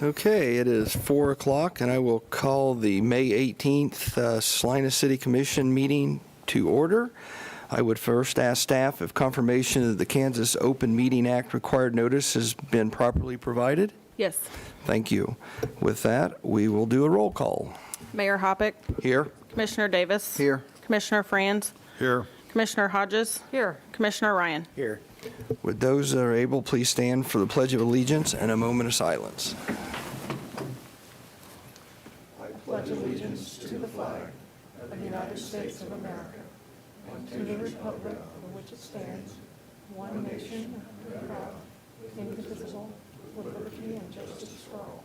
Okay, it is 4 o'clock, and I will call the May 18th Salina City Commission meeting to order. I would first ask staff if confirmation that the Kansas Open Meeting Act required notice has been properly provided. Yes. Thank you. With that, we will do a roll call. Mayor Hoppick. Here. Commissioner Davis. Here. Commissioner Franz. Here. Commissioner Hodges. Here. Commissioner Ryan. Here. Would those that are able please stand for the Pledge of Allegiance and a moment of silence. I pledge allegiance to the flag of the United States of America and to the republic for which it stands, one nation, under God, indivisible, with liberty and justice for all.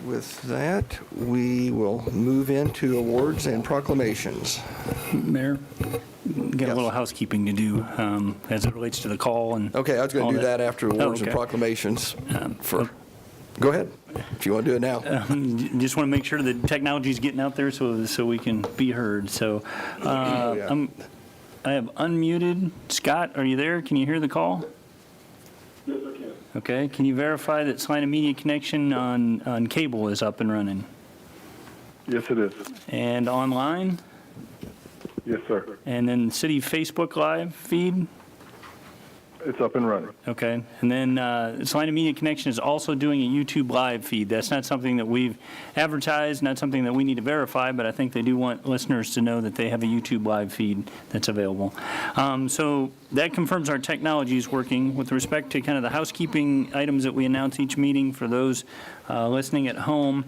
With that, we will move into awards and proclamations. Mayor, got Yes. a little housekeeping to do as it relates to the call and. Okay, I was going all to do that after awards and okay. proclamations. Go ahead, if you want to do it now. Just want to make sure that technology is getting out there so we can be heard. So Yeah. I have unmuted. Scott, are you there? Can you hear the call? Yes, I can. Okay. Can you verify that Salina Media Connection on cable is up and running? Yes, it is. And online? Yes, sir. And then city Facebook Live feed? It's up and running. Okay, and then Salina Media Connection is also doing a YouTube live feed. That's not something that we've advertised, not something that we need to verify, but I think they do want listeners to know that they have a YouTube live feed that's available. So that confirms our technology is working. With respect to kind of the housekeeping items that we announce each meeting for those listening at home,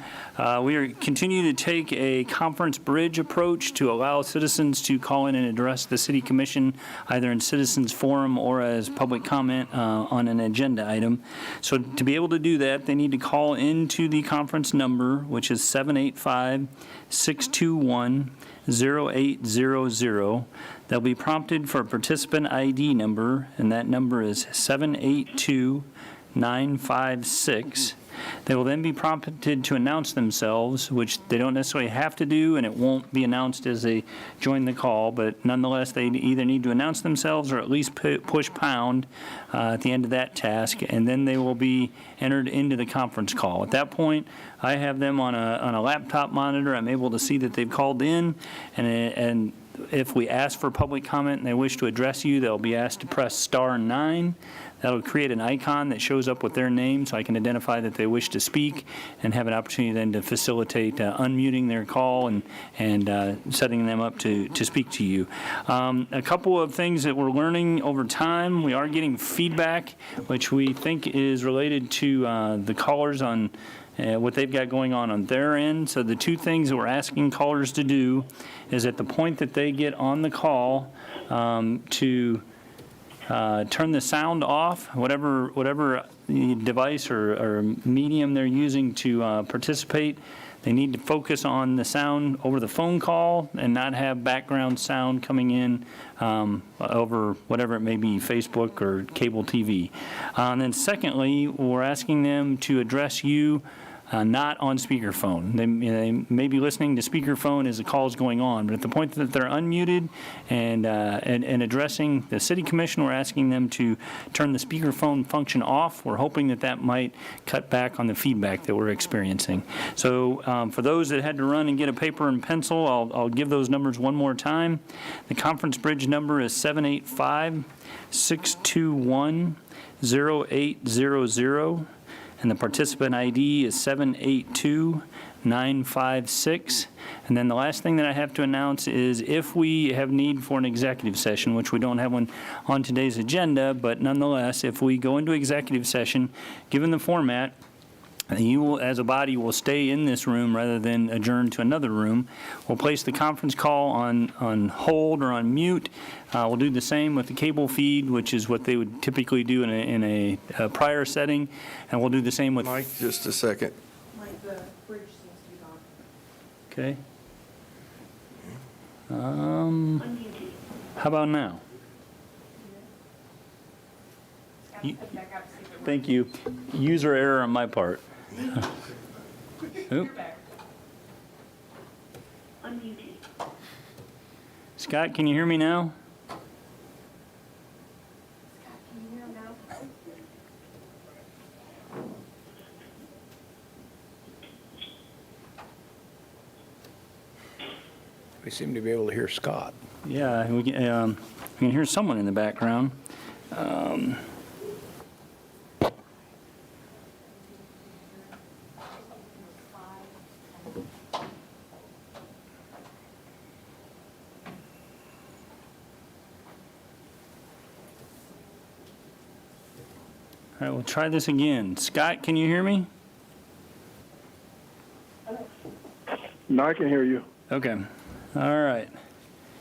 we are continue to take a conference bridge approach to allow citizens to call in and address the City Commission either in citizens forum or as public comment on an agenda item. So to be able to do that, they need to call into the conference number, which is 785-621-0800. They'll be prompted for a participant ID number, and that number is 782-956. They will then be prompted to announce themselves, which they don't necessarily have to do, and it won't be announced as they join the call, but nonetheless, they either need to announce themselves or at least push pound at the end of that task, and then they will be entered into the conference call. At that point, I have them on a laptop monitor. I'm able to see that they've called in, and if we ask for public comment and they wish to address you, they'll be asked to press *9. That'll create an icon that shows up with their name so I can identify that they wish to speak and have an opportunity then to facilitate unmuting their call and setting them up to speak to you. A couple of things that we're learning over time. We are getting feedback, which we think is related to the callers on what they've got going on their end. So the two things that we're asking callers to do is at the point that they get on the call to turn the sound off, whatever device or medium they're using to participate. They need to focus on the sound over the phone call and not have background sound coming in over whatever it may be, Facebook or cable TV. And then secondly, we're asking them to address you not on speakerphone. They may be listening to speakerphone as the call is going on, but at the point that they're unmuted and addressing the City Commission, we're asking them to turn the speakerphone function off. We're hoping that that might cut back on the feedback that we're experiencing. So for those that had to run and get a paper and pencil, I'll give those numbers one more time. The conference bridge number is 785-621-0800. And the participant ID is 782-956. And then the last thing that I have to announce is if we have need for an executive session, which we don't have one on today's agenda, but nonetheless, if we go into executive session, given the format, you will, as a body, will stay in this room rather than adjourn to another room. We'll place the conference call on hold or on mute. We'll do the same with the cable feed, which is what they would typically do in a prior setting, and we'll do the same with. Mike, just a second. Mike, the bridge seems to be gone. Okay. How about now? Thank you. User error on my part. Oop. Scott, can you hear me now? We seem to be able to hear Scott. Yeah, we can hear someone in the background. All right, we'll try this again. Scott, can you hear me? Now I can hear you. Okay. All right.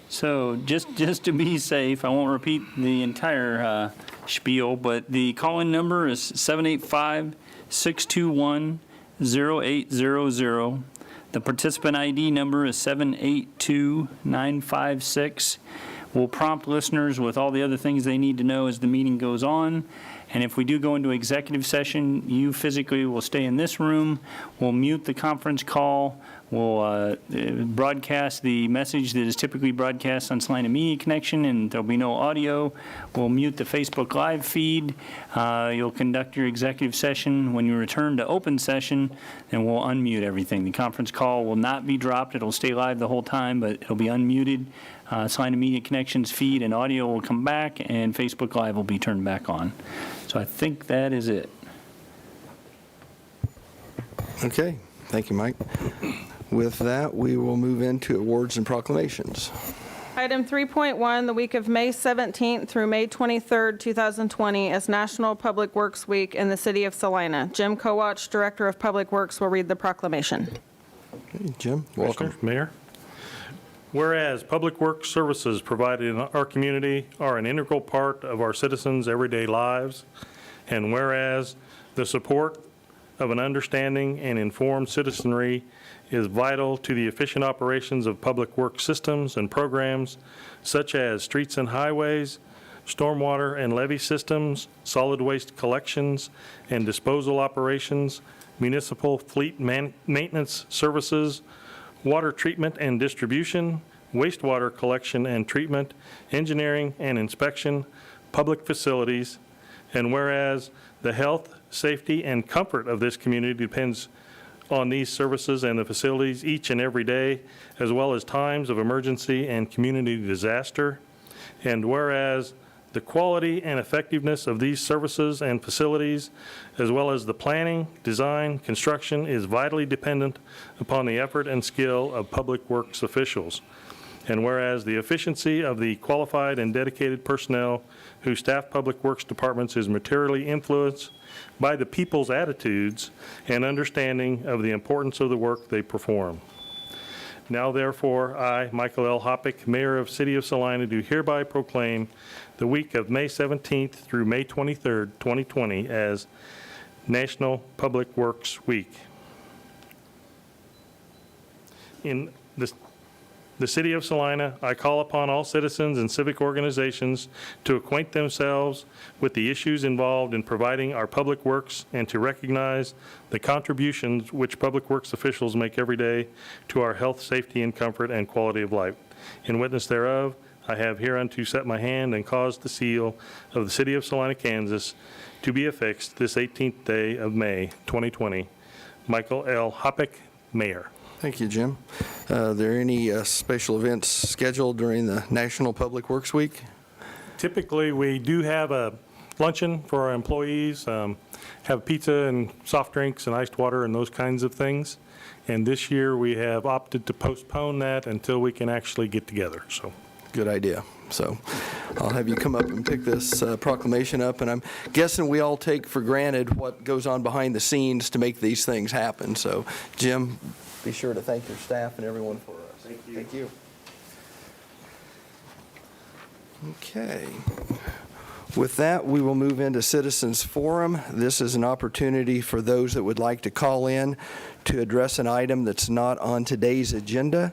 So just to be safe, I won't repeat the entire spiel, but the call-in number is 785-621-0800. The participant ID number is 782956. We'll prompt listeners with all the other things they need to know as the meeting goes on. And if we do go into executive session, you physically will stay in this room. We'll mute the conference call. We'll broadcast the message that is typically broadcast on Salina Media Connection, and there'll be no audio. We'll mute the Facebook Live feed. You'll conduct your executive session. When you return to open session, then we'll unmute everything. The conference call will not be dropped. It'll stay live the whole time, but it'll be unmuted. Salina Media Connections feed and audio will come back, and Facebook Live will be turned back on. So I think that is it. Okay, thank you, Mike. With that, we will move into awards and proclamations. Item 3.1, the week of May 17th through May 23rd, 2020 is National Public Works Week in the city of Salina. Jim Kowach, Director of Public Works, will read the proclamation. Okay, Jim, welcome. Commissioner, Mayor. Whereas public works services provided in our community are an integral part of our citizens' everyday lives, and whereas the support of an understanding and informed citizenry is vital to the efficient operations of public works systems and programs such as streets and highways, stormwater and levee systems, solid waste collections and disposal operations, municipal fleet maintenance services, water treatment and distribution, wastewater collection and treatment, engineering and inspection, public facilities, and whereas the health, safety, and comfort of this community depends on these services and the facilities each and every day, as well as times of emergency and community disaster, and whereas the quality and effectiveness of these services and facilities, as well as the planning, design, construction, is vitally dependent upon the effort and skill of public works officials. And whereas the efficiency of the qualified and dedicated personnel who staff public works departments is materially influenced by the people's attitudes and understanding of the importance of the work they perform. Now therefore, I, Michael L. Hoppick, Mayor of City of Salina, do hereby proclaim the week of May 17th through May 23rd, 2020 as National Public Works Week. In the City of Salina, I call upon all citizens and civic organizations to acquaint themselves with the issues involved in providing our public works and to recognize the contributions which public works officials make every day to our health, safety, and comfort and quality of life. In witness thereof, I have hereunto set my hand and caused the seal of the City of Salina, Kansas, to be affixed this 18th day of May, 2020. Michael L. Hoppick, Mayor. Thank you, Jim. Are there any special events scheduled during the National Public Works Week? Typically, we do have a luncheon for our employees, have pizza and soft drinks and iced water and those kinds of things. And this year, we have opted to postpone that until we can actually get together. So, Good idea. So I'll have you come up and pick this proclamation up, and I'm guessing we all take for granted what goes on behind the scenes to make these things happen. So, Jim, be sure to thank your staff and everyone for us. Thank you. Thank you. Okay. With that, we will move into Citizens Forum. This is an opportunity for those that would like to call in to address an item that's not on today's agenda.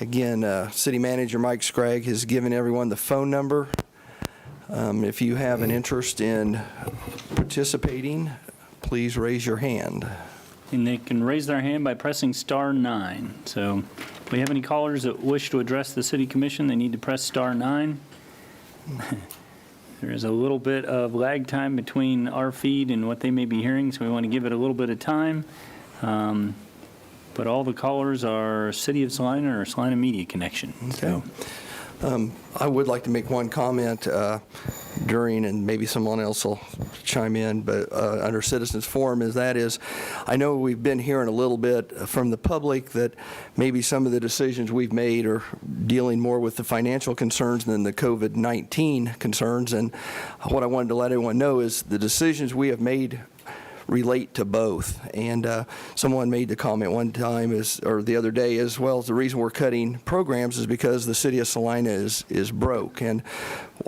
Again, City Manager Mike Scragg has given everyone the phone number If you have an interest in participating, please raise your hand. And they can raise their hand by pressing *9. So if we have any callers that wish to address the city commission, they need to press *9. There is a little bit of lag time between our feed and what they may be hearing, so we want to give it a little bit of time. But all the callers are City of Salina or Salina Media Connection. So I would like to make one comment during, and maybe someone else will chime in, but under Citizens Forum, I know we've been hearing a little bit from the public that maybe some of the decisions we've made are dealing more with the financial concerns than the COVID-19 concerns. And what I wanted to let everyone know is the decisions we have made relate to both. And someone made the comment one time or the other day as well, as the reason we're cutting programs is because the city of Salina is broke. And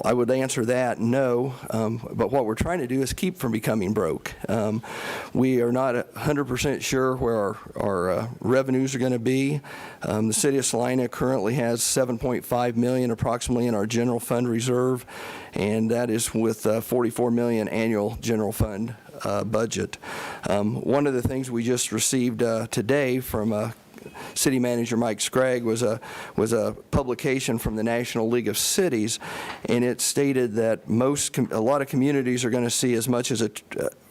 I would answer that no, but what we're trying to do is keep from becoming broke. We are not 100% sure where our revenues are going to be. The city of Salina currently has $7.5 million approximately in our general fund reserve, and that is with $44 million annual general fund budget. One of the things we just received today from City Manager Mike Scragg was a publication from the National League of Cities, and it stated that a lot of communities are going to see as much as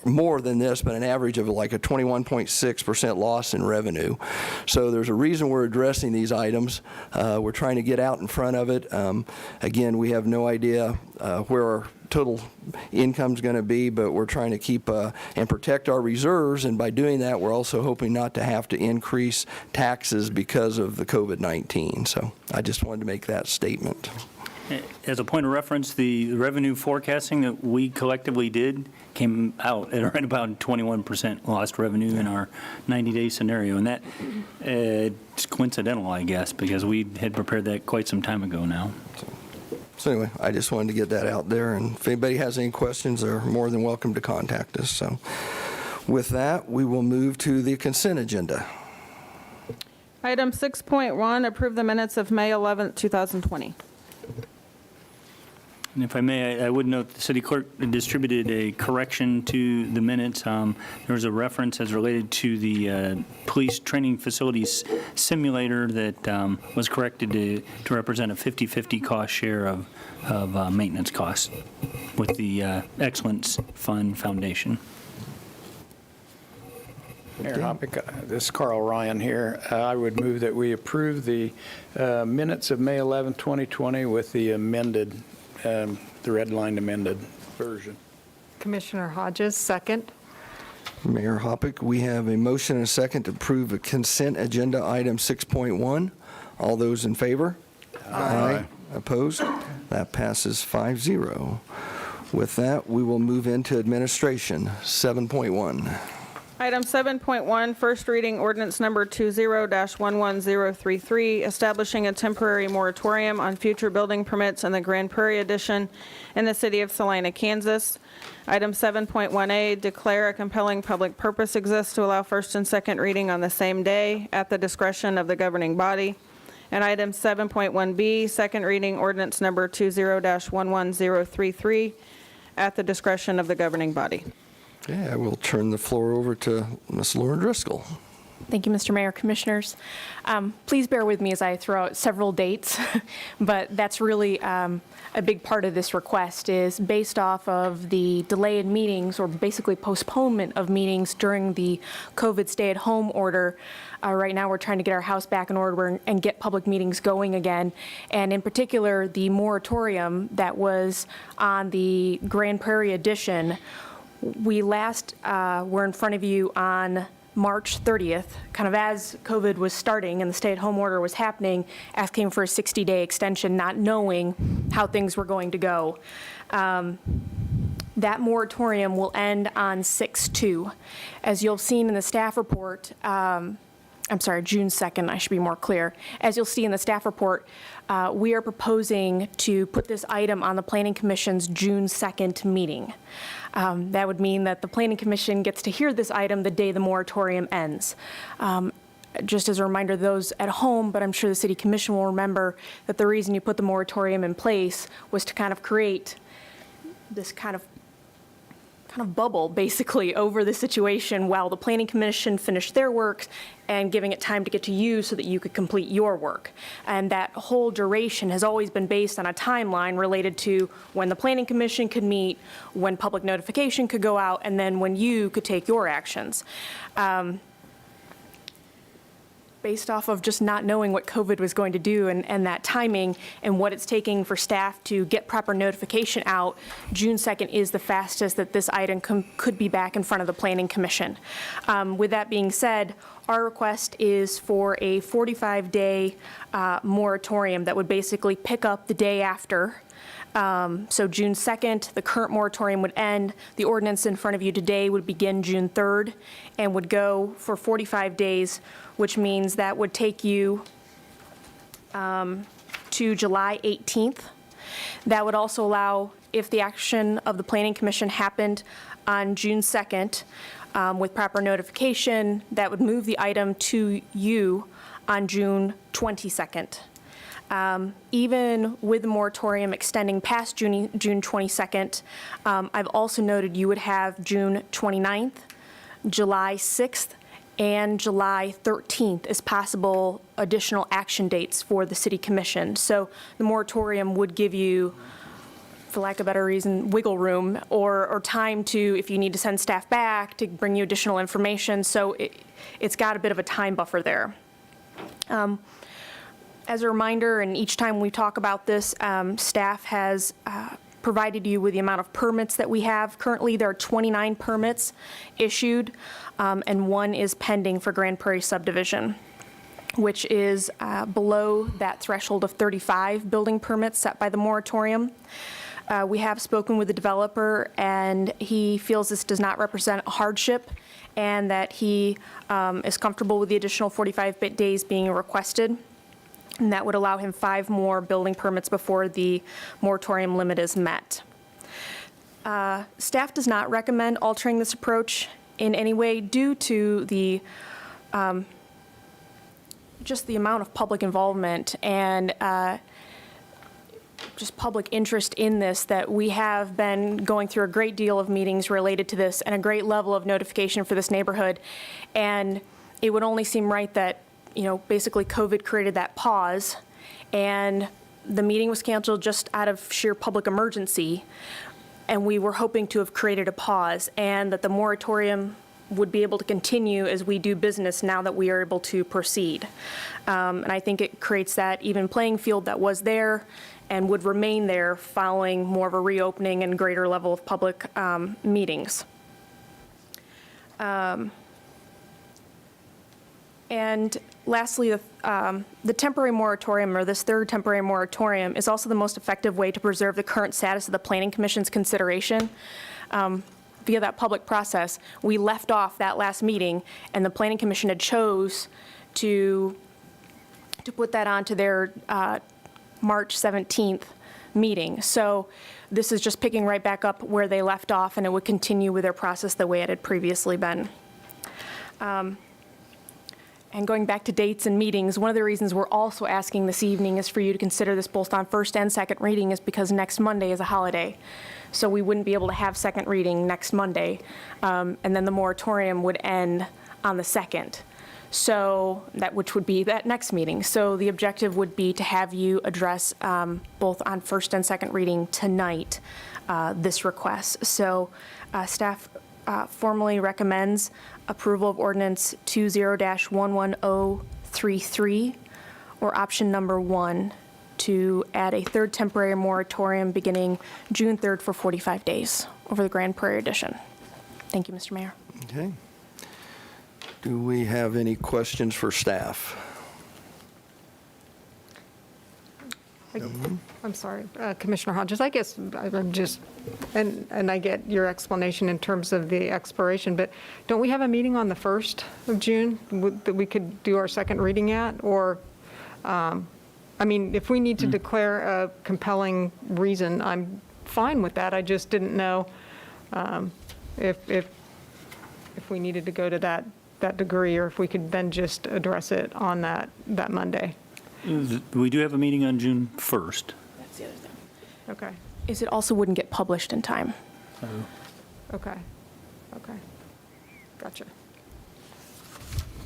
more than this, but an average of like a 21.6% loss in revenue. So there's a reason we're addressing these items. We're trying to get out in front of it. Again, we have no idea where our total income is going to be, but we're trying to keep and protect our reserves, and by doing that, we're also hoping not to have to increase taxes because of the COVID-19. So I just wanted to make that statement. as a point of reference, the revenue forecasting that we collectively did came out at right about 21% lost revenue in our 90-day scenario. And that it's coincidental, I guess, because we had prepared that quite some time ago now. So anyway, I just wanted to get that out there. And if anybody has any questions, they're more than welcome to contact us. So with that, we will move to the consent agenda. Item 6.1, approve the minutes of May 11th, 2020. And if I may, I would note the city clerk distributed a correction to the minutes. There was a reference as related to the police training facilities simulator that was corrected to represent a 50-50 cost share of maintenance costs with the Excellence Fund Foundation. Mayor Hoppick, this is Carl Ryan here. I would move that we approve the minutes of May 11, 2020 with the amended, the redlined amended version. Commissioner Hodges, second. Mayor Hoppick, we have a motion and a second to approve a consent agenda item 6.1. All those in favor? Aye. Opposed? That passes 5-0. With that, we will move into administration 7.1. Item 7.1, first reading ordinance number 20-11033, establishing a temporary moratorium on future building permits in the Grand Prairie Addition in the city of Salina, Kansas. Item 7.1A, declare a compelling public purpose exists to allow first and second reading on the same day at the discretion of the governing body. And item 7.1B, second reading ordinance number 20-11033 at the discretion of the governing body. Okay, I will turn the floor over to Ms. Lauren Driscoll. Thank you, Mr. Mayor, Commissioners. Please bear with me as I throw out several dates, but that's really a big part of this request is based off of the delay in meetings or basically postponement of meetings during the COVID stay-at-home order. Right now, we're trying to get our house back in order and get public meetings going again. And in particular, the moratorium that was on the Grand Prairie Addition. We last were in front of you on March 30th, kind of as COVID was starting and the stay-at-home order was happening, asking for a 60-day extension, not knowing how things were going to go. That moratorium will end on 6/2. As you'll see in the staff report, I'm sorry, June 2nd, I should be more clear. As you'll see in the staff report, we are proposing to put this item on the Planning Commission's June 2nd meeting. That would mean that the Planning Commission gets to hear this item the day the moratorium ends. Just as a reminder to those at home, but I'm sure the City Commission will remember that the reason you put the moratorium in place was to kind of create this kind of bubble, basically, over the situation while the Planning Commission finished their work and giving it time to get to you so that you could complete your work. And that whole duration has always been based on a timeline related to when the Planning Commission could meet, when public notification could go out, and then when you could take your actions. Based off of just not knowing what COVID was going to do and that timing and what it's taking for staff to get proper notification out, June 2nd is the fastest that this item could be back in front of the Planning Commission. With that being said, our request is for a 45-day moratorium that would basically pick up the day after. So June 2nd, the current moratorium would end. The ordinance in front of you today would begin June 3rd and would go for 45 days, which means that would take you to July 18th. That would also allow, if the action of the Planning Commission happened on June 2nd with proper notification, that would move the item to you on June 22nd. Even with the moratorium extending past June 22nd, I've also noted you would have June 29th, July 6th, and July 13th as possible additional action dates for the City Commission. So the moratorium would give you, for lack of a better reason, wiggle room or time to, if you need to send staff back, to bring you additional information. So it's got a bit of a time buffer there. As a reminder, and each time we talk about this, staff has provided you with the amount of permits that we have. Currently, there are 29 permits issued, and 1 is pending for Grand Prairie subdivision, which is below that threshold of 35 building permits set by the moratorium. We have spoken with the developer, and he feels this does not represent a hardship and that he is comfortable with the additional 45 days being requested. And that would allow him 5 more building permits before the moratorium limit is met. Staff does not recommend altering this approach in any way due to the just the amount of public involvement and just public interest in this, that we have been going through a great deal of meetings related to this and a great level of notification for this neighborhood. And it would only seem right that, you know, basically COVID created that pause, and the meeting was canceled just out of sheer public emergency, and we were hoping to have created a pause, and that the moratorium would be able to continue as we do business now that we are able to proceed. And I think it creates that even playing field that was there and would remain there following more of a reopening and greater level of public meetings. And lastly, the temporary moratorium, or this third temporary moratorium, is also the most effective way to preserve the current status of the Planning Commission's consideration. Via that public process, we left off that last meeting, and the Planning Commission had chose to put that onto their March 17th meeting. So this is just picking right back up where they left off, and it would continue with their process the way it had previously been. And going back to dates and meetings, one of the reasons we're also asking this evening is for you to consider this both on first and second reading is because next Monday is a holiday. So we wouldn't be able to have second reading next Monday. And then the moratorium would end on the 2nd. So which would be that next meeting. So the objective would be to have you address both on first and second reading tonight this request. So staff formally recommends approval of ordinance 20-11033, or option number 1, to add a third temporary moratorium beginning June 3rd for 45 days over the Grand Prairie edition. Thank you, Mr. Mayor. Okay. Do we have any questions for staff? I'm sorry, Commissioner Hodges, I guess I'm just, and I get your explanation in terms of the expiration, but don't we have a meeting on the 1st of June that we could do our second reading at? Or, I mean, if we need to declare a compelling reason, I'm fine with that. I just didn't know if we needed to go to that degree, or if we could then just address it on that Monday. We do have a meeting on June 1st. That's the other thing. Okay. is it also wouldn't get published in time. Okay, okay. Gotcha.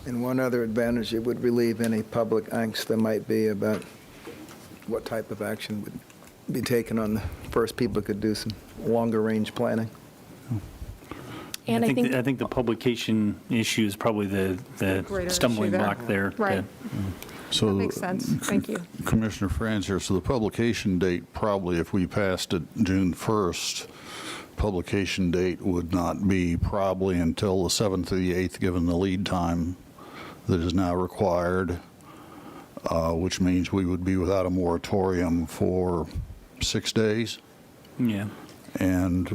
And one other advantage, it would relieve any public angst there might be about what type of action would be taken on the first. People could do some longer-range planning. And I think, I think the publication issue is probably the Greater issue stumbling there. block there. Right. So That makes sense. Thank you. Commissioner Franz here, so the publication date, probably if we passed it June 1st, publication date would not be probably until the 7th or the 8th, given the lead time that is now required, which means we would be without a moratorium for 6 days. Yeah. And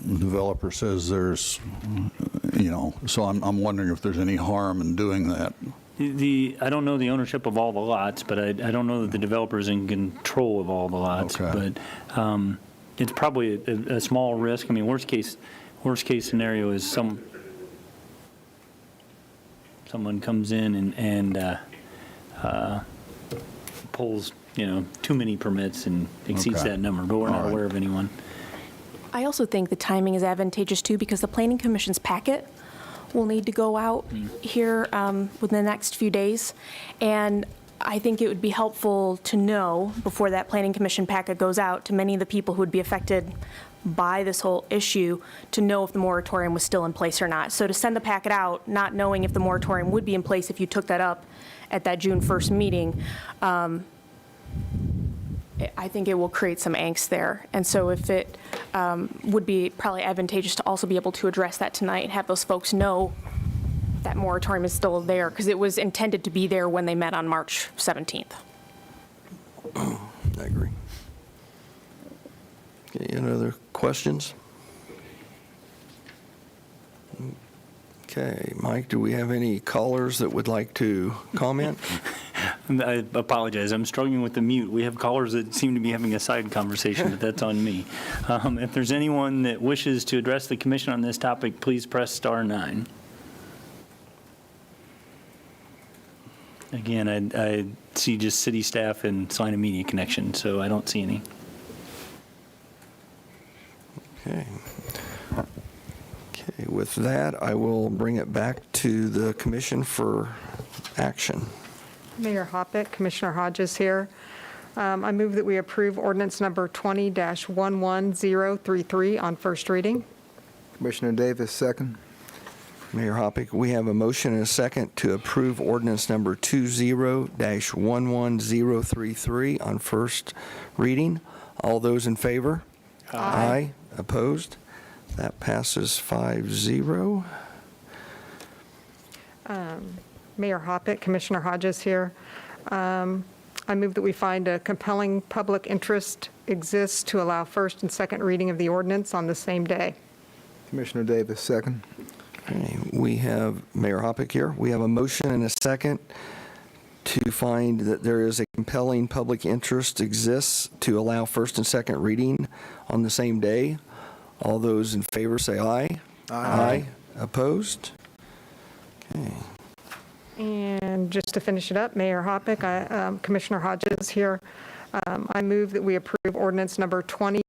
the developer says there's, so I'm wondering if there's any harm in doing that. I don't know the ownership of all the lots, but I don't know that the developer's in control of all the lots. Okay. But it's probably a small risk. I mean, worst case scenario is someone comes in and pulls, too many permits and exceeds Okay. that number, but we're not All right. aware of anyone. I also think the timing is advantageous too, because the Planning Commission's packet will need to go out here within the next few days. And I think it would be helpful to know, before that Planning Commission packet goes out, to many of the people who would be affected by this whole issue, to know if the moratorium was still in place or not. So to send the packet out, not knowing if the moratorium would be in place if you took that up at that June 1st meeting, I think it will create some angst there. And so if it would be probably advantageous to also be able to address that tonight and have those folks know that moratorium is still there, because it was intended to be there when they met on March 17th. I agree. Okay, any other questions? Okay, Mike, do we have any callers that would like to comment? I apologize. I'm struggling with the mute. We have callers that seem to be having a side conversation, but that's on me. If there's anyone that wishes to address the commission on this topic, please press *9. Again, I see just city staff and Salina Media Connection, so I don't see any. Okay. Okay, with that, I will bring it back to the commission for action. Mayor Hoppett, Commissioner Hodges here. I move that we approve ordinance number 20-11033 on first reading. Commissioner Davis, second. Mayor Hoppick, we have a motion and a second to approve ordinance number 20-11033 on first reading. All those in favor? Aye. Opposed? That passes 5-0. Mayor Hoppett, Commissioner Hodges here. I move that we find a compelling public interest exists to allow first and second reading of the ordinance on the same day. Commissioner Davis, second. Okay, we have Mayor Hoppick here. We have a motion and a second to find that there is a compelling public interest exists to allow first and second reading on the same day. All those in favor say aye. Aye. Opposed? Okay. And just to finish it up, Mayor Hoppick, Commissioner Hodges here. I move that we approve ordinance number 20-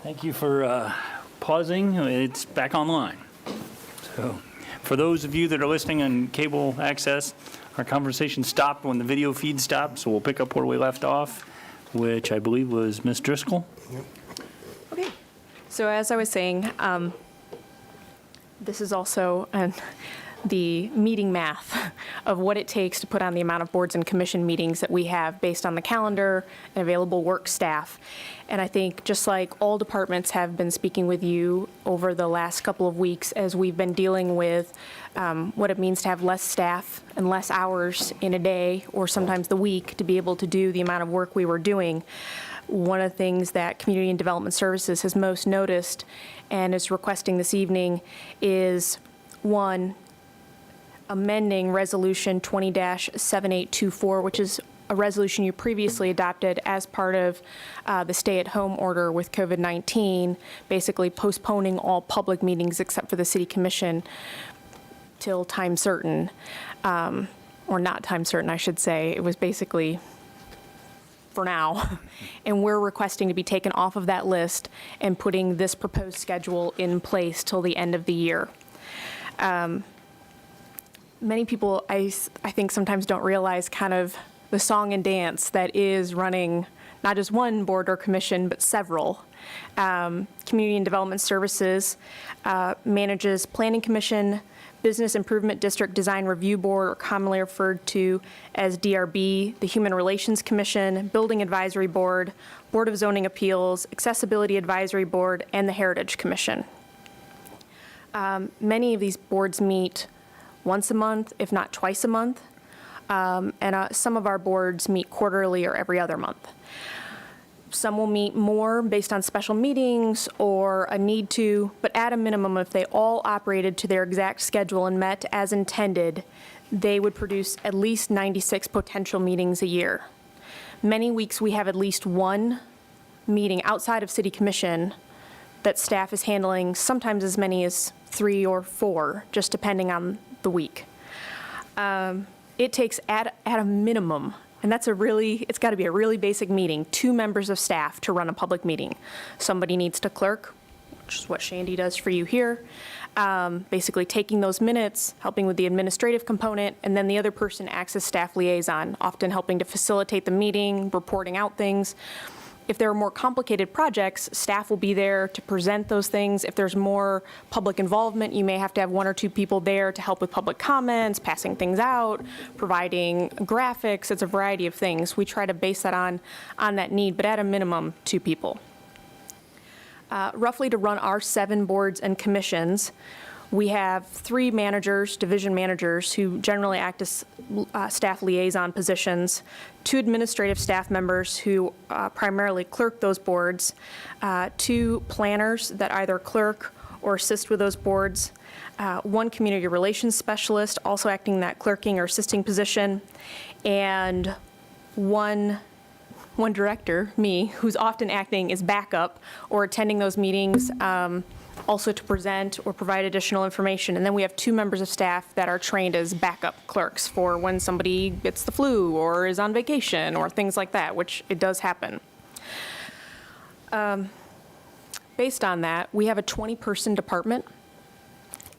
Thank you for pausing. It's back online. So, for those of you that are listening on cable access, our conversation stopped when the video feed stopped, so we'll pick up where we left off, which I believe was Ms. Driscoll. Okay. So as I was saying, this is also the meeting math of what it takes to put on the amount of boards and commission meetings that we have based on the calendar and available work staff. And I think just like all departments have been speaking with you over the last couple of weeks as we've been dealing with what it means to have less staff and less hours in a day or sometimes the week to be able to do the amount of work we were doing. One of the things that Community and Development Services has most noticed and is requesting this evening is, one, amending Resolution 20-7824, which is a resolution you previously adopted as part of the stay-at-home order with COVID-19, basically postponing all public meetings except for the City Commission till time certain, or not time certain, I should say. It was basically for now. And we're requesting to be taken off of that list and putting this proposed schedule in place till the end of the year. Many people, I think, sometimes don't realize kind of the song and dance that is running not just one board or commission, but several. Community and Development Services manages Planning Commission, Business Improvement District Design Review Board, or commonly referred to as DRB, the Human Relations Commission, Building Advisory Board, Board of Zoning Appeals, Accessibility Advisory Board, and the Heritage Commission. Many of these boards meet once a month, if not twice a month, and some of our boards meet quarterly or every other month. Some will meet more based on special meetings or a need to, but at a minimum, if they all operated to their exact schedule and met as intended, they would produce at least 96 potential meetings a year. Many weeks we have at least one meeting outside of City Commission that staff is handling, sometimes as many as 3 or 4, just depending on the week. It takes at a minimum, and it's got to be a really basic meeting, 2 members of staff to run a public meeting. Somebody needs to clerk, which is what Shandy does for you here, basically taking those minutes, helping with the administrative component, and then the other person acts as staff liaison, often helping to facilitate the meeting, reporting out things. If there are more complicated projects, staff will be there to present those things. If there's more public involvement, you may have to have 1 or 2 people there to help with public comments, passing things out, providing graphics. It's a variety of things. We try to base that on that need, but at a minimum, 2 people. Roughly to run our 7 boards and commissions, we have 3 managers, division managers, who generally act as staff liaison positions, 2 administrative staff members who primarily clerk those boards, 2 planners that either clerk or assist with those boards, 1 community relations specialist also acting in that clerking or assisting position, and one director, me, who's often acting as backup or attending those meetings, also to present or provide additional information. And then we have 2 members of staff that are trained as backup clerks for when somebody gets the flu or is on vacation or things like that, which it does happen. Based on that, we have a 20-person department.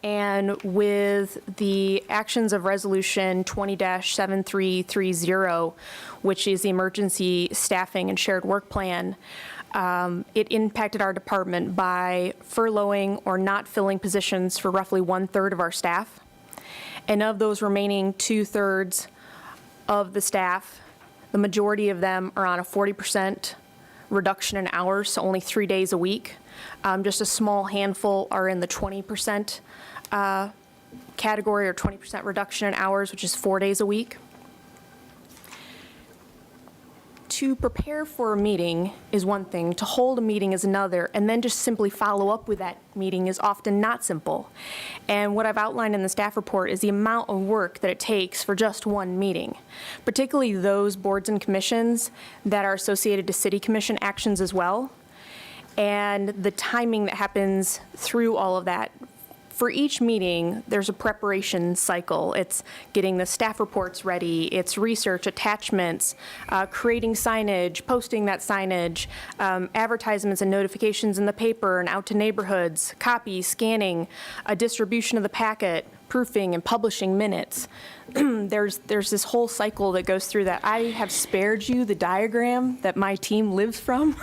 And with the actions of Resolution 20-7330, which is the emergency staffing and shared work plan, it impacted our department by furloughing or not filling positions for roughly 1/3 of our staff. And of those remaining 2/3 of the staff, the majority of them are on a 40% reduction in hours, so only 3 days a week. Just a small handful are in the 20% category, or 20% reduction in hours, which is 4 days a week. To prepare for a meeting is one thing, to hold a meeting is another, and then just simply follow up with that meeting is often not simple. And what I've outlined in the staff report is the amount of work that it takes for just one meeting, particularly those boards and commissions that are associated to City Commission actions as well, and the timing that happens through all of that. For each meeting, there's a preparation cycle. It's getting the staff reports ready, it's research, attachments, creating signage, posting that signage, advertisements and notifications in the paper and out to neighborhoods, copy, scanning, a distribution of the packet, proofing and publishing minutes. There's this whole cycle that goes through that. I have spared you the diagram that my team lives from,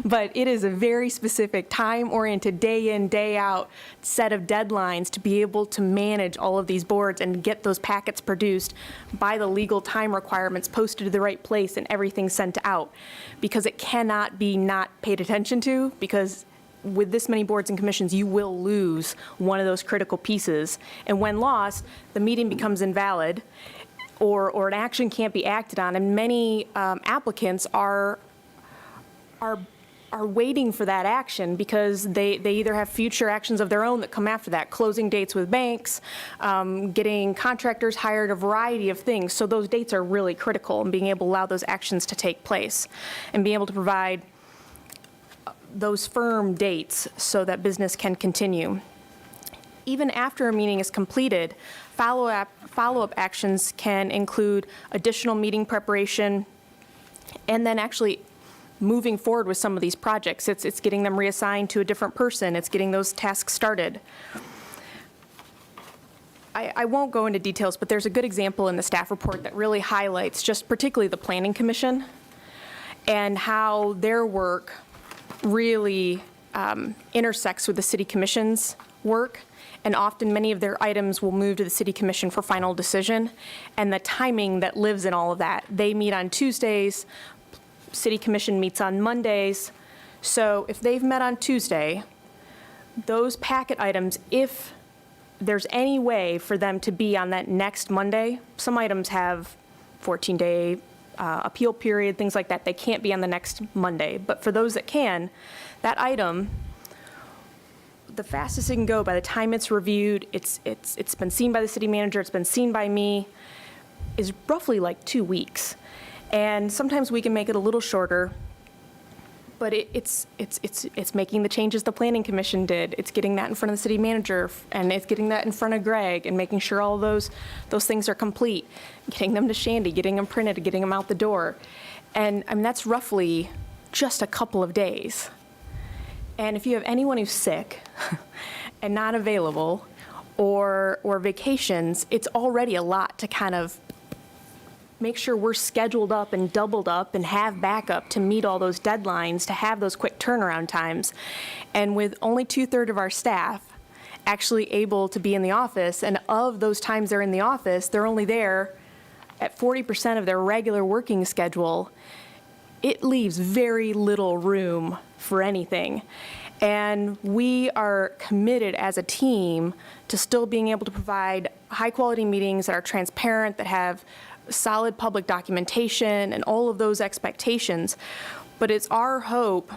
but it is a very specific time-oriented, day in, day out set of deadlines to be able to manage all of these boards and get those packets produced by the legal time requirements, posted to the right place, and everything sent out, because it cannot be not paid attention to, because with this many boards and commissions, you will lose one of those critical pieces. And when lost, the meeting becomes invalid, or an action can't be acted on. And many applicants are waiting for that action because they either have future actions of their own that come after that, closing dates with banks, getting contractors hired, a variety of things. So those dates are really critical, and being able to allow those actions to take place and being able to provide those firm dates so that business can continue. Even after a meeting is completed, follow-up actions can include additional meeting preparation, and then actually moving forward with some of these projects. It's getting them reassigned to a different person. It's getting those tasks started. I won't go into details, but there's a good example in the staff report that really highlights just particularly the Planning Commission and how their work really intersects with the City Commission's work, and often many of their items will move to the City Commission for final decision, and the timing that lives in all of that. They meet on Tuesdays, City Commission meets on Mondays, so if they've met on Tuesday, those packet items, if there's any way for them to be on that next Monday, some items have 14-day appeal period, things like that. They can't be on the next Monday. But for those that can, that item, the fastest it can go by the time it's reviewed, it's been seen by the city manager, it's been seen by me, is roughly like 2 weeks. And sometimes we can make it a little shorter, but it's making the changes the Planning Commission did. It's getting that in front of the city manager, and it's getting that in front of Greg, and making sure all those things are complete, getting them to Shandy, getting them printed, getting them out the door. And I mean, that's roughly just a couple of days. And if you have anyone who's sick and not available, or vacations, it's already a lot to kind of make sure we're scheduled up and doubled up and have backup to meet all those deadlines, to have those quick turnaround times. And with only 2/3 of our staff actually able to be in the office, and of those times they're in the office, they're only there at 40% of their regular working schedule, it leaves very little room for anything. And we are committed as a team to still being able to provide high-quality meetings that are transparent, that have solid public documentation and all of those expectations. But it's our hope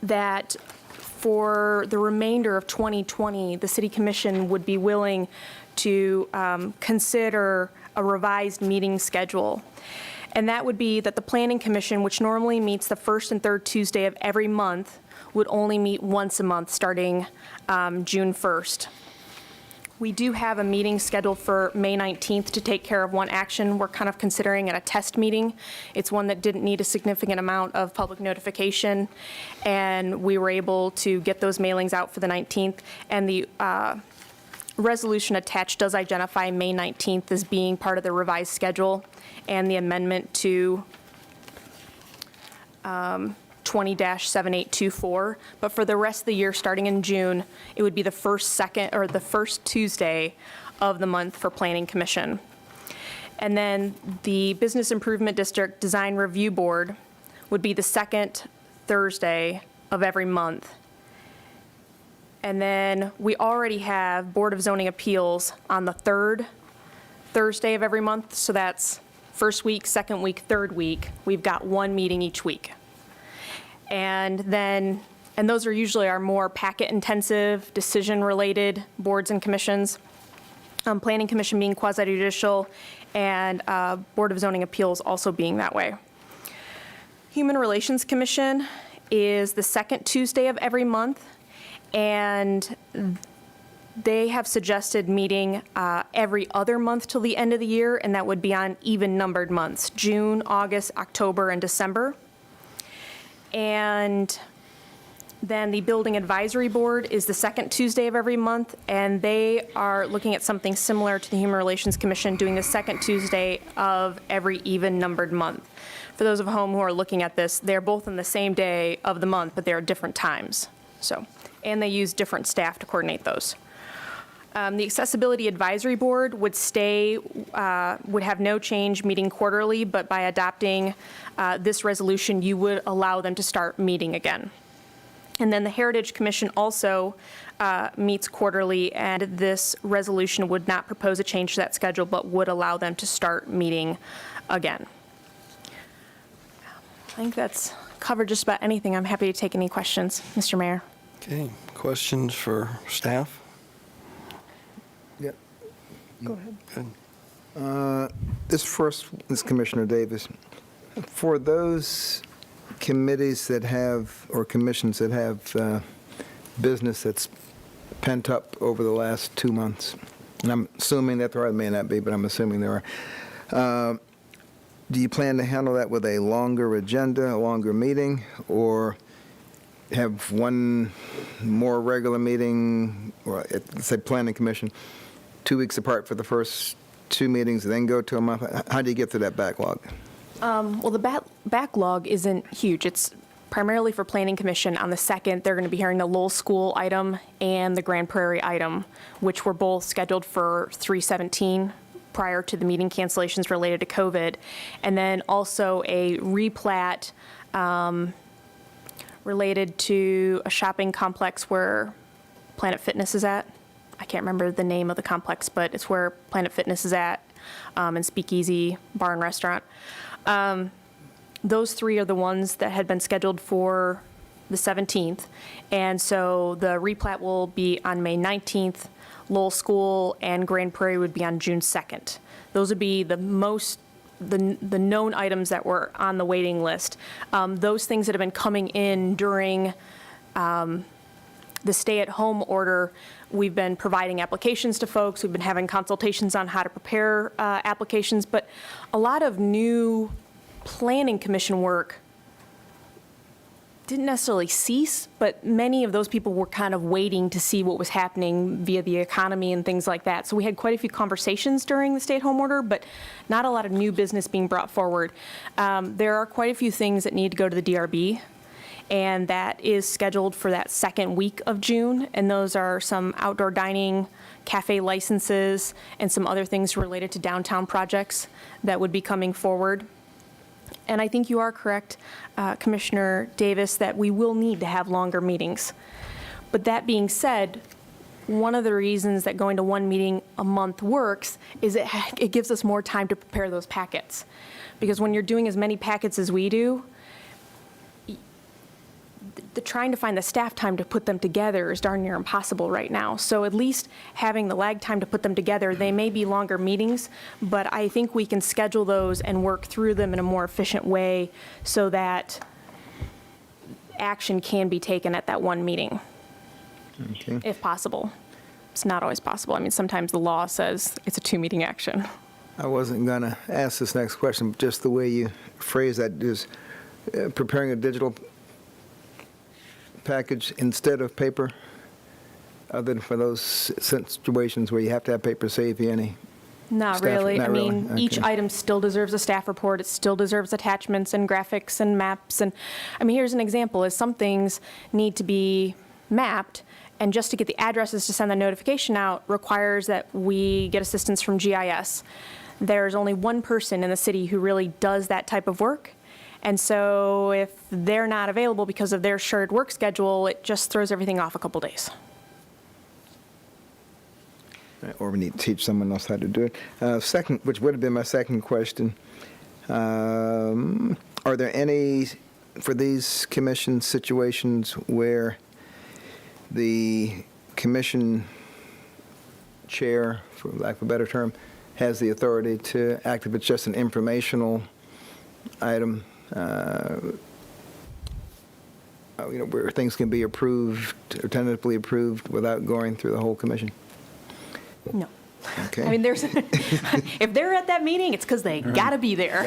that for the remainder of 2020, the City Commission would be willing to consider a revised meeting schedule. And that would be that the Planning Commission, which normally meets the first and third Tuesday of every month, would only meet once a month starting June 1st. We do have a meeting scheduled for May 19th to take care of one action we're kind of considering at a test meeting. It's one that didn't need a significant amount of public notification, and we were able to get those mailings out for the 19th. And the resolution attached does identify May 19th as being part of the revised schedule and the amendment to 20-7824, but for the rest of the year, starting in June, it would be the first Tuesday of the month for Planning Commission. And then the Business Improvement District Design Review Board would be the second Thursday of every month. And then we already have Board of Zoning Appeals on the third Thursday of every month, so that's first week, second week, third week. We've got one meeting each week. And those are usually our more packet-intensive, decision-related boards and commissions. Planning Commission being quasi-judicial, and Board of Zoning Appeals also being that way. Human Relations Commission is the second Tuesday of every month, and they have suggested meeting every other month till the end of the year, and that would be on even-numbered months, June, August, October, and December. And Then the Building Advisory Board is the second Tuesday of every month, and they are looking at something similar to the Human Relations Commission, doing the second Tuesday of every even-numbered month. For those of home who are looking at this, they're both on the same day of the month, but they're at different times. So, and they use different staff to coordinate those. The Accessibility Advisory Board would stay, would have no change, meeting quarterly, but by adopting this resolution, you would allow them to start meeting again. And then the Heritage Commission also meets quarterly, and this resolution would not propose a change to that schedule, but would allow them to start meeting again. I think that's covered just about anything. I'm happy to take any questions, Mr. Mayor. Okay, questions for staff? Yep. Go ahead. Good. This first is Commissioner Davis. For those committees that have, or commissions that have business that's pent up over the last 2 months, and I'm assuming that there are, may not be, but I'm assuming there are, do you plan to handle that with a longer agenda, a longer meeting, or have one more regular meeting, or let's say Planning Commission, 2 weeks apart for the first 2 meetings, and then go to a month? How do you get to that backlog? Well, the backlog isn't huge. It's primarily for Planning Commission. On the 2nd, they're going to be hearing the Lowell School item and the Grand Prairie item, which were both scheduled for 3/17 prior to the meeting cancellations related to COVID. And then also a replat related to a shopping complex where Planet Fitness is at. I can't remember the name of the complex, but it's where Planet Fitness is at, and Speakeasy Bar and Restaurant. Those 3 are the ones that had been scheduled for the 17th. And so the replat will be on May 19th, Lowell School and Grand Prairie would be on June 2nd. Those would be the known items that were on the waiting list. Those things that have been coming in during the stay-at-home order, we've been providing applications to folks. We've been having consultations on how to prepare applications, but a lot of new Planning Commission work didn't necessarily cease, but many of those people were kind of waiting to see what was happening via the economy and things like that. So we had quite a few conversations during the stay-at-home order, but not a lot of new business being brought forward. There are quite a few things that need to go to the DRB, and that is scheduled for that 2nd week of June, and those are some outdoor dining, cafe licenses, and some other things related to downtown projects that would be coming forward. And I think you are correct, Commissioner Davis, that we will need to have longer meetings. But that being said, one of the reasons that going to 1 meeting a month works is it gives us more time to prepare those packets. Because when you're doing as many packets as we do, trying to find the staff time to put them together is darn near impossible right now. So at least having the lag time to put them together, they may be longer meetings, but I think we can schedule those and work through them in a more efficient way so that action can be taken at that 1 meeting, Okay. if possible. It's not always possible. I mean, sometimes the law says it's a 2-meeting action. I wasn't going to ask this next question, but just the way you phrase that is preparing a digital package instead of paper, other than for those situations where you have to have paper, save you any? Not Staff- really. not I mean, really? each Okay. item still deserves a staff report. It still deserves attachments and graphics and maps. And, I mean, here's an example, is some things need to be mapped, and just to get the addresses to send the notification out requires that we get assistance from GIS. There's only one person in the city who really does that type of work. And so if they're not available because of their shared work schedule, it just throws everything off a couple days. Or we need to teach someone else how to do it. Second, which would have been my second question, are there any, for these commission situations where the commission chair, for lack of a better term, has the authority to act if it's just an informational item, where things can be approved or tentatively approved without going through the whole commission? No. Okay. I mean, there's, if they're at that meeting, it's because they got to be there.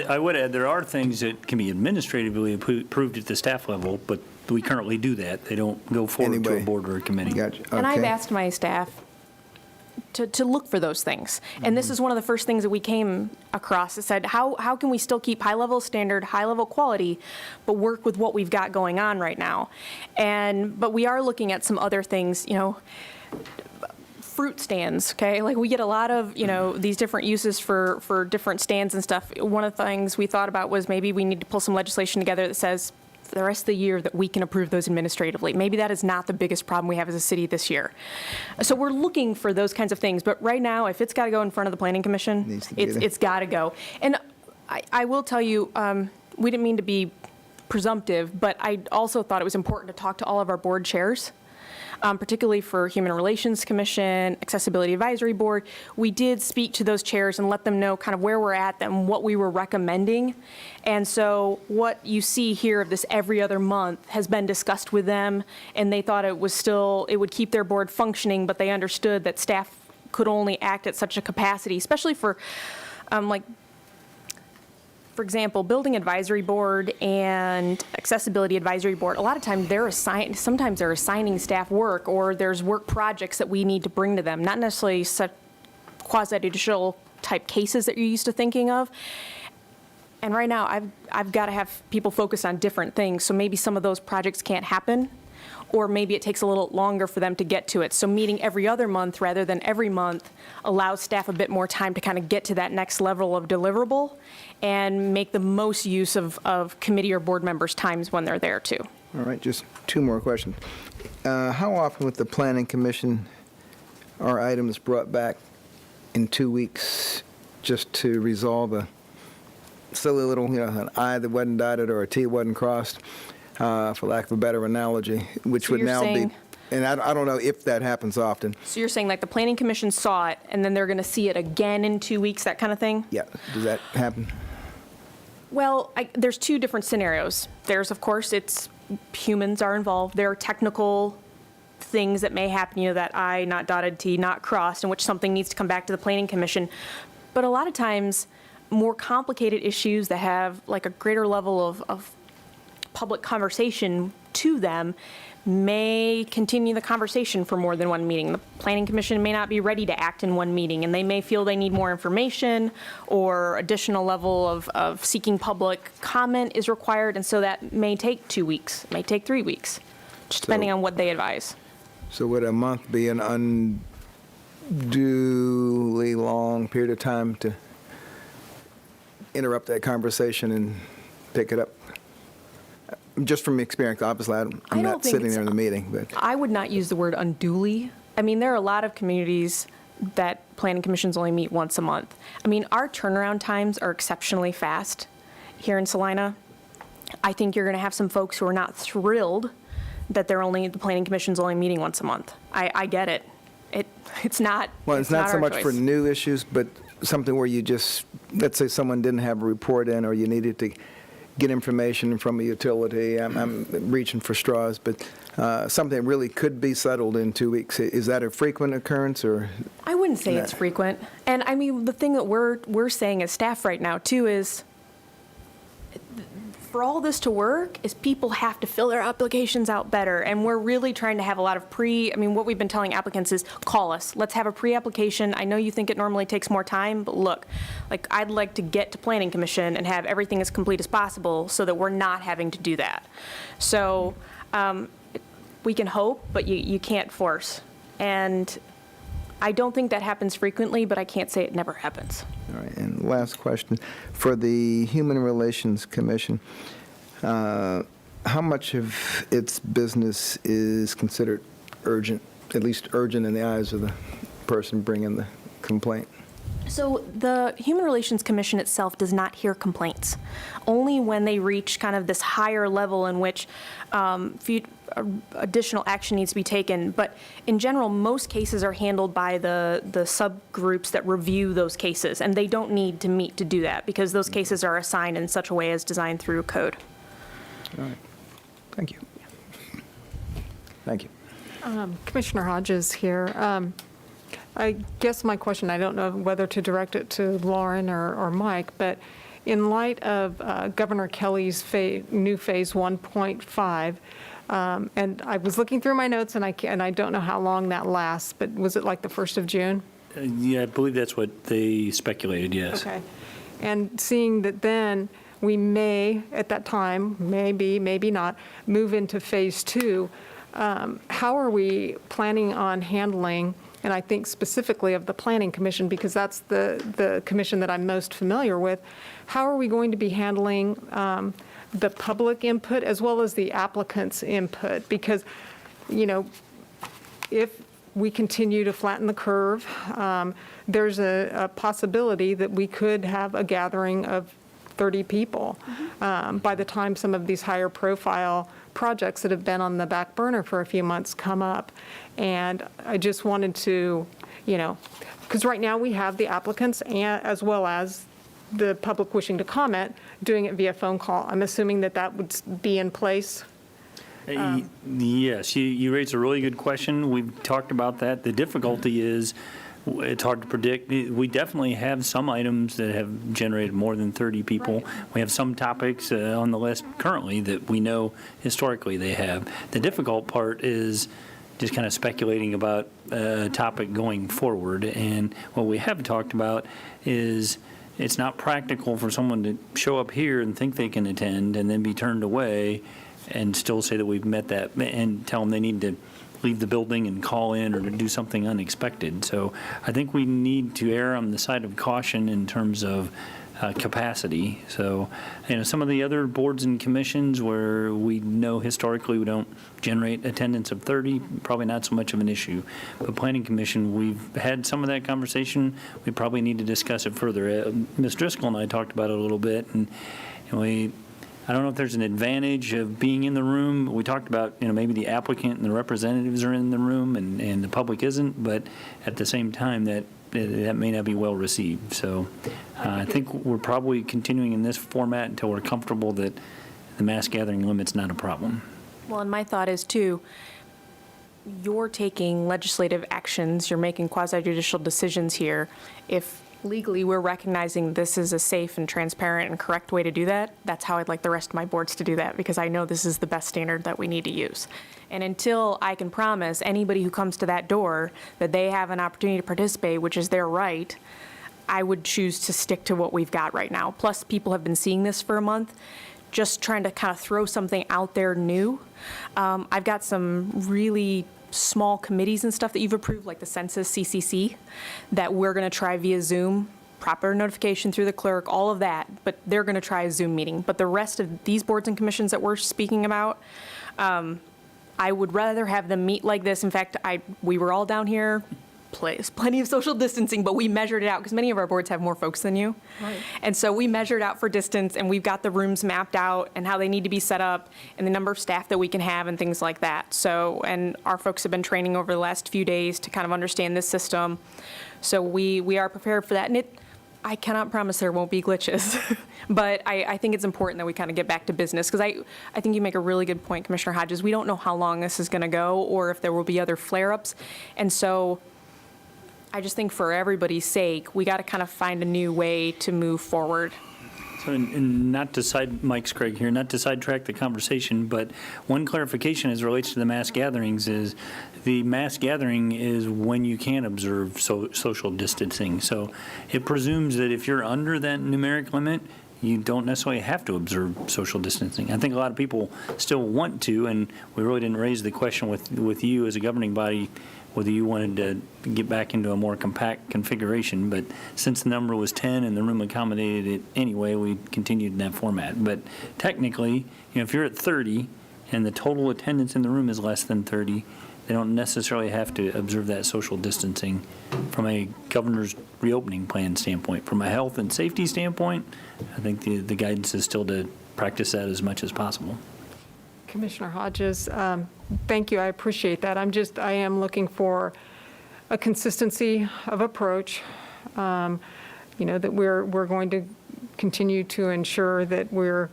I would add, there are things that can be administratively approved at the staff level, but we currently do that. They don't go forward to a Anyway. board or a committee. Gotcha. And I've Okay. asked my staff to look for those things. And this is one of the first things that we came across. It said, how can we still keep high-level standard, high-level quality, but work with what we've got going on right now? But we are looking at some other things, fruit stands, okay? Like, we get a lot of, these different uses for different stands and stuff. One of the things we thought about was maybe we need to pull some legislation together that says for the rest of the year that we can approve those administratively. Maybe that is not the biggest problem we have as a city this year. So we're looking for those kinds of things. But right now, if it's got to go in front of the Planning Commission, Needs to be there. it's got to go. And I will tell you, we didn't mean to be presumptive, but I also thought it was important to talk to all of our board chairs, particularly for Human Relations Commission, Accessibility Advisory Board. We did speak to those chairs and let them know kind of where we're at and what we were recommending. And so what you see here of this every other month has been discussed with them, and they thought it would keep their board functioning, but they understood that staff could only act at such a capacity, especially for, for example, Building Advisory Board and Accessibility Advisory Board, a lot of times sometimes they're assigning staff work, or there's work projects that we need to bring to them, not necessarily such quasi-judicial type cases that you're used to thinking of. And right now, I've got to have people focus on different things, so maybe some of those projects can't happen, or maybe it takes a little longer for them to get to it. So meeting every other month rather than every month allows staff a bit more time to kind of get to that next level of deliverable and make the most use of committee or board members' times when they're there too. All right, just two more questions. How often with the Planning Commission are items brought back in 2 weeks just to resolve a silly little, an I that wasn't dotted or a T wasn't crossed, for lack of a better analogy, which So would you're now be, saying- and I don't know if that happens often. So you're saying like the Planning Commission saw it and then they're going to see it again in 2 weeks, that kind of thing? Yeah, does that happen? Well, there's two different scenarios. There's, of course, it's humans are involved. There are technical things that may happen, that I not dotted, T not crossed, in which something needs to come back to the Planning Commission. But a lot of times, more complicated issues that have like a greater level of public conversation to them may continue the conversation for more than one meeting. The Planning Commission may not be ready to act in one meeting, and they may feel they need more information or additional level of seeking public comment is required, and so that may take 2 weeks, may take 3 weeks, just depending on what they advise. So would a month be an unduly long period of time to interrupt that conversation and pick it up? Just from experience, obviously, I'm I don't not think sitting it's- there in the meeting, but I would not use the word unduly. I mean, there are a lot of communities that planning commissions only meet once a month. I mean, our turnaround times are exceptionally fast here in Salina. I think you're going to have some folks who are not thrilled that the planning commission's only meeting once a month. I get it. It's not. well, it's not so our much for choice. new issues, but something where you just, let's say someone didn't have a report in, or you needed to get information from a utility. I'm reaching for straws, but something that really could be settled in 2 weeks. Is that a frequent occurrence, or? I wouldn't say Yeah. it's frequent. And I mean, the thing that we're saying as staff right now too is, for all this to work, is people have to fill their applications out better. And we're really trying to have a lot of what we've been telling applicants is, call us. Let's have a pre-application. I know you think it normally takes more time, but look, like, I'd like to get to Planning Commission and have everything as complete as possible so that we're not having to do that. So we can hope, but you can't force. And I don't think that happens frequently, but I can't say it never happens. All right, and last question. For the Human Relations Commission, how much of its business is considered urgent, at least urgent in the eyes of the person bringing the complaint? So the Human Relations Commission itself does not hear complaints. Only when they reach kind of this higher level in which additional action needs to be taken. But in general, most cases are handled by the subgroups that review those cases, and they don't need to meet to do that because those cases are assigned in such a way as designed through code. All right. Thank you. Thank you. Commissioner Hodges here. I guess my question, I don't know whether to direct it to Lauren or Mike, but in light of Governor Kelly's new Phase 1.5, and I was looking through my notes, and I don't know how long that lasts, but was it like the 1st of June? Yeah, I believe that's what they speculated, yes. Okay. And seeing that then we may, at that time, maybe not, move into Phase 2, how are we planning on handling, and I think specifically of the Planning Commission, because that's the commission that I'm most familiar with, how are we going to be handling the public input as well as the applicant's input? Because, if we continue to flatten the curve, there's a possibility that we could have a gathering of 30 people by the time some of these higher profile projects that have been on the back burner for a few months come up. And I just wanted to, because right now we have the applicants as well as the public wishing to comment doing it via phone call. I'm assuming that would be in place. Yes, you raised a really good question. We've talked about that. The difficulty is it's hard to predict. We definitely have some items that have generated more than 30 people. Right. We have some topics on the list currently that we know historically they have. The difficult part is just kind of speculating about a topic going forward. And what we have talked about is it's not practical for someone to show up here and think they can attend and then be turned away and still say that we've met that and tell them they need to leave the building and call in or to do something unexpected. So I think we need to err on the side of caution in terms of capacity. So, some of the other boards and commissions where we know historically we don't generate attendance of 30, probably not so much of an issue. But Planning Commission, we've had some of that conversation. We probably need to discuss it further. Ms. Driscoll and I talked about it a little bit, and I don't know if there's an advantage of being in the room. We talked about, maybe the applicant and the representatives are in the room and the public isn't, but at the same time, that may not be well received. So I think we're probably continuing in this format until we're comfortable that the mass gathering limit's not a problem. Well, and my thought is, too, you're taking legislative actions, you're making quasi-judicial decisions here. If legally we're recognizing this is a safe and transparent and correct way to do that, that's how I'd like the rest of my boards to do that, because I know this is the best standard that we need to use. And until I can promise anybody who comes to that door that they have an opportunity to participate, which is their right, I would choose to stick to what we've got right now. Plus, people have been seeing this for a month. Just trying to kind of throw something out there new. I've got some really small committees and stuff that you've approved, like the Census CCC, that we're going to try via Zoom, proper notification through the clerk, all of that, but they're going to try a Zoom meeting. But the rest of these boards and commissions that we're speaking about, I would rather have them meet like this. In fact, we were all down here, plenty of social distancing, but we measured it out because many of our boards have more folks than you. Right. And so we measured out for distance, and we've got the rooms mapped out and how they need to be set up and the number of staff that we can have and things like that. So, and our folks have been training over the last few days to kind of understand this system. So we are prepared for that. And I cannot promise there won't be glitches, but I think it's important that we kind of get back to business, because I think you make a really good point, Commissioner Hodges. We don't know how long this is going to go or if there will be other flare-ups. And so I just think for everybody's sake, we got to kind of find a new way to move forward. So, and not to Mike's Craig here, not to sidetrack the conversation, but one clarification as it relates to the mass gatherings is the mass gathering is when you can observe social distancing. So it presumes that if you're under that numeric limit, you don't necessarily have to observe social distancing. I think a lot of people still want to, and we really didn't raise the question with you as a governing body whether you wanted to get back into a more compact configuration. But since the number was 10 and the room accommodated it anyway, we continued in that format. But technically, if you're at 30 and the total attendance in the room is less than 30, they don't necessarily have to observe that social distancing from a governor's reopening plan standpoint. From a health and safety standpoint, I think the guidance is still to practice that as much as possible. Commissioner Hodges, thank you. I appreciate that. I am looking for a consistency of approach, that we're going to continue to ensure that we're,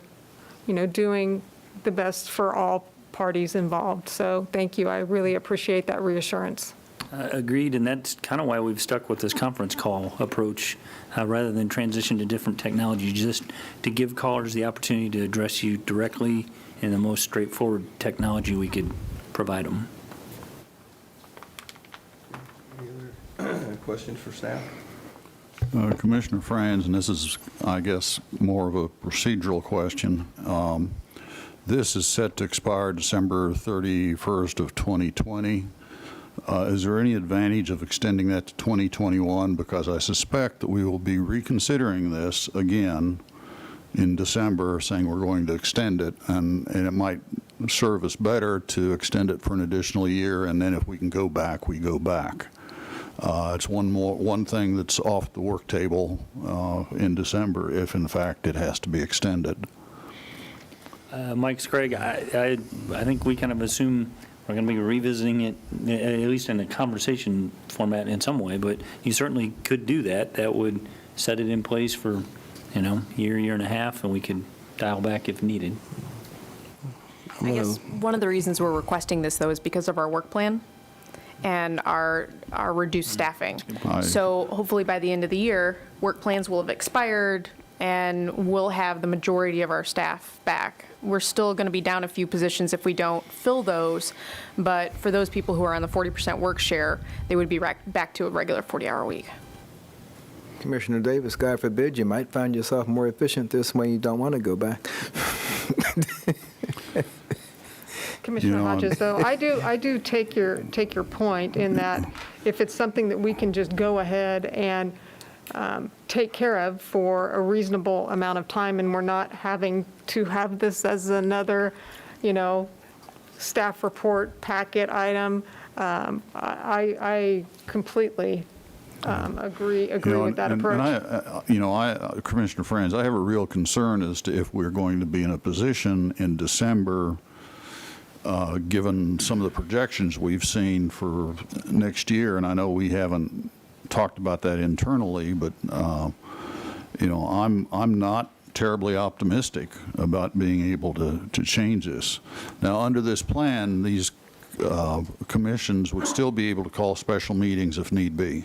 doing the best for all parties involved. So thank you. I really appreciate that reassurance. Agreed, and that's kind of why we've stuck with this conference call approach rather than transition to different technology, just to give callers the opportunity to address you directly in the most straightforward technology we could provide them. Any other questions for staff? Commissioner Franz, and this is, I guess, more of a procedural question. This is set to expire December 31st of 2020. Is there any advantage of extending that to 2021? Because I suspect that we will be reconsidering this again in December, saying we're going to extend it, and it might serve us better to extend it for an additional year, and then if we can go back, we go back. It's one thing that's off the work table in December, if in fact it has to be extended. Mike Sprague, I think we kind of assume we're going to be revisiting it, at least in a conversation format in some way, but you certainly could do that. That would set it in place for, year and a half, and we could dial back if needed. I guess one of the reasons we're requesting this, though, is because of our work plan and our reduced staffing. So hopefully by the end of the year, work plans will have expired and we'll have the majority of our staff back. We're still going to be down a few positions if we don't fill those, but for those people who are on the 40% work share, they would be back to a regular 40-hour week. Commissioner Davis, God forbid, you might find yourself more efficient this way. You don't want to go back. Commissioner Hodges, though, I do take your point in that if it's something that we can just go ahead and take care of for a reasonable amount of time, and we're not having to have this as another, staff report packet item, I completely agree with that approach. And Commissioner Franz, I have a real concern as to if we're going to be in a position in December, given some of the projections we've seen for next year, and I know we haven't talked about that internally, but I'm not terribly optimistic about being able to change this. Now, under this plan, these commissions would still be able to call special meetings if need be.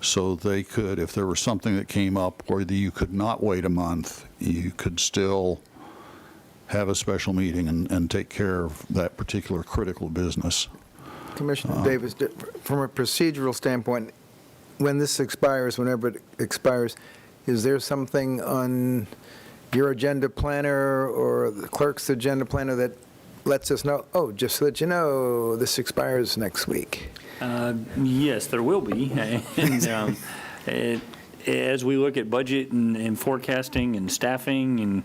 So they could, if there was something that came up where you could not wait a month, you could still have a special meeting and take care of that particular critical business. Commissioner Davis, from a procedural standpoint, when this expires, whenever it expires, is there something on your agenda planner or the clerk's agenda planner that lets us know, just to let you know, this expires next week? Yes, there will be. And as we look at budget and forecasting and staffing, and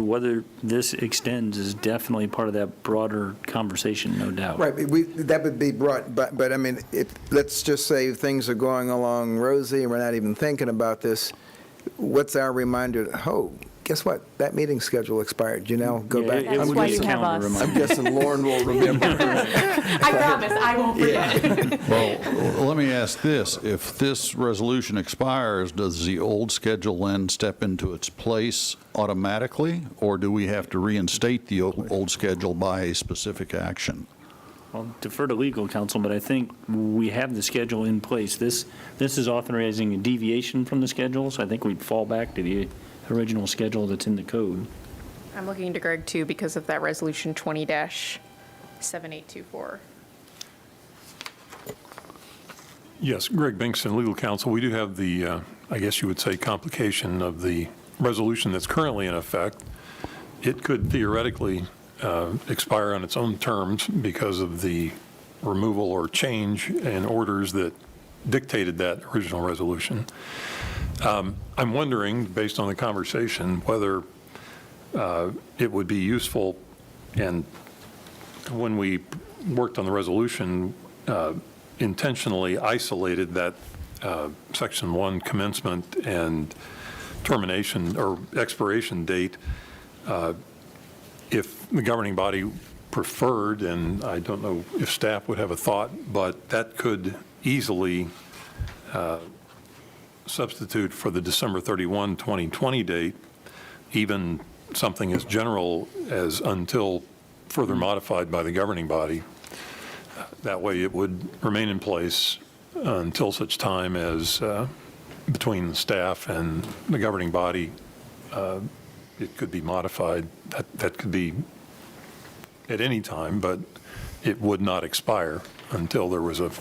whether this extends is definitely part of that broader conversation, no doubt. Right, that would be brought, but I mean, let's just say things are going along rosy and we're not even thinking about this. What's our reminder? Guess what? That meeting schedule expired. Go back. That's why you have us. I'm guessing Lauren will remember. I promise, I won't forget. Well, let me ask this. If this resolution expires, does the old schedule then step into its place automatically, or do we have to reinstate the old schedule by a specific action? I'll defer to legal counsel, but I think we have the schedule in place. This is authorizing a deviation from the schedule, so I think we'd fall back to the original schedule that's in the code. I'm looking to Greg, too, because of that resolution 20-7824. Yes, Greg Binkson, legal counsel. We do have the, I guess you would say, complication of the resolution that's currently in effect. It could theoretically expire on its own terms because of the removal or change in orders that dictated that original resolution. I'm wondering, based on the conversation, whether it would be useful, and when we worked on the resolution, intentionally isolated that Section 1 commencement and termination or expiration date. If the governing body preferred, and I don't know if staff would have a thought, but that could easily substitute for the December 31, 2020 date, even something as general as until further modified by the governing body. That way, it would remain in place until such time as between the staff and the governing body, it could be modified. That could be at any time, but it would not expire until there was a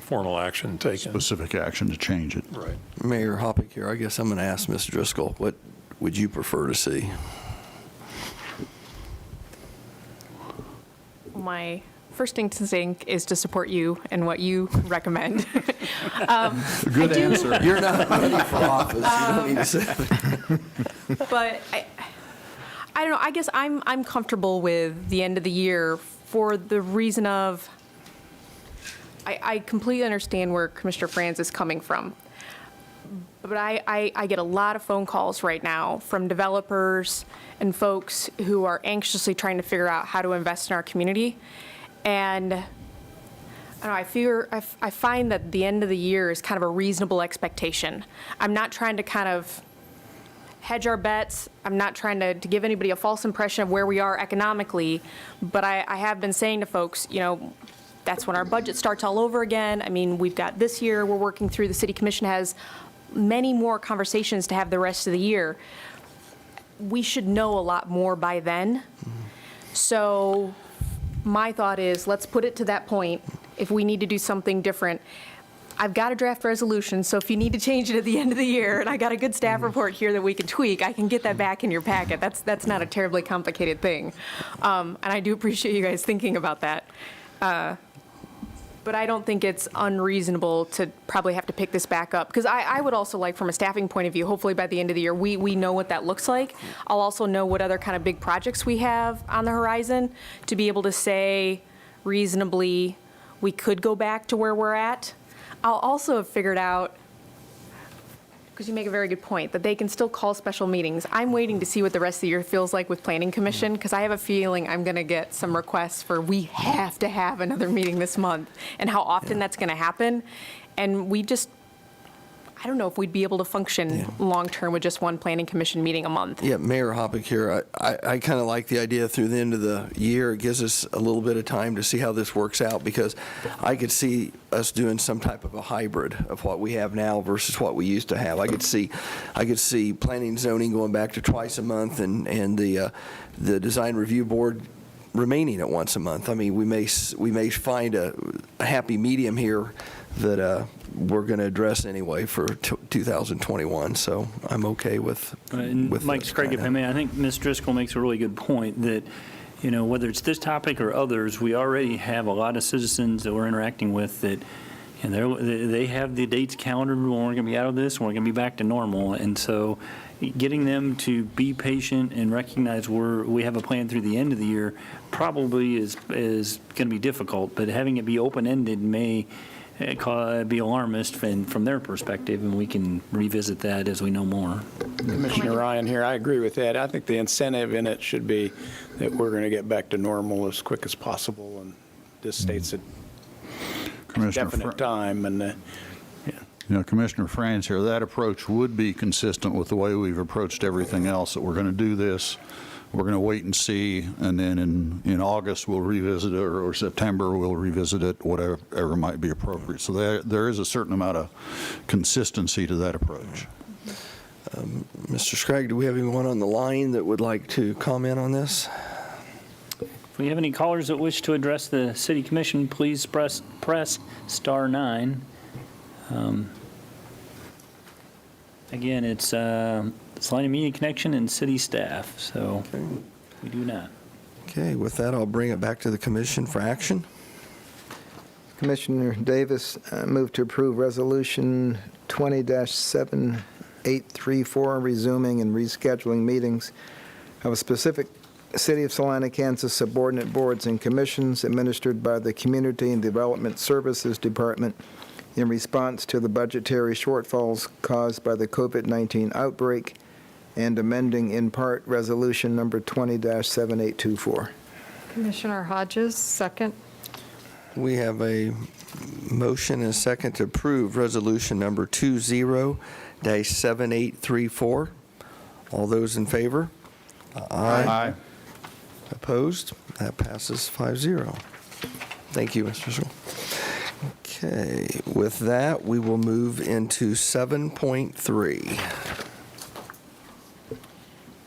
formal action taken. Specific action to change it. Right. Mayor Hoppick here, I guess I'm going to ask Mr. Driscoll, what would you prefer to see? My first instinct is to support you and what you recommend. Good answer. You're not running for office, you don't need to say that. But I don't know, I guess I'm comfortable with the end of the year for the reason of, I completely understand where Commissioner Franz is coming from. But I get a lot of phone calls right now from developers and folks who are anxiously trying to figure out how to invest in our community. And I don't know, I find that the end of the year is kind of a reasonable expectation. I'm not trying to kind of hedge our bets. I'm not trying to give anybody a false impression of where we are economically, but I have been saying to folks, you know, that's when our budget starts all over again. I mean, we've got this year we're working through, the city commission has many more conversations to have the rest of the year. We should know a lot more by then. So my thought is, let's put it to that point. If we need to do something different, I've got a draft resolution, so if you need to change it at the end of the year, and I got a good staff report here that we can tweak, I can get that back in your packet. That's not a terribly complicated thing. And I do appreciate you guys thinking about that. But I don't think it's unreasonable to probably have to pick this back up. Because I would also like, from a staffing point of view, hopefully by the end of the year, we know what that looks like. I'll also know what other kind of big projects we have on the horizon to be able to say reasonably, we could go back to where we're at. I'll also have figured out, because you make a very good point, that they can still call special meetings. I'm waiting to see what the rest of the year feels like with Planning Commission, because I have a feeling I'm going to get some requests for, we have to have another meeting this month, and how often that's going to happen. And we just, I don't know if we'd be able to function long-term with just one Planning Commission meeting a month. Yeah, Mayor Hoppick here. I kind of like the idea through the end of the year. It gives us a little bit of time to see how this works out, because I could see us doing some type of a hybrid of what we have now versus what we used to have. I could see planning and zoning going back to twice a month, and the design review board remaining at once a month. I mean, we may find a happy medium here that we're going to address anyway for 2021. So I'm okay with Mike this Craig, kind if I may, I think Ms. Driscoll makes a really good point that, you know, whether it's this topic or others, we already have a lot of citizens that we're interacting with that, and they have the dates calendared when we're going to be out of this, and we're going to be back to normal. And so getting them to be patient and recognize we have a plan through the end of the year probably is going to be difficult, but having it be open-ended may be alarmist from their perspective, and we can revisit that as we know more. Commissioner Ryan here, I agree with that. I think the incentive in it should be that we're going to get back to normal as quick as possible, and this states a definite time. And You know, Commissioner Franz here, that approach would be consistent with the way we've approached everything else, that we're going to do this, we're going to wait and see, and then in August we'll revisit it, or September we'll revisit it, whatever might be appropriate. So there is a certain amount of consistency to that approach. Mr. Scragg, do we have anyone on the line that would like to comment on this? If we have any callers that wish to address the City Commission, please press *9. Again, it's Salina Media Connection and city staff, so we do not. Okay, with that, I'll bring it back to the commission for action. Commissioner Davis, move to approve Resolution 20-7834, resuming and rescheduling meetings of specific City of Salina, Kansas subordinate boards and commissions administered by the Community and Development Services Department in response to the budgetary shortfalls caused by the COVID-19 outbreak, and amending in part Resolution number 20-7824. Commissioner Hodges, second. We have a motion and a second to approve Resolution number 20-7834. All those in favor? Aye. Opposed? That passes 5-0. Thank you, Mr. Sewell. Okay, with that, we will move into 7.3.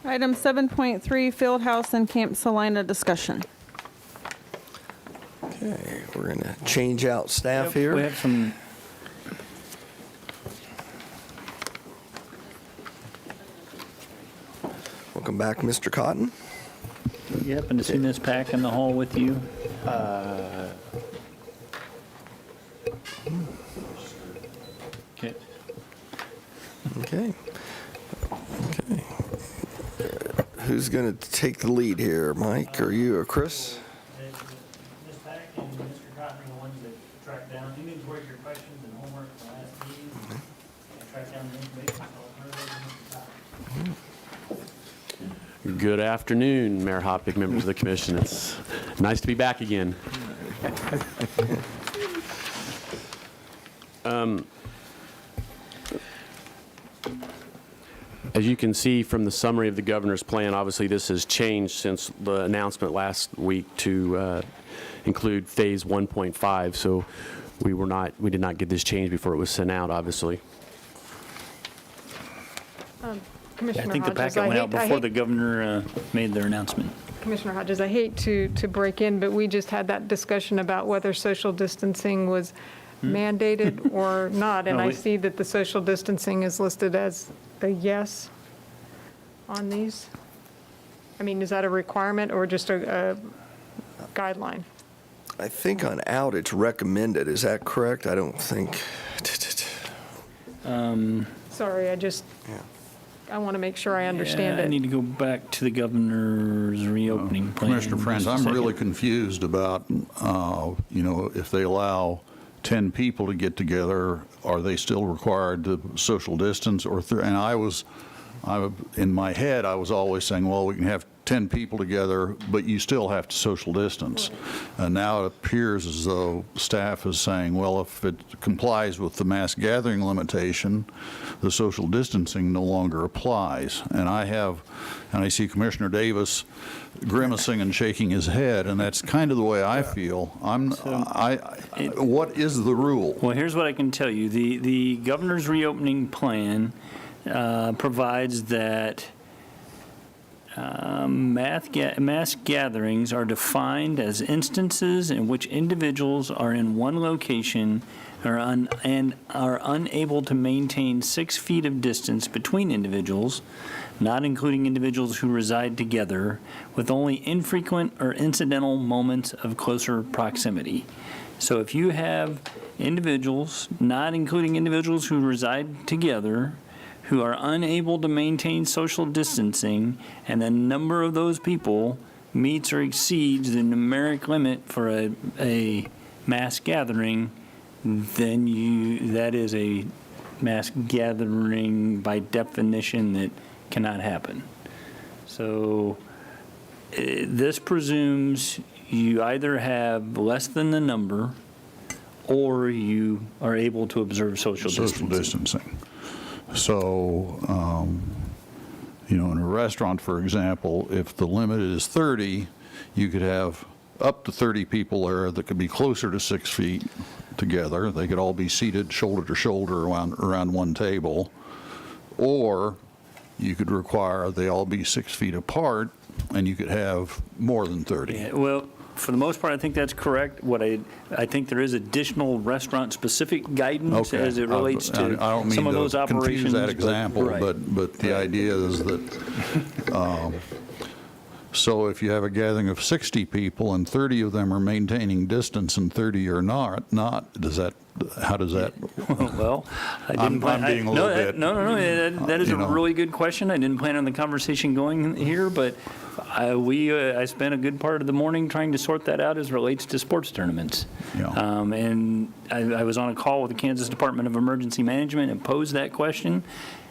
Item 7.3, Fieldhouse and Camp Salina discussion. Okay, we're going to change out staff here. We have some, Welcome back, Mr. Cotton. you happen to see this pack in the hall with you? Okay. Okay. Okay. Who's going to take the lead here, Mike, or you, or Chris? Ms. Pack and Mr. Cotton are the ones that tracked down, inventory your questions and homework from last meeting, and tracked down the information, so I'll turn it over to Mr. Cotton. Good afternoon, Mayor Hoppick, members of the commission. It's nice to be back again. As you can see from the summary of the governor's plan, obviously this has changed since the announcement last week to include phase 1.5. So we did not get this change before it was sent out, obviously. Commissioner I think the Hodges, packet went out I before hate- the governor made their announcement. Commissioner Hodges, I hate to break in, but we just had that discussion about whether social distancing was mandated or not, and No, I we- see that the social distancing is listed as a yes on these. I mean, is that a requirement or just a guideline? I think on out, it's recommended. Is that correct? I don't think. Sorry, I want to make sure I understand Yeah, I it. need to go back to the governor's reopening plan. Commissioner Friends, Just a I'm really second. confused about, if they allow 10 people to get together, are they still required to social distance? In my head, I was always saying, well, we can have 10 people together, but you still have to social distance. And now it appears as though staff is saying, well, if it complies with the mass gathering limitation, the social distancing no longer applies. And I see Commissioner Davis grimacing and shaking his head, and that's kind of the way I feel. What is the rule? Well, here's what I can tell you. The governor's reopening plan provides that mass gatherings are defined as instances in which individuals are in one location and are unable to maintain 6 feet of distance between individuals, not including individuals who reside together, with only infrequent or incidental moments of closer proximity. So if you have individuals, not including individuals who reside together, who are unable to maintain social distancing, and the number of those people meets or exceeds the numeric limit for a mass gathering, then that is a mass gathering by definition that cannot happen. So this presumes you either have less than the number or you are able to observe social distancing. So, in a restaurant, for example, if the limit is 30, you could have up to 30 people there that could be closer to 6 feet together. They could all be seated shoulder to shoulder around one table. Or you could require they all be 6 feet apart, and you could have more than 30. Yeah, well, for the most part, I think that's correct. What I think there is additional restaurant-specific guidance Okay. as it relates I to don't some of mean those to operations. confuse that example, right. but the idea is that, so if you have a gathering of 60 people and 30 of them are maintaining distance and 30 are not, how does that? Well, I I'm didn't plan. being a little bit, No. That is a really good question. I didn't plan on the conversation going here, but I spent a good part of the morning trying to sort that out as relates to sports tournaments. Yeah. And I was on a call with the Kansas Department of Emergency Management and posed that question,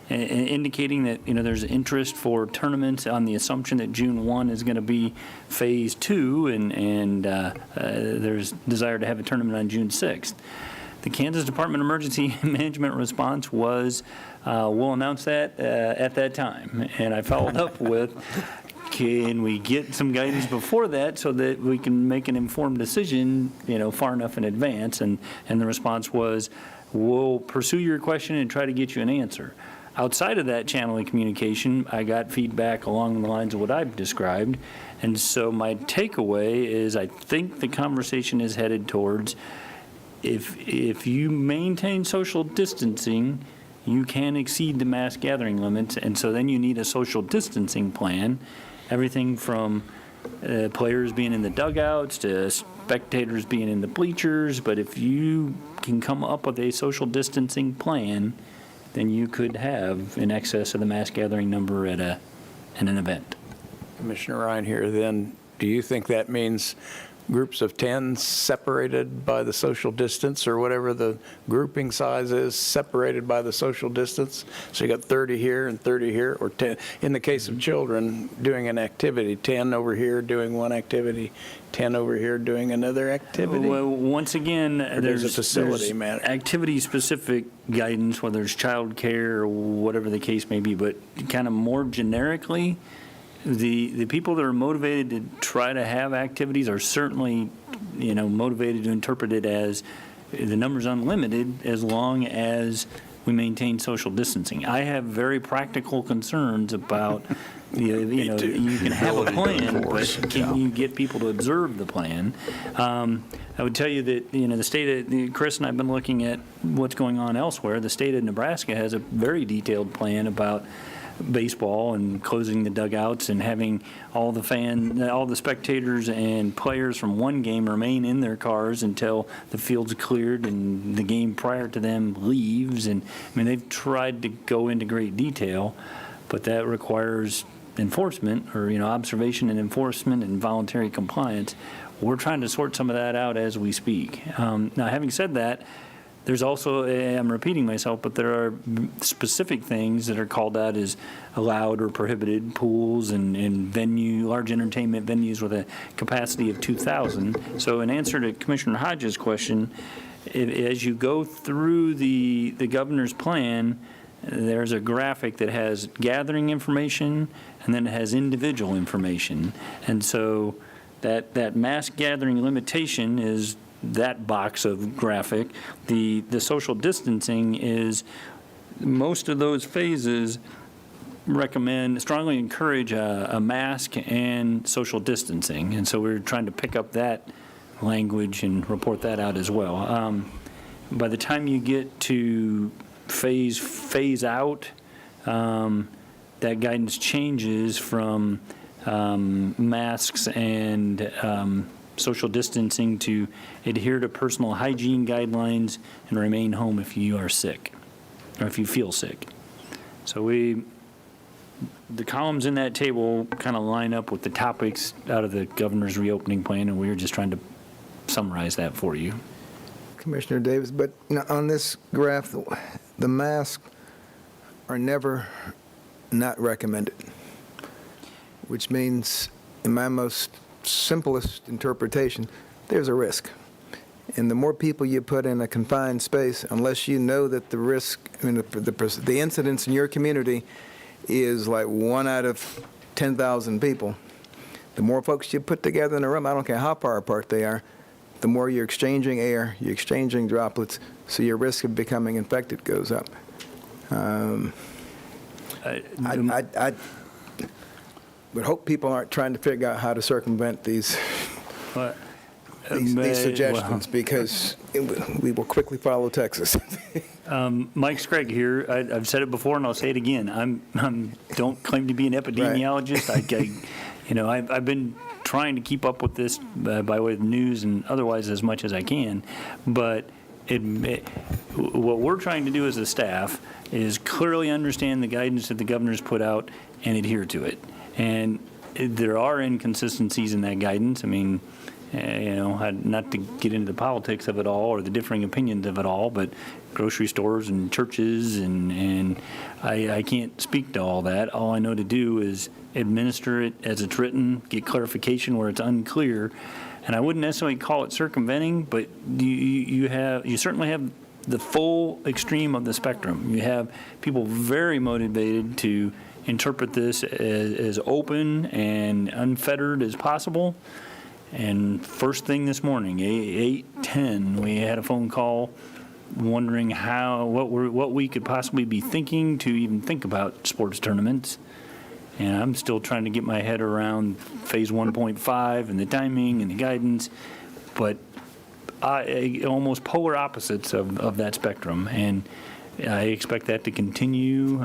indicating that there's interest for tournaments on the assumption that June 1 is going to be phase 2, and there's desire to have a tournament on June 6th. The Kansas Department of Emergency Management response was, we'll announce that at that time. And I followed up with, can we get some guidance before that so that we can make an informed decision, far enough in advance? And the response was, we'll pursue your question and try to get you an answer. Outside of that channel of communication, I got feedback along the lines of what I've described. And so my takeaway is I think the conversation is headed towards if you maintain social distancing, you can exceed the mass gathering limits. And so then you need a social distancing plan, everything from players being in the dugouts to spectators being in the bleachers. But if you can come up with a social distancing plan, then you could have in excess of the mass gathering number at an event. Commissioner Ryan here, then, do you think that means groups of 10 separated by the social distance, or whatever the grouping size is, separated by the social distance? So you got 30 here and 30 here, or 10, in the case of children doing an activity, 10 over here doing one activity, 10 over here doing another activity? Well, once again, there's a facility there's matter. activity-specific guidance, whether it's childcare or whatever the case may be, but kind of more generically, the people that are motivated to try to have activities are certainly, motivated to interpret it as the number's unlimited as long as we maintain social distancing. I have very practical concerns about, you can have a plan, but can you get people to observe the plan? I would tell you that, the state of, Chris and I have been looking at what's going on elsewhere. The state of Nebraska has a very detailed plan about baseball and closing the dugouts and having all the spectators and players from one game remain in their cars until the field's cleared and the game prior to them leaves. And they've tried to go into great detail, but that requires enforcement, or observation and enforcement and voluntary compliance. We're trying to sort some of that out as we speak. Now, having said that, there's also, I'm repeating myself, but there are specific things that are called out as allowed or prohibited, pools and large entertainment venues with a capacity of 2,000. So in answer to Commissioner Hodges' question, as you go through the governor's plan, there's a graphic that has gathering information and then it has individual information. And so that mass gathering limitation is that box of graphic. The social distancing is, most of those phases strongly encourage a mask and social distancing. And so we're trying to pick up that language and report that out as well. By the time you get to phase out, that guidance changes from masks and social distancing to adhere to personal hygiene guidelines and remain home if you are sick or if you feel sick. So the columns in that table kind of line up with the topics out of the governor's reopening plan, and we were just trying to summarize that for you. Commissioner Davis, but on this graph, the masks are never not recommended, which means, in my most simplest interpretation, there's a risk. And the more people you put in a confined space, unless you know that the risk, the incidence in your community is like 1 out of 10,000 people, the more folks you put together in a room, I don't care how far apart they are, the more you're exchanging air, you're exchanging droplets, so your risk of becoming infected goes up. I would hope people aren't trying to figure out how to circumvent these suggestions, because we will quickly follow Texas. Mike Scragg here. I've said it before and I'll say it again. I don't claim to be an epidemiologist. Right. I've been trying to keep up with this by way of news and otherwise as much as I can, but what we're trying to do as a staff is clearly understand the guidance that the governor's put out and adhere to it. And there are inconsistencies in that guidance. Not to get into the politics of it all or the differing opinions of it all, but grocery stores and churches, and I can't speak to all that. All I know to do is administer it as it's written, get clarification where it's unclear. And I wouldn't necessarily call it circumventing, but you certainly have the full extreme of the spectrum. You have people very motivated to interpret this as open and unfettered as possible. And first thing this morning, 8:10, we had a phone call wondering what we could possibly be thinking to even think about sports tournaments. And I'm still trying to get my head around phase 1.5 and the timing and the guidance, but almost polar opposites of that spectrum. And I expect that to continue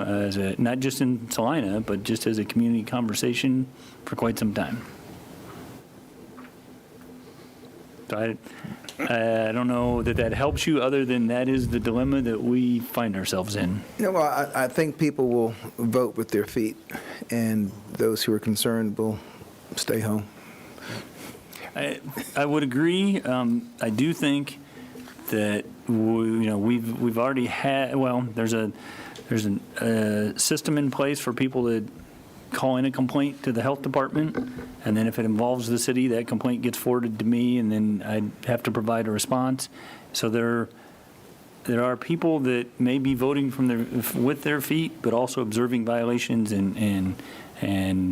not just in Salina, but just as a community conversation for quite some time. So I don't know that helps you, other than that is the dilemma that we find ourselves in. Well, I think people will vote with their feet, and those who are concerned will stay home. I would agree. I do think that we've already had, well, there's a system in place for people to call in a complaint to the health department, and then if it involves the city, that complaint gets forwarded to me, and then I have to provide a response. So there are people that may be voting with their feet, but also observing violations and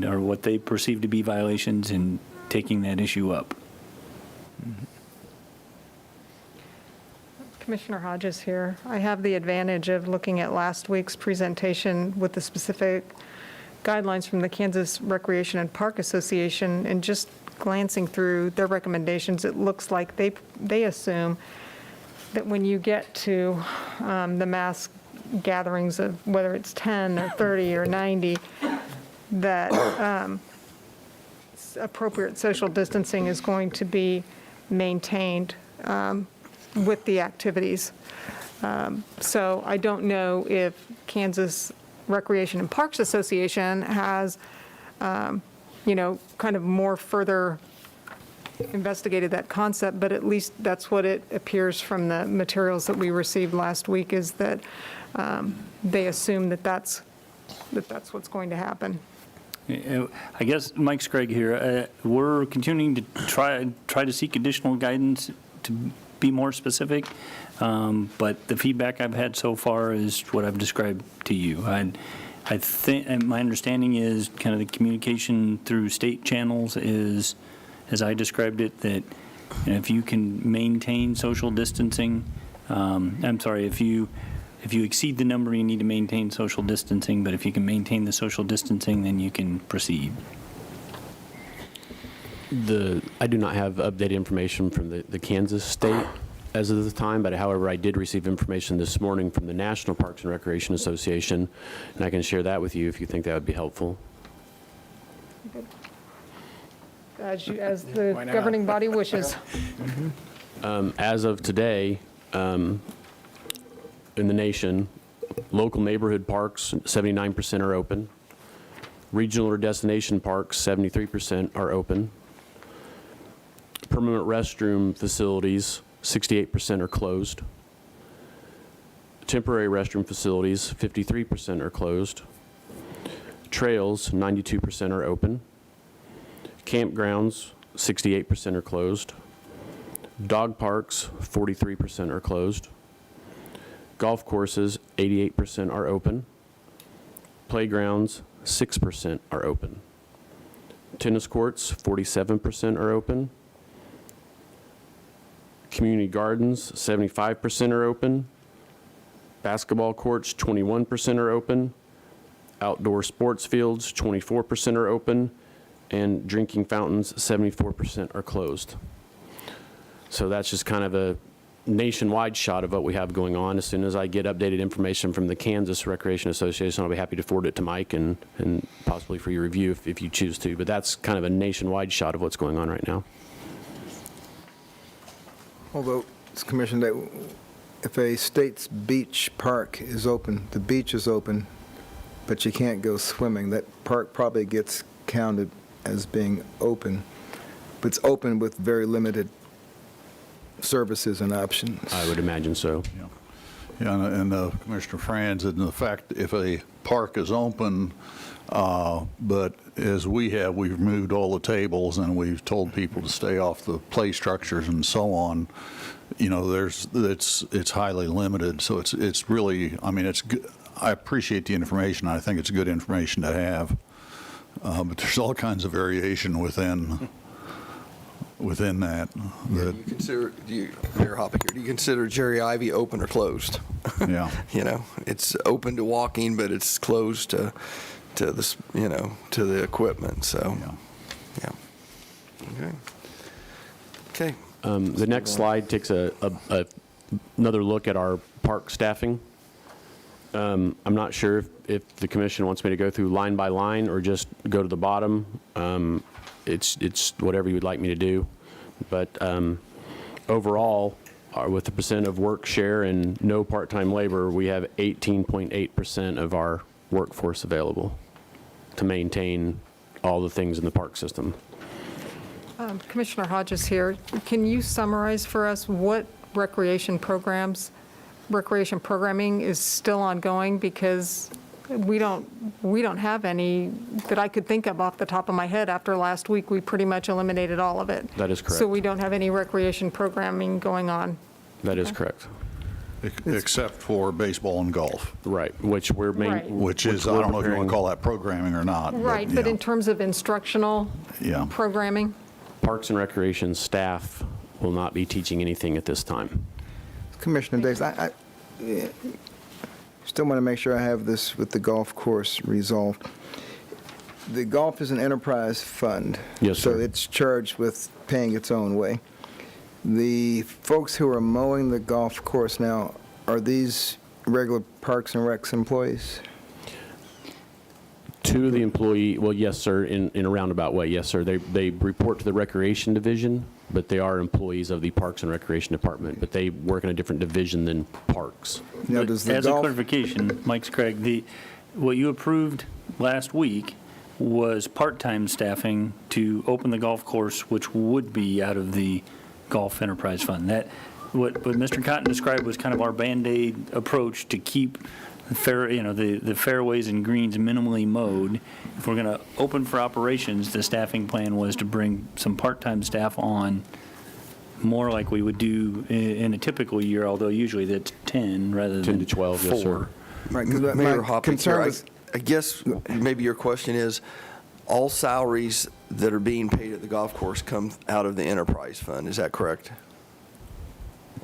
or what they perceive to be violations and taking that issue up. Commissioner Hodges here. I have the advantage of looking at last week's presentation with the specific guidelines from the Kansas Recreation and Park Association, and just glancing through their recommendations, it looks like they assume that when you get to the mass gatherings of whether it's 10 or 30 or 90, that appropriate social distancing is going to be maintained with the activities. So I don't know if Kansas Recreation and Parks Association has, kind of more further investigated that concept, but at least that's what it appears from the materials that we received last week, is that they assume that that's what's going to happen. I guess Mike Scragg here. We're continuing to try to seek additional guidance to be more specific, but the feedback I've had so far is what I've described to you. I think, and my understanding is kind of the communication through state channels is, as I described it, that if you can maintain social distancing, if you exceed the number, you need to maintain social distancing, but if you can maintain the social distancing, then you can proceed. I do not have updated information from the Kansas state as of the time, but however, I did receive information this morning from the National Parks and Recreation Association, and I can share that with you if you think that would be helpful. As the governing body wishes. As of today, in the nation, local neighborhood parks, 79% are open. Regional or destination parks, 73% are open. Permanent restroom facilities, 68% are closed. Temporary restroom facilities, 53% are closed. Trails, 92% are open. Campgrounds, 68% are closed. Dog parks, 43% are closed. Golf courses, 88% are open. Playgrounds, 6% are open. Tennis courts, 47% are open. Community gardens, 75% are open. Basketball courts, 21% are open. Outdoor sports fields, 24% are open. And drinking fountains, 74% are closed. So that's just kind of a nationwide shot of what we have going on. As soon as I get updated information from the Kansas Recreation Association, I'll be happy to forward it to Mike and possibly for your review if you choose to. But that's kind of a nationwide shot of what's going on right now. Although, Commissioner, that if a state's beach park is open, the beach is open, but you can't go swimming, that park probably gets counted as being open, but it's open with very limited services and options. I would imagine so. Yeah, and Commissioner Franz, and the fact if a park is open, but as we've moved all the tables and we've told people to stay off the play structures and so on, it's highly limited. So it's really, I mean, I appreciate the information. I think it's good information to have. But there's all kinds of variation within that. Do you consider, Mayor Hoppinger, do you consider Jerry Ivy open or closed? Yeah. You know, it's open to walking, but it's closed to the, you know, to the equipment, so, yeah. Okay. Okay. The next slide takes another look at our park staffing. I'm not sure if the commission wants me to go through line by line or just go to the bottom. It's whatever you would like me to do. But overall, with the percent of work share and no part-time labor, we have 18.8% of our workforce available to maintain all the things in the park system. Commissioner Hodges here. Can you summarize for us what recreation programming is still ongoing? Because we don't have any that I could think of off the top of my head. After last week, we pretty much eliminated all of it. That is correct. So we don't have any recreation programming going on. That is correct. Except for baseball and golf. Right, which we're Right. Which is, I don't know if you want to call that programming or not. Right, but yeah. in terms of instructional Yeah. programming? Parks and Recreation staff will not be teaching anything at this time. Commissioner Davis, I still want to make sure I have this with the golf course resolved. The golf is an enterprise fund. Yes, So sir. it's charged with paying its own way. The folks who are mowing the golf course now, are these regular Parks and Recs employees? Two of the employee, well, yes, sir, in a roundabout way, yes, sir. They report to the Recreation Division, but they are employees of the Parks and Recreation Department, but they work in a different division than Parks. Now, does the As a golf, clarification, Mike's correct, what you approved last week was part-time staffing to open the golf course, which would be out of the Golf Enterprise Fund. That, what Mr. Cotton described was kind of our Band-Aid approach to keep the fairways and greens minimally mowed. If we're going to open for operations, the staffing plan was to bring some part-time staff on, more like we would do in a typical year, although usually that's 10 rather than 10 to 12, 4. yes, sir. right, 'cause Mayor my Hoppinger, concern was, I guess maybe your question is, all salaries that are being paid at the golf course come out of the enterprise fund, is that correct?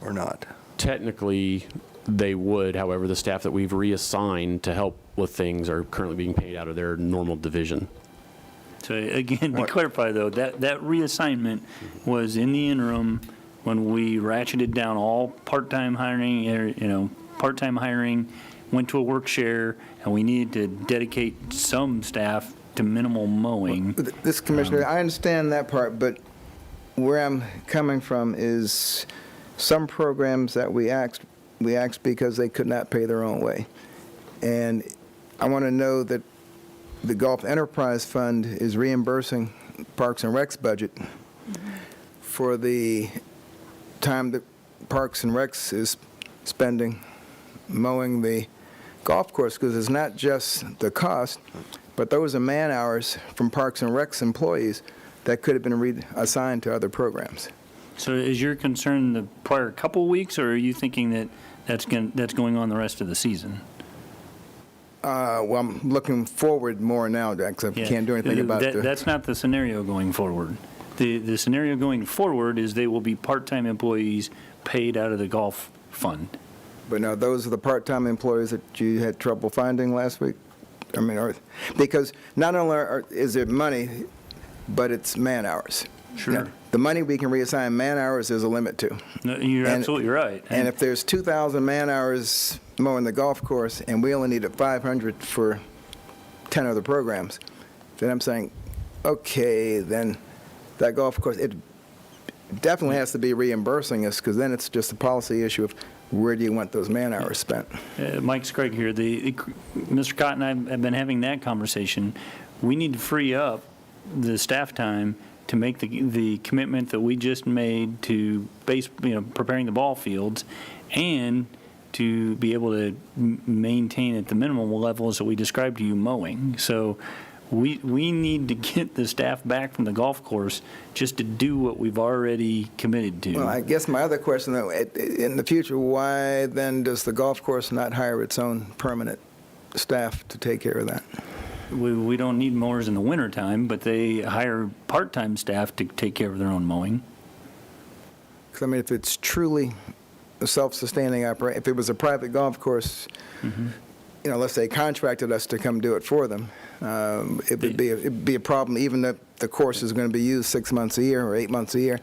Or not? Technically, they would, however, the staff that we've reassigned to help with things are currently being paid out of their normal division. So again, to clarify though, that reassignment was in the interim when we ratcheted down all part-time hiring, part-time hiring, went to a work share, and we needed to dedicate some staff to minimal mowing. this Commissioner, I understand that part, but where I'm coming from is some programs that we axed because they could not pay their own way. And I want to know that the Golf Enterprise Fund is reimbursing Parks and Rec's budget for the time that Parks and Recs is spending mowing the golf course, because it's not just the cost, but those are man-hours from Parks and Rec's employees that could have been reassigned to other programs. So is your concern the prior couple weeks, or are you thinking that that's going on the rest of the season? Well, I'm looking forward more now, because I Yeah. can't do anything about That's not the scenario going forward. The scenario going forward is they will be part-time employees paid out of the golf fund. But now, those are the part-time employees that you had trouble finding last week? I mean, because not only is it money, but it's man-hours. Sure. Now, the money we can reassign man-hours is a limit to. No, you're absolutely right. And if there's 2,000 man-hours mowing the golf course, and we only needed 500 for 10 other programs, then I'm saying, okay, then that golf course, it definitely has to be reimbursing us, because then it's just a policy issue of where do you want those man-hours spent? Mike Scragg here. Mr. Cotton and I have been having that conversation. We need to free up the staff time to make the commitment that we just made to preparing the ball fields, and to be able to maintain at the minimum levels that we described to you mowing. So we need to get the staff back from the golf course just to do what we've already committed to. Well, I guess my other question, though, in the future, why then does the golf course not hire its own permanent staff to take care of that? We don't need mowers in the wintertime, but they hire part-time staff to take care of their own mowing. Because, I mean, if it's truly a self-sustaining operation, if it was a private golf course, you know, let's say contracted us to come do it for them, it'd be a problem, even if the course is going to be used 6 months a year or 8 months a year.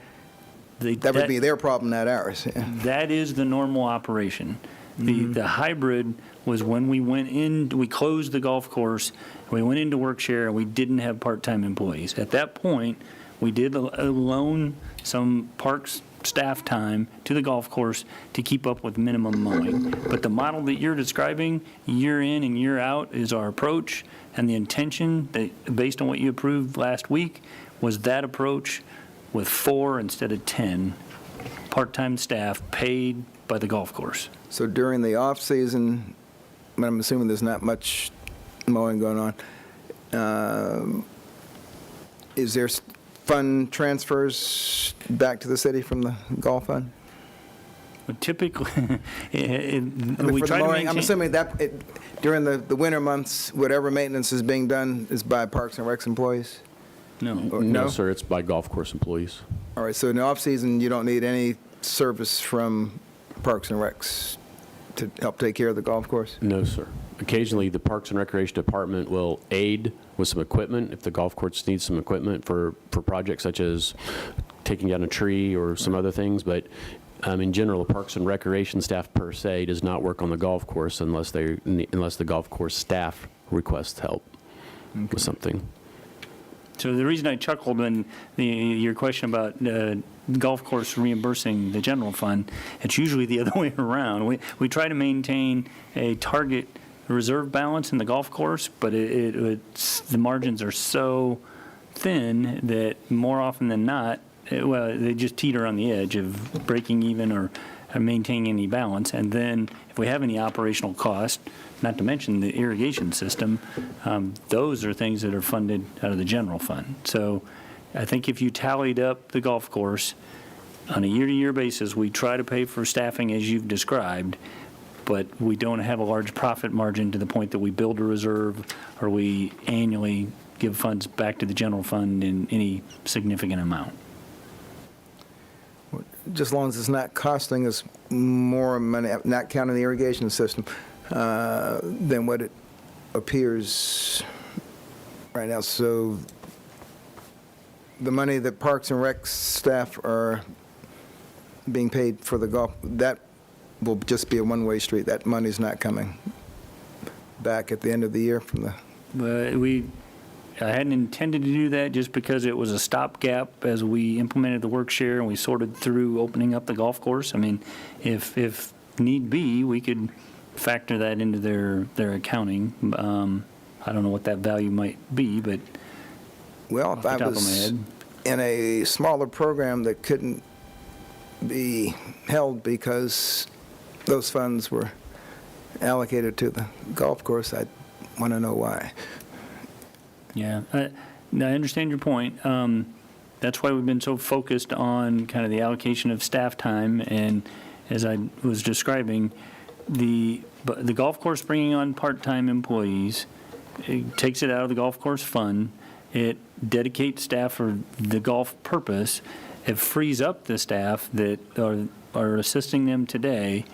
That would be their problem, not ours. Yeah. That is the normal operation. The hybrid was when we went in, we closed the golf course, we went into work share, and we didn't have part-time employees. At that point, we did loan some parks staff time to the golf course to keep up with minimum mowing. But the model that you're describing, year in and year out, is our approach, and the intention, that, based on what you approved last week, was that approach with 4 instead of 10 part-time staff paid by the golf course. So during the off-season, I'm assuming there's not much mowing going on, is there fund transfers back to the city from the golf fund? But typically, I mean, we for the try to mowing, maintain. I'm assuming that during the winter months, whatever maintenance is being done is by Parks and Recs employees? No. Or No, sir, it's by golf course employees. All right, so in the off-season, you don't need any service from Parks and Recs to help take care of the golf course? No, sir. Occasionally, the Parks and Recreation Department will aid with some equipment if the golf course needs some equipment for projects such as taking down a tree or some other things. But in general, the Parks and Recreation staff per se does not work on the golf course unless the golf course staff requests help with something. So the reason I chuckled when your question about golf course reimbursing the general fund, it's usually the other way around. We try to maintain a target reserve balance in the golf course, but the margins are so thin that more often than not, they just teeter on the edge of breaking even or maintaining any balance. And then if we have any operational cost, not to mention the irrigation system, those are things that are funded out of the general fund. So I think if you tallied up the golf course on a year-to-year basis, we try to pay for staffing as you've described, but we don't have a large profit margin to the point that we build a reserve or we annually give funds back to the general fund in any significant amount. Just as long as it's not costing us more money, not counting the irrigation system, than what it appears right now. So the money that Parks and Rec staff are being paid for the golf, that will just be a one-way street. That money's not coming back at the end of the year from the... I hadn't intended to do that just because it was a stopgap as we implemented the work share and we sorted through opening up the golf course. I mean, if need be, we could factor that into their accounting. I don't know what that value might be, but Well, if I was in a smaller program that couldn't be held because those funds were allocated to the golf course, I'd want to know why. Yeah, I understand your point. That's why we've been so focused on kind of the allocation of staff time, and as I was describing, the golf course bringing on part-time employees, it takes it out of the golf course fund, it dedicates staff for the golf purpose, it frees up the staff that are assisting them today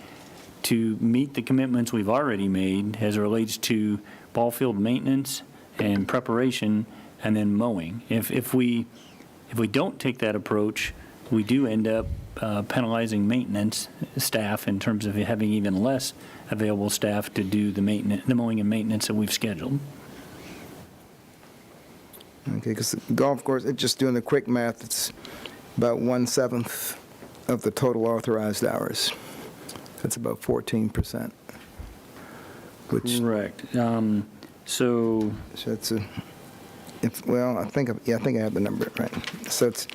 to meet the commitments we've already made as it relates to ball field maintenance and preparation, and then mowing. If we don't take that approach, we do end up penalizing maintenance staff in terms of having even less available staff to do the mowing and maintenance that we've scheduled. Okay, because the golf course, just doing the quick math, it's about 1/7 of the total authorized hours. That's about 14%. Which, Correct. So it's well, I think I have the number right. So it's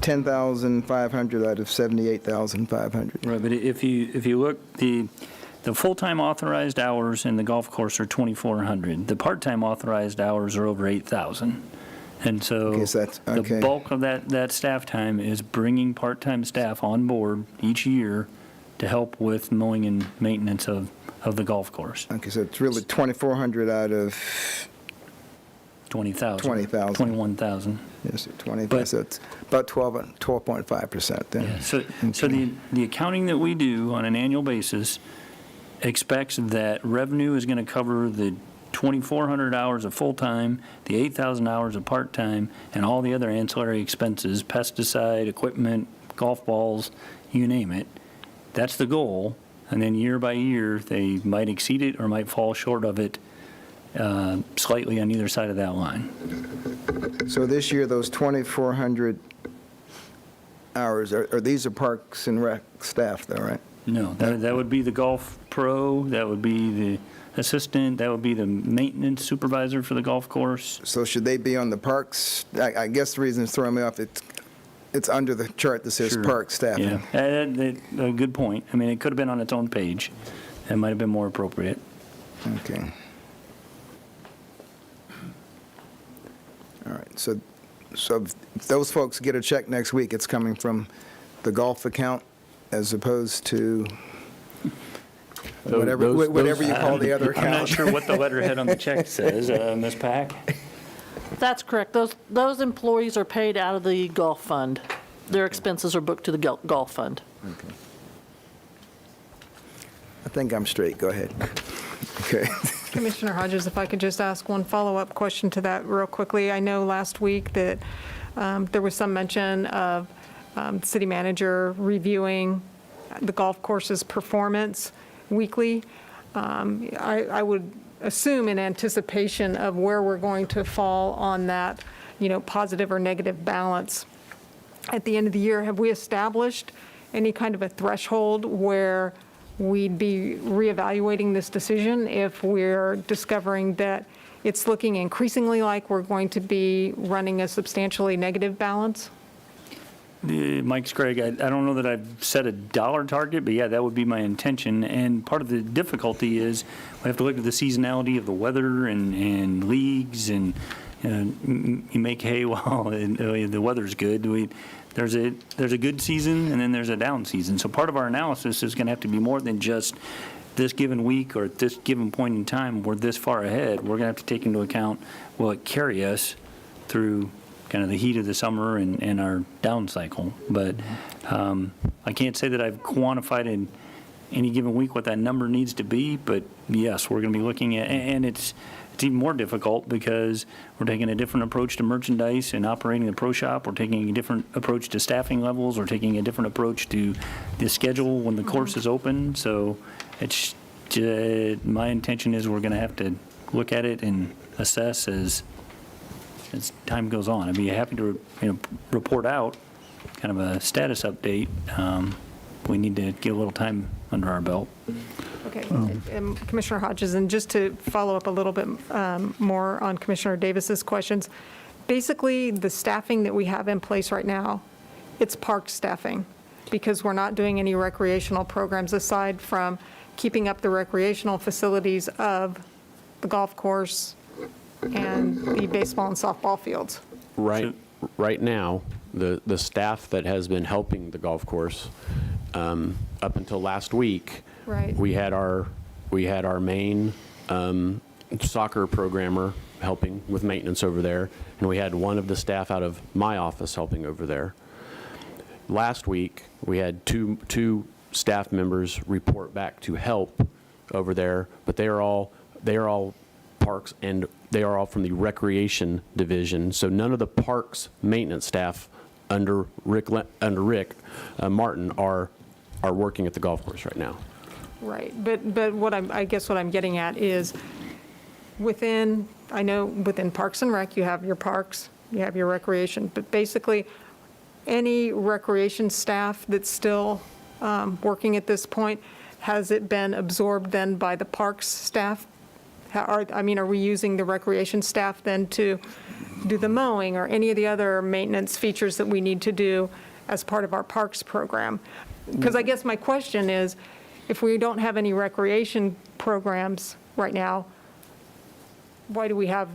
10,500 out of 78,500. right, but if you look, the full-time authorized hours in the golf course are 2,400. The part-time authorized hours are over 8,000. And so Okay, so that's- okay. the bulk of that staff time is bringing part-time staff on board each year to help with mowing and maintenance of the golf course. Okay, so it's really 2,400 out of 20,000. 20,000. 21,000. yes, 20. But- So it's about 12.5% then. Yeah, so the accounting that we do on an annual basis expects that revenue is going to cover the 2,400 hours of full-time, the 8,000 hours of part-time, and all the other ancillary expenses, pesticide, equipment, golf balls, you name it. That's the goal, and then year by year, they might exceed it or might fall short of it slightly on either side of that line. So this year, those 2,400 hours, these are Parks and Rec staff though, right? No, that would be the golf pro, that would be the assistant, that would be the maintenance supervisor for the golf course. So should they be on the Parks? I guess the reason it's throwing me off, it's under the chart that says Sure. Park staffing. Yeah, a good point. I mean, it could have been on its own page. It might have been more appropriate. Okay. All right, so if those folks get a check next week, it's coming from the golf account as opposed to whatever you call the other account? I'm not sure what the letterhead on the check says, Ms. Pack. That's correct. Those employees are paid out of the golf fund. Their expenses are booked to the golf fund. Okay. I think I'm straight. Go ahead. Okay. Commissioner Hodges, if I could just ask one follow-up question to that real quickly. I know last week that there was some mention of city manager reviewing the golf course's performance weekly. I would assume in anticipation of where we're going to fall on that, positive or negative balance at the end of the year, have we established any kind of a threshold where we'd be reevaluating this decision if we're discovering that it's looking increasingly like we're going to be running a substantially negative balance? Mike Scragg, I don't know that I've set a dollar target, but yeah, that would be my intention. And part of the difficulty is we have to look at the seasonality of the weather and leagues, and you make hay while the weather's good. There's a good season and then there's a down season. So part of our analysis is going to have to be more than just this given week or at this given point in time. We're this far ahead. We're going to have to take into account, will it carry us through kind of the heat of the summer and our down cycle. But I can't say that I've quantified in any given week what that number needs to be, but yes, we're going to be looking at, and it's even more difficult because we're taking a different approach to merchandise and operating the pro shop. We're taking a different approach to staffing levels. We're taking a different approach to the schedule when the course is open. So it's my intention is we're going to have to look at it and assess as time goes on. I'd be happy to report out kind of a status update. We need to get a little time under our belt. Okay, Commissioner Hodges, and just to follow up a little bit more on Commissioner Davis's questions, basically the staffing that we have in place right now, it's park staffing, because we're not doing any recreational programs aside from keeping up the recreational facilities of the golf course and the baseball and softball fields. Right now, the staff that has been helping the golf course up until last week, Right. we had our main soccer programmer helping with maintenance over there, and we had one of the staff out of my office helping over there. Last week, we had two staff members report back to help over there, but they are all parks, and they are all from the recreation division. So none of the parks maintenance staff under Rick Martin are working at the golf course right now. Right, but I guess what I'm getting at is within Parks and Rec, you have your parks, you have your recreation, but basically any recreation staff that's still working at this point, has it been absorbed then by the parks staff? Are we using the recreation staff then to do the mowing or any of the other maintenance features that we need to do as part of our parks program? Because I guess my question is, if we don't have any recreation programs right now, why do we have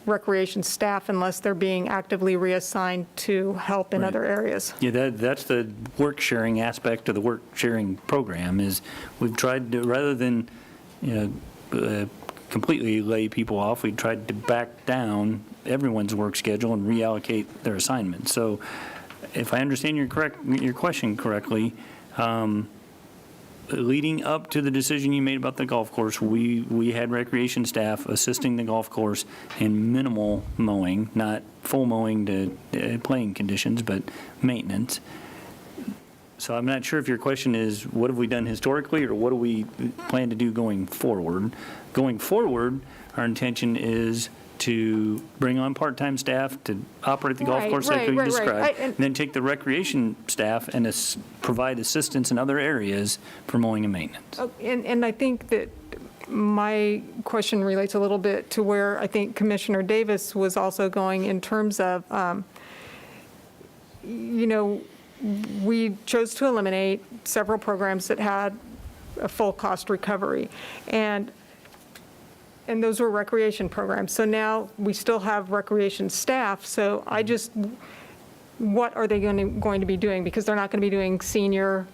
recreation staff unless they're being actively reassigned to help in other areas? Yeah, that's the work sharing aspect of the work sharing program is we've tried to, rather than, completely lay people off, we tried to back down everyone's work schedule and reallocate their assignments. So if I understand your question correctly, leading up to the decision you made about the golf course, we had recreation staff assisting the golf course in minimal mowing, not full mowing to playing conditions, but maintenance. So I'm not sure if your question is, what have we done historically, or what do we plan to do going forward? Going forward, our intention is to bring on part-time staff to operate the golf course like we described, and then take the recreation staff and provide assistance in other areas for mowing and maintenance. And I think that my question relates a little bit to where I think Commissioner Davis was also going in terms of, we chose to eliminate several programs that had a full cost recovery. And those were recreation programs. So now we still have recreation staff. So what are they going to be doing? Because they're not going to be doing senior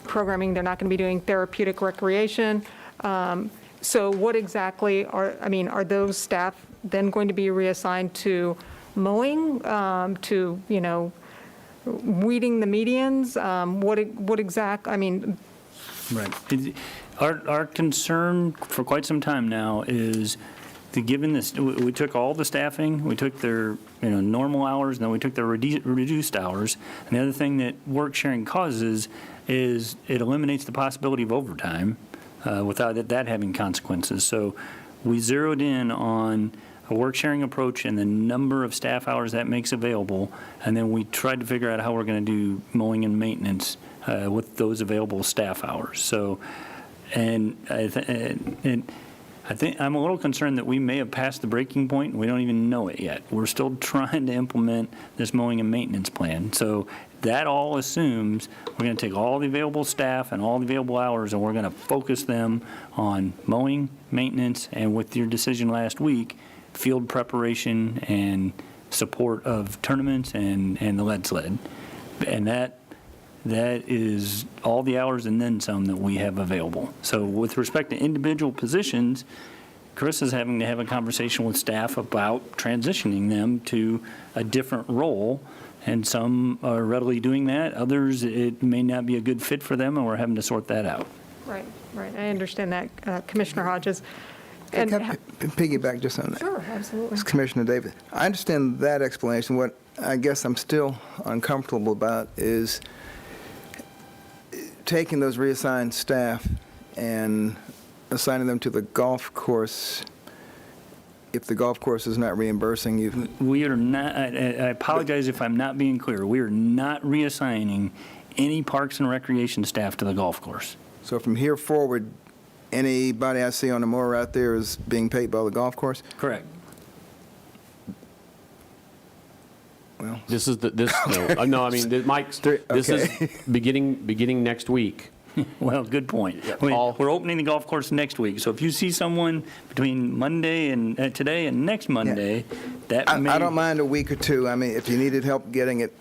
programming. They're not going to be doing therapeutic recreation. So what exactly are those staff then going to be reassigned to mowing, to, weeding the medians? Right. Our concern for quite some time now is to given this, we took all the staffing, we took their normal hours, and then we took their reduced hours. And the other thing that work sharing causes is it eliminates the possibility of overtime without that having consequences. So we zeroed in on a work sharing approach and the number of staff hours that makes available, and then we tried to figure out how we're going to do mowing and maintenance with those available staff hours. So. And I think I'm a little concerned that we may have passed the breaking point and we don't even know it yet. We're still trying to implement this mowing and maintenance plan. So that all assumes we're going to take all the available staff and all the available hours and we're going to focus them on mowing, maintenance, and with your decision last week, field preparation and support of tournaments and the lead sled. And that is all the hours and then some that we have available. So with respect to individual positions, Chris is having to have a conversation with staff about transitioning them to a different role, and some are readily doing that. Others, it may not be a good fit for them, and we're having to sort that out. Right. I understand that, Commissioner Hodges. And can I piggyback just on that? Sure, absolutely. It's Commissioner Davis. I understand that explanation. What I guess I'm still uncomfortable about is taking those reassigned staff and assigning them to the golf course if the golf course is not reimbursing you. We are not, I apologize if I'm not being clear, we are not reassigning any parks and recreation staff to the golf course. So from here forward, anybody I see on the mower out there is being paid by the golf course? Correct. Well, This is Mike, this is beginning next week. Well, good point. Paul. We're opening the golf course next week, so if you see someone between Monday and today and next Monday, I don't mind a week or two. I mean, if you needed help getting it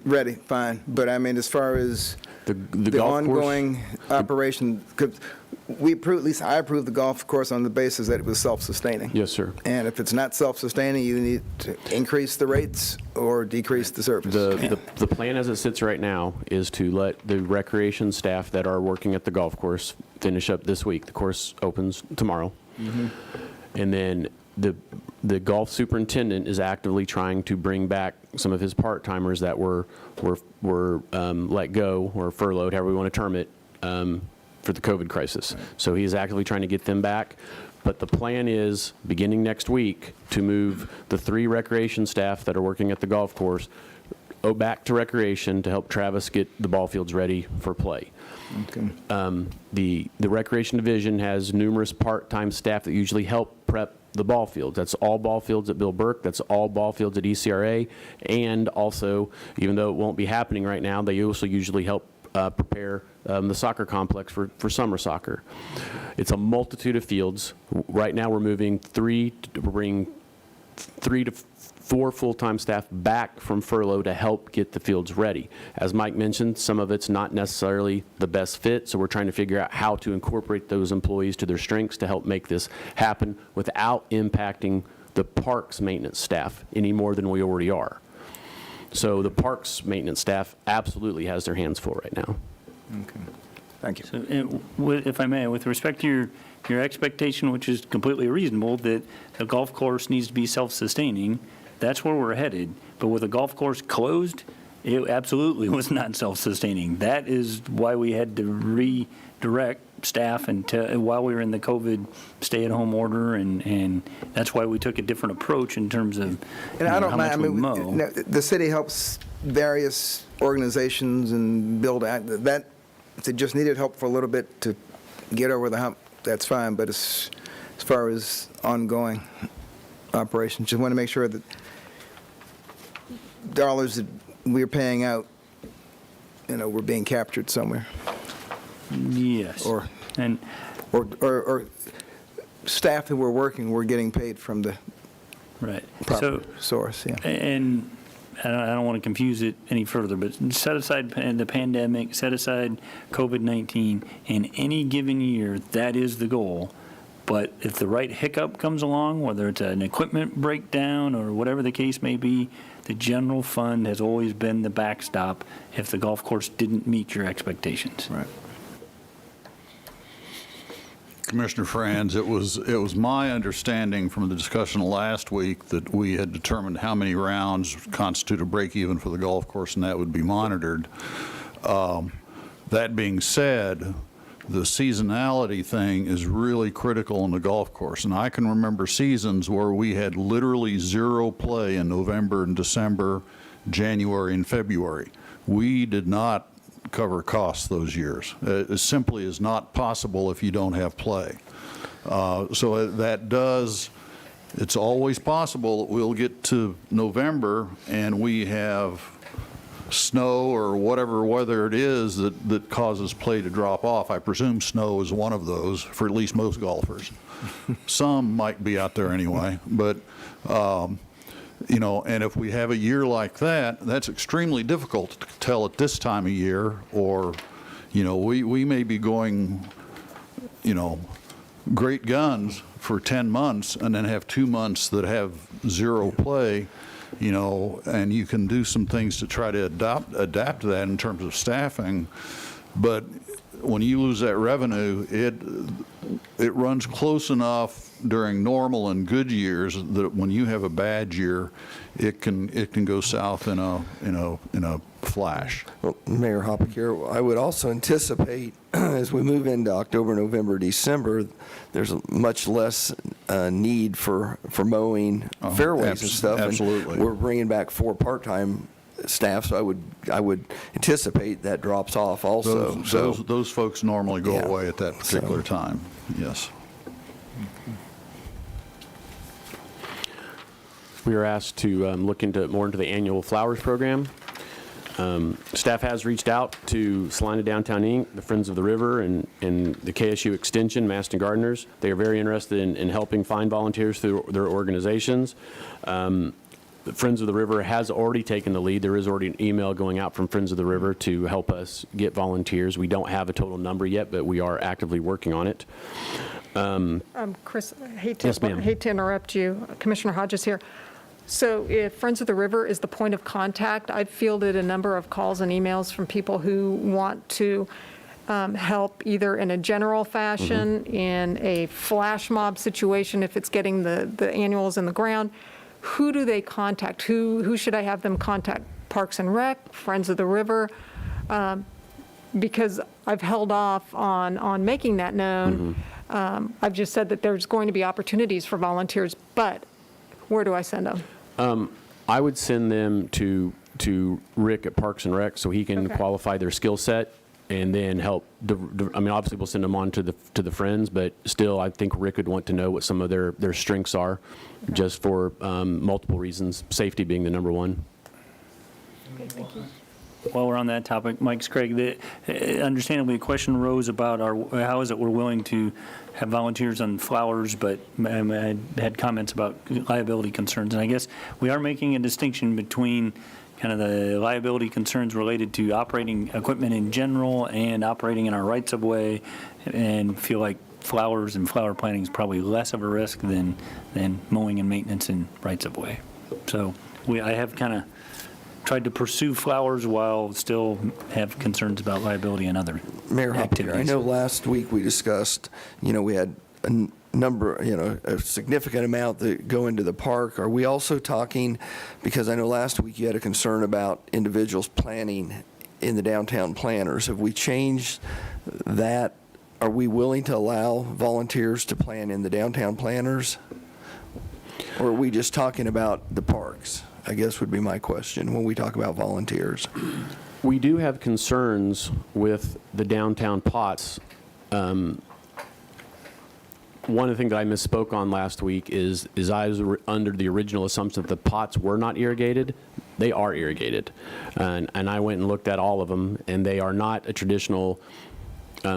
ready, fine. But I mean, as far as the golf ongoing operation, because we approved, at least I approved the golf course on the basis that it was self-sustaining. Yes, sir. And if it's not self-sustaining, you need to increase the rates or decrease the service. The plan as it sits right now is to let the recreation staff that are working at the golf course finish up this week. The course opens tomorrow. Mm-hmm. And then the golf superintendent is actively trying to bring back some of his part-timers that were let go or furloughed, however we want to term it, for the COVID crisis. Right. So he is actively trying to get them back. But the plan is, beginning next week, to move the 3 recreation staff that are working at the golf course back to recreation to help Travis get the ball fields ready for play. Okay. The recreation division has numerous part-time staff that usually help prep the ball fields. That's all ball fields at Bill Burke. That's all ball fields at ECRA. And also, even though it won't be happening right now, they also usually help prepare the soccer complex for summer soccer. It's a multitude of fields. Right now, we're moving three to four full-time staff back from furlough to help get the fields ready. As Mike mentioned, some of it's not necessarily the best fit, so we're trying to figure out how to incorporate those employees to their strengths to help make this happen without impacting the parks maintenance staff any more than we already are. So the parks maintenance staff absolutely has their hands full right now. Okay. Thank you. So, if I may, with respect to your expectation, which is completely reasonable, that a golf course needs to be self-sustaining, that's where we're headed. But with a golf course closed, it absolutely was not self-sustaining. That is why we had to redirect staff while we were in the COVID stay-at-home order, and that's why we took a different approach in terms of And I don't how mind, much we mow. the city helps various organizations and build, that, if they just needed help for a little bit to get over the hump, that's fine, but as far as ongoing operations, just want to make sure that dollars that we're paying out, we're being captured somewhere. Yes. Or And staff that we're working, we're getting paid from the right. proper source, yeah. And I don't want to confuse it any further, but set aside the pandemic, set aside COVID-19, in any given year, that is the goal. But if the right hiccup comes along, whether it's an equipment breakdown or whatever the case may be, the general fund has always been the backstop if the golf course didn't meet your expectations. Right. Commissioner Franz, it was my understanding from the discussion last week that we had determined how many rounds constitute a break even for the golf course, and that would be monitored. That being said, the seasonality thing is really critical in the golf course, and I can remember seasons where we had literally zero play in November and December, January and February. We did not cover costs those years. It simply is not possible if you don't have play. So that does, it's always possible that we'll get to November and we have snow or whatever weather it is that causes play to drop off. I presume snow is one of those for at least most golfers. Some might be out there anyway, but and if we have a year like that, that's extremely difficult to tell at this time of year, or, we may be going, great guns for 10 months and then have 2 months that have zero play, and you can do some things to try to adapt to that in terms of staffing. But when you lose that revenue, it runs close enough during normal and good years that when you have a bad year, it can go south in a flash. Well, Mayor Hoppick here, I would also anticipate as we move into October, November, December, there's much less need for mowing fairways and stuff. Absolutely. And we're bringing back 4 part-time staff, so I would anticipate that drops off also. Those folks normally go away at that particular time, yes. We were asked to look more into the annual flowers program. Staff has reached out to Salina Downtown Inc., the Friends of the River, and the KSU Extension, Maston Gardeners. They are very interested in helping find volunteers through their organizations. The Friends of the River has already taken the lead. There is already an email going out from Friends of the River to help us get volunteers. We don't have a total number yet, but we are actively working on it. Chris, I hate Yes, ma'am. to interrupt you. Commissioner Hodges here. So if Friends of the River is the point of contact, I've fielded a number of calls and emails from people who want to help either in a general fashion, in a flash mob situation, if it's getting the annuals in the ground. Who do they contact? Who should I have them contact? Parks and Rec, Friends of the River? Because I've held off on making that known. I've just said that there's going to be opportunities for volunteers, but where do I send them? I would send them to Rick at Parks and Rec so he can Okay. qualify their skill set and then help. Obviously we'll send them on to the Friends, but still I think Rick would want to know what some of their strengths are, just for multiple reasons, safety being the number one. Okay, thank you. while we're on that topic, Mike Craig, understandably, a question arose about how is it we're willing to have volunteers on flowers, but I had comments about liability concerns. And I guess we are making a distinction between kind of the liability concerns related to operating equipment in general and operating in our rights of way, and feel like flowers and flower planting is probably less of a risk than mowing and maintenance in rights of way. So I have kind of tried to pursue flowers while still have concerns about liability and other Mayor Hopper, activities. I know last week we discussed, we had a number, a significant amount that go into the park. Are we also talking, because I know last week you had a concern about individuals planning in the downtown planners. Have we changed that? Are we willing to allow volunteers to plan in the downtown planners? Or are we just talking about the parks? I guess would be my question when we talk about volunteers. We do have concerns with the downtown pots. One of the things that I misspoke on last week is I was under the original assumption that the pots were not irrigated. They are irrigated. And I went and looked at all of them, and they are not a traditional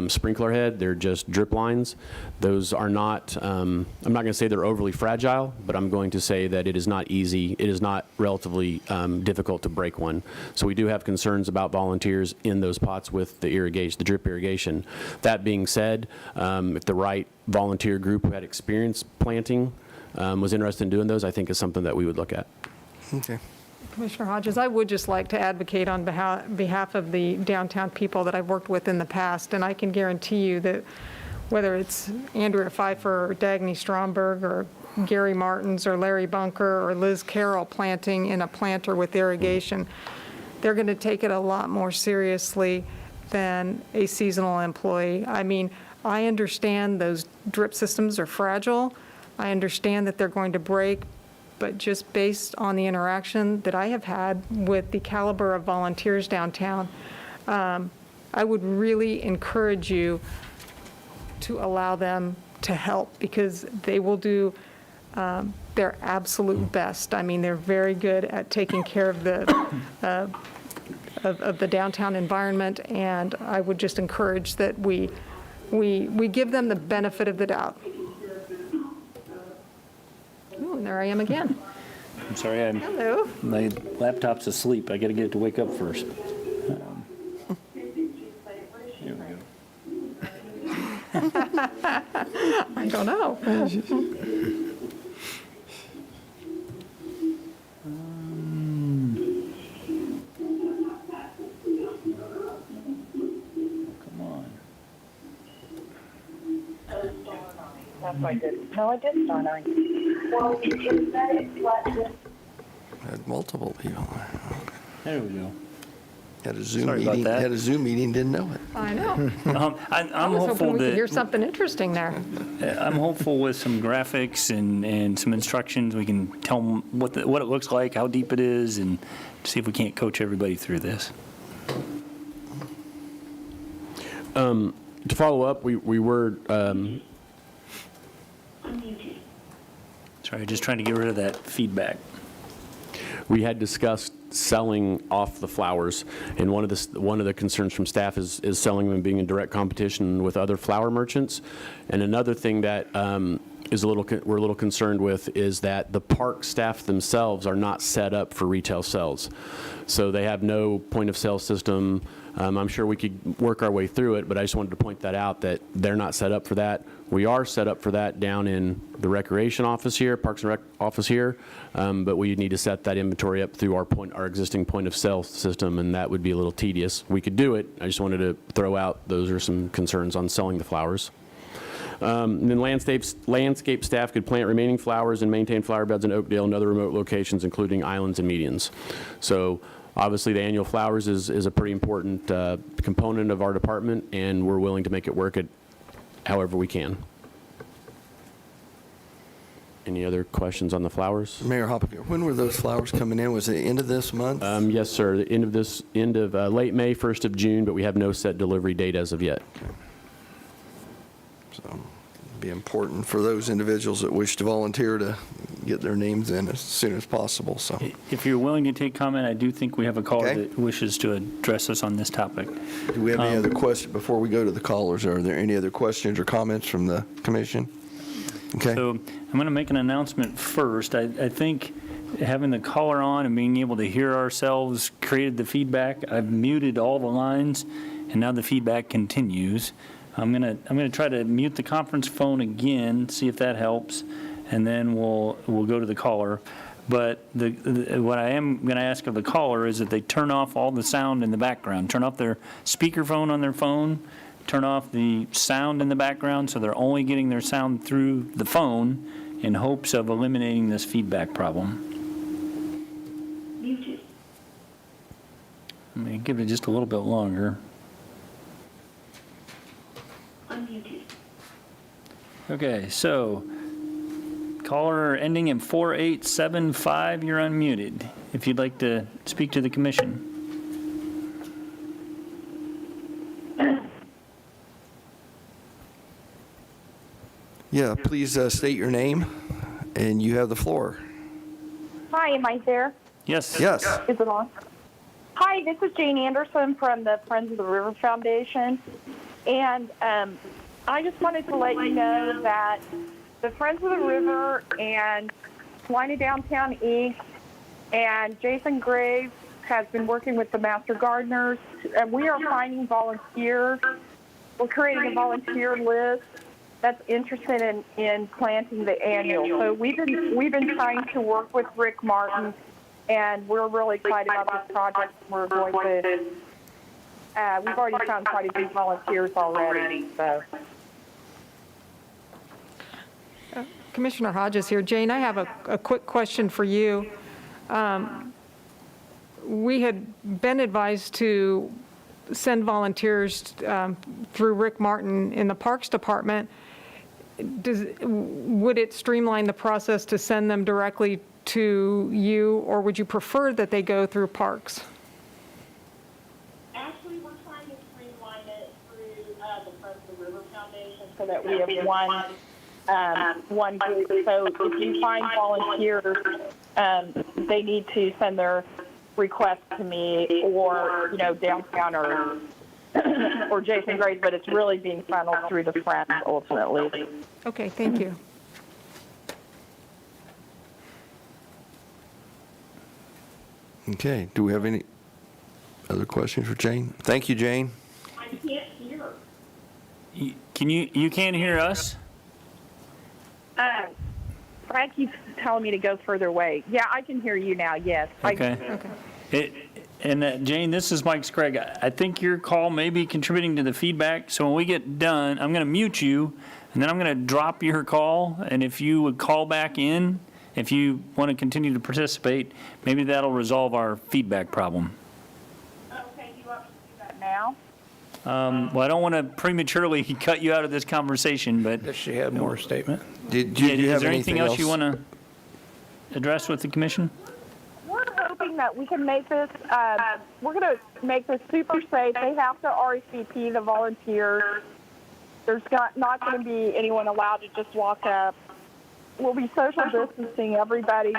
sprinkler head. They're just drip lines. Those are not, I'm not going to say they're overly fragile, but I'm going to say that it is not easy. It is not relatively difficult to break one. So we do have concerns about volunteers in those pots with the irrigation, the drip irrigation. That being said, if the right volunteer group who had experience planting was interested in doing those, I think is something that we would look at. Okay. Commissioner Hodges, I would just like to advocate on behalf of the downtown people that I've worked with in the past, and I can guarantee you that whether it's Andrea Pfeiffer or Dagny Stromberg or Gary Martins or Larry Bunker or Liz Carroll planting in a planter with irrigation, they're going to take it a lot more seriously than a seasonal employee. I mean, I understand those drip systems are fragile. I understand that they're going to break, but just based on the interaction that I have had with the caliber of volunteers downtown, I would really encourage you to allow them to help, because they will do their absolute best. I mean, they're very good at taking care of the downtown environment, and I would just encourage that we give them the benefit of the doubt. Ooh, and there I am again. I'm sorry, Hello. my laptop's asleep. I got to get it to wake up first. Here we go. I don't know. Come on. No, I did start on. Well, you said it, Had multiple people. There we go. Had a Zoom Sorry about meeting. that. Had a Zoom meeting, didn't know it. I know. I I'm was hoping hopeful we could hear that something interesting there. I'm hopeful with some graphics and some instructions. We can tell them what it looks like, how deep it is, and see if we can't coach everybody through this. To follow up, we were Sorry, just trying to get rid of that feedback. we had discussed selling off the flowers, and one of the concerns from staff is selling them and being in direct competition with other flower merchants. And another thing that we're a little concerned with is that the park staff themselves are not set up for retail sales. So they have no point of sale system. I'm sure we could work our way through it, but I just wanted to point that out, that they're not set up for that. We are set up for that down in the recreation office here, Parks and Rec office here, but we need to set that inventory up through our existing point of sale system, and that would be a little tedious. We could do it. I just wanted to throw out, those are some concerns on selling the flowers. And then landscape staff could plant remaining flowers and maintain flower beds in Oakdale and other remote locations, including islands and medians. So obviously, the annual flowers is a pretty important component of our department, and we're willing to make it work at however we can. Any other questions on the flowers? Mayor Hoppinger, when were those flowers coming in? Was it the end of this month? Yes, sir. The end of late May, 1st of June, but we have no set delivery date as of yet. So it'd be important for those individuals that wish to volunteer to get their names in as soon as possible, so. If you're willing to take comment, I do think we have a caller Okay. that wishes to address us on this topic. Do we have any other questions, before we go to the callers, are there any other questions or comments from the commission? Okay, So I'm going to make an announcement first. I think having the caller on and being able to hear ourselves created the feedback. I've muted all the lines, and now the feedback continues. I'm going to try to mute the conference phone again, see if that helps, and then we'll go to the caller. But what I am going to ask of the caller is that they turn off all the sound in the background, turn off their speakerphone on their phone, turn off the sound in the background so they're only getting their sound through the phone in hopes of eliminating this feedback problem. Muted. I'm going to give it just a little bit longer. Unmuted. Okay, so caller ending in 4875, you're unmuted. If you'd like to speak to the commission. yeah, please state your name, and you have the floor. Hi, am I there? Yes. Yes. Is it on? Hi, this is Jane Anderson from the Friends of the River Foundation. And I just wanted to let you know that the Friends of the River and Salina Downtown East and Jason Graves has been working with the Master Gardeners. And we are finding volunteers. We're creating a volunteer list that's interested in planting the annual. So we've been trying to work with Rick Martin, and we're really excited about this project. We're going to, we've already found quite a few volunteers already, so. Commissioner Hodges here. Jane, I have a quick question for you. We had been advised to send volunteers through Rick Martin in the Parks Department. Would it streamline the process to send them directly to you, or would you prefer that they go through Parks? Actually, we're trying to streamline it through the Friends of the River Foundation so that we have one group. So if you find volunteers, they need to send their request to me or, downtown or Jason Graves, but it's really being funneled through the Friends ultimately. Okay, thank you. Okay, do we have any other questions for Jane? Thank you, Jane. I can't hear. You can't hear us? Brad keeps telling me to go further away. Yeah, I can hear you now, yes. Okay. Jane, this is Mike Scragg. I think your call may be contributing to the feedback, so when we get done, I'm going to mute you, and then I'm going to drop your call, and if you would call back in, if you want to continue to participate, maybe that'll resolve our feedback problem. Okay, do you want me to do that now? Well, I don't want to prematurely cut you out of this conversation, but Does she have more statement? Did you is have there anything else you want else? to address with the commission? We're hoping that we can make this, we're going to make this super safe. They have to RSVP the volunteers. There's not going to be anyone allowed to just walk up. We'll be social distancing everybody.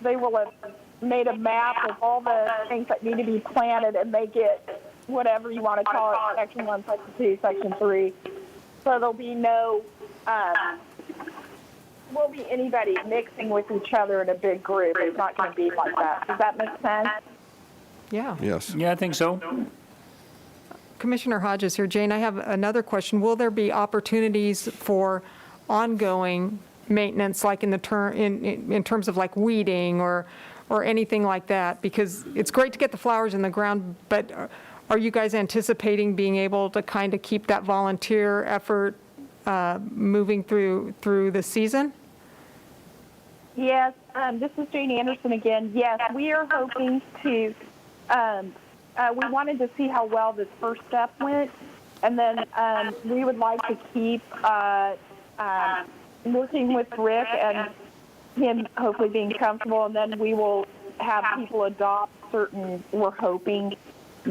They will have made a map of all the things that need to be planted, and they get whatever you want to call it, Section 1, Section 2, Section 3. So there'll be no, won't be anybody mixing with each other in a big group. It's not going to be like that. Does that make sense? Yeah. Yes. Yeah, I think so. Commissioner Hodges here. Jane, I have another question. Will there be opportunities for ongoing maintenance, like in terms of like weeding or anything like that? Because it's great to get the flowers in the ground, but are you guys anticipating being able to kind of keep that volunteer effort moving through the season? Yes, this is Jane Anderson again. Yes, we are hoping to, we wanted to see how well this first step went, and then we would like to keep working with Rick and him hopefully being comfortable, and then we will have people adopt certain, we're hoping,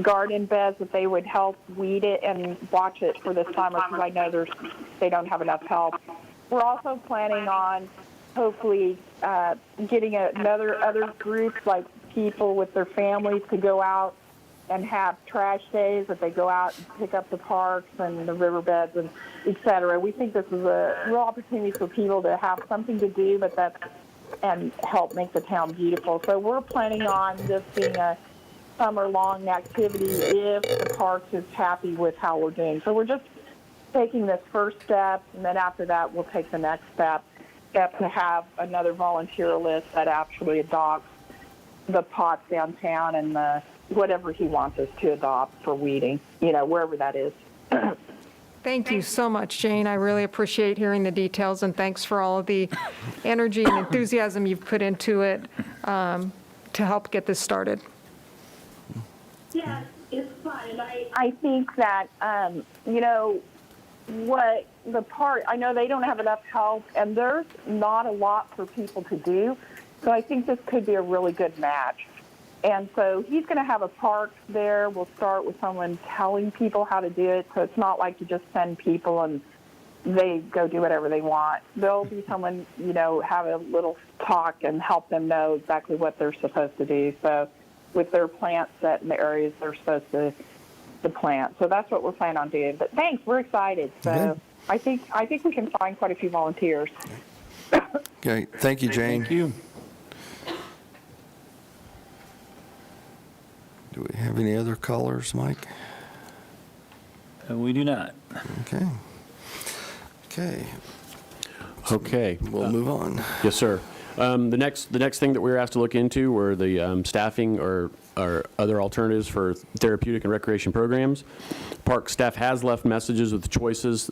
garden beds that they would help weed it and watch it for this summer, because I know they don't have enough help. We're also planning on hopefully getting other groups like people with their families to go out and have trash days, that they go out and pick up the parks and the riverbeds and et cetera. We think this is a real opportunity for people to have something to do, and help make the town beautiful. So we're planning on this being a summer-long activity if the parks is happy with how we're doing. So we're just taking this first step, and then after that, we'll take the next step to have another volunteer list that actually adopts the pots downtown and whatever he wants us to adopt for weeding, wherever that is. Thank you so much, Jane. I really appreciate hearing the details, and thanks for all of the energy and enthusiasm you've put into it to help get this started. Yeah, it's fun. I think that, what the part, I know they don't have enough help, and there's not a lot for people to do, so I think this could be a really good match. And so he's going to have a park there. We'll start with someone telling people how to do it, so it's not like you just send people and they go do whatever they want. There'll be someone, have a little talk and help them know exactly what they're supposed to do. So with their plants set in the areas they're supposed to plant. So that's what we're planning on doing. But thanks, we're excited. So I think we can find quite a few volunteers. Okay, thank you, Jane. Thank you. Do we have any other callers, Mike? We do not. Okay. Okay. We'll move on. Yes, sir. The next thing that we were asked to look into were the staffing or other alternatives for therapeutic and recreation programs. Park staff has left messages with the Choices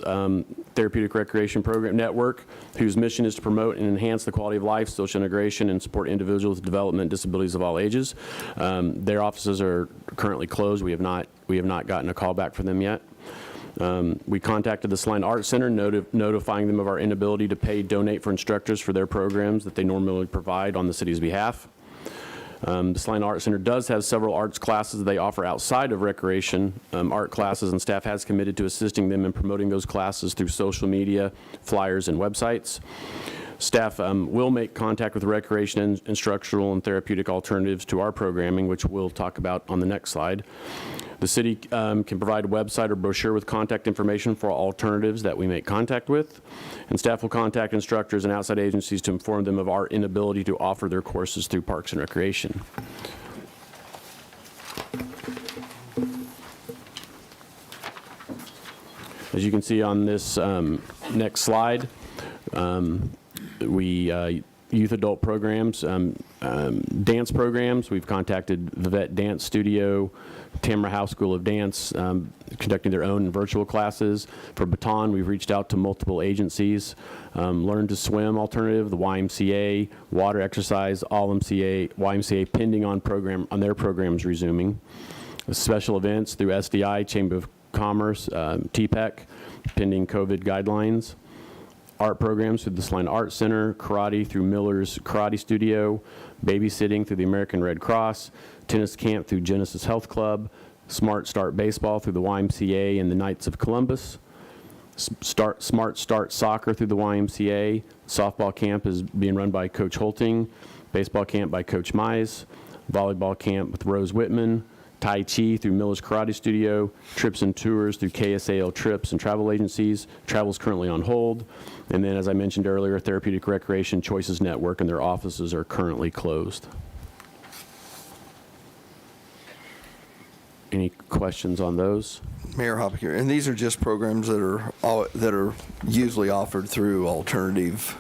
Therapeutic Recreation Program Network, whose mission is to promote and enhance the quality of life, social integration, and support individuals with development disabilities of all ages. Their offices are currently closed. We have not gotten a call back from them yet. We contacted the Salina Art Center, notifying them of our inability to donate for instructors for their programs that they normally provide on the city's behalf. The Salina Art Center does have several arts classes that they offer outside of recreation art classes, and staff has committed to assisting them in promoting those classes through social media, flyers, and websites. Staff will make contact with recreation, instructional, and therapeutic alternatives to our programming, which we'll talk about on the next slide. The city can provide a website or brochure with contact information for alternatives that we make contact with, and staff will contact instructors and outside agencies to inform them of our inability to offer their courses through Parks and Recreation. As you can see on this next slide, youth adult programs, dance programs. We've contacted the Vet Dance Studio, Tamara House School of Dance, conducting their own virtual classes. For Baton, we've reached out to multiple agencies. Learn to Swim Alternative, the YMCA, Water Exercise, All YMCA pending on their programs resuming. Special events through SDI, Chamber of Commerce, TPEC, pending COVID guidelines. Art programs through the Salina Art Center, karate through Miller's Karate Studio, babysitting through the American Red Cross, tennis camp through Genesis Health Club, Smart Start Baseball through the YMCA and the Knights of Columbus, Smart Start Soccer through the YMCA, softball camp is being run by Coach Holting, baseball camp by Coach Mize, volleyball camp with Rose Whitman, Tai Chi through Miller's Karate Studio, trips and tours through KSAL Trips and Travel Agencies. Travel is currently on hold. And then, as I mentioned earlier, Therapeutic Recreation Choices Network, and their offices are currently closed. Any questions on those? Mayor Hoppick here, and these are just programs that are usually offered through alternative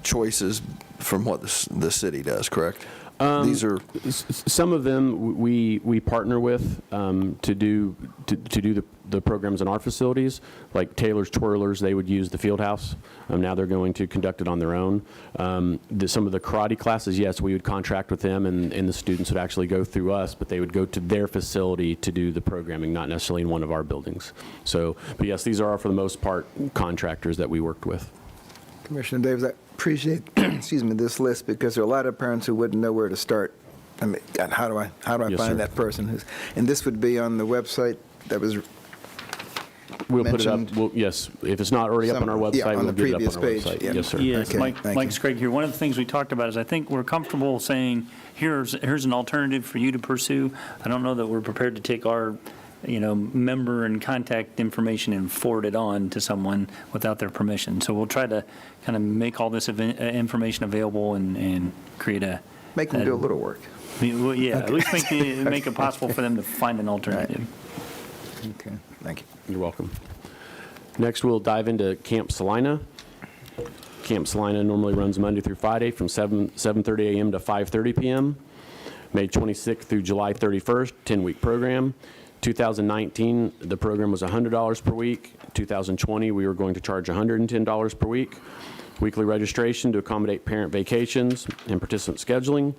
choices from what the city does, correct? These are some of them we partner with to do the programs in our facilities, like Taylor's Twirlers. They would use the field house. Now they're going to conduct it on their own. Some of the karate classes, yes, we would contract with them, and the students would actually go through us, but they would go to their facility to do the programming, not necessarily in one of our buildings. So, but yes, these are for the most part contractors that we worked with. Commissioner Davis, I appreciate this list, because there are a lot of parents who wouldn't know where to start. I mean, God, how do I Yes, find sir. that person? And this would be on the website that was We'll put it up, mentioned? yes, if it's not already up on our Yeah, website, on we'll the get it up on our previous page, website. yeah. Yes, sir. Yes, Okay, thank Mike's you. Craig here. One of the things we talked about is I think we're comfortable saying, here's an alternative for you to pursue. I don't know that we're prepared to take our, member and contact information and forward it on to someone without their permission. So we'll try to kind of make all this information available and create a. Make them do a little work. Well, yeah, at least make it possible for them to find an alternative. Okay, thank you. You're welcome. Next, we'll dive into Camp Salina. Camp Salina normally runs Monday through Friday from 7:30 a.m. to 5:30 p.m. May 26th through July 31st, 10-week program. 2019, the program was $100 per week. 2020, we were going to charge $110 per week. Weekly registration to accommodate parent vacations and participant scheduling.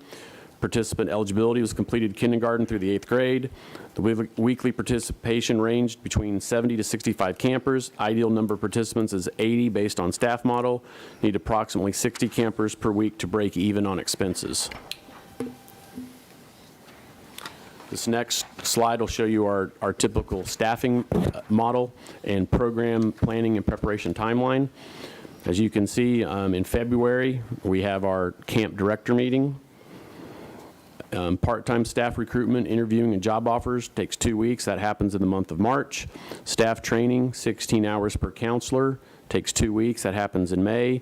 Participant eligibility was completed kindergarten through the 8th grade. The weekly participation ranged between 70 to 65 campers. Ideal number of participants is 80 based on staff model. Need approximately 60 campers per week to break even on expenses. This next slide will show you our typical staffing model and program planning and preparation timeline. As you can see, in February, we have our camp director meeting. Part-time staff recruitment, interviewing, and job offers takes 2 weeks. That happens in the month of March. Staff training, 16 hours per counselor, takes 2 weeks. That happens in May.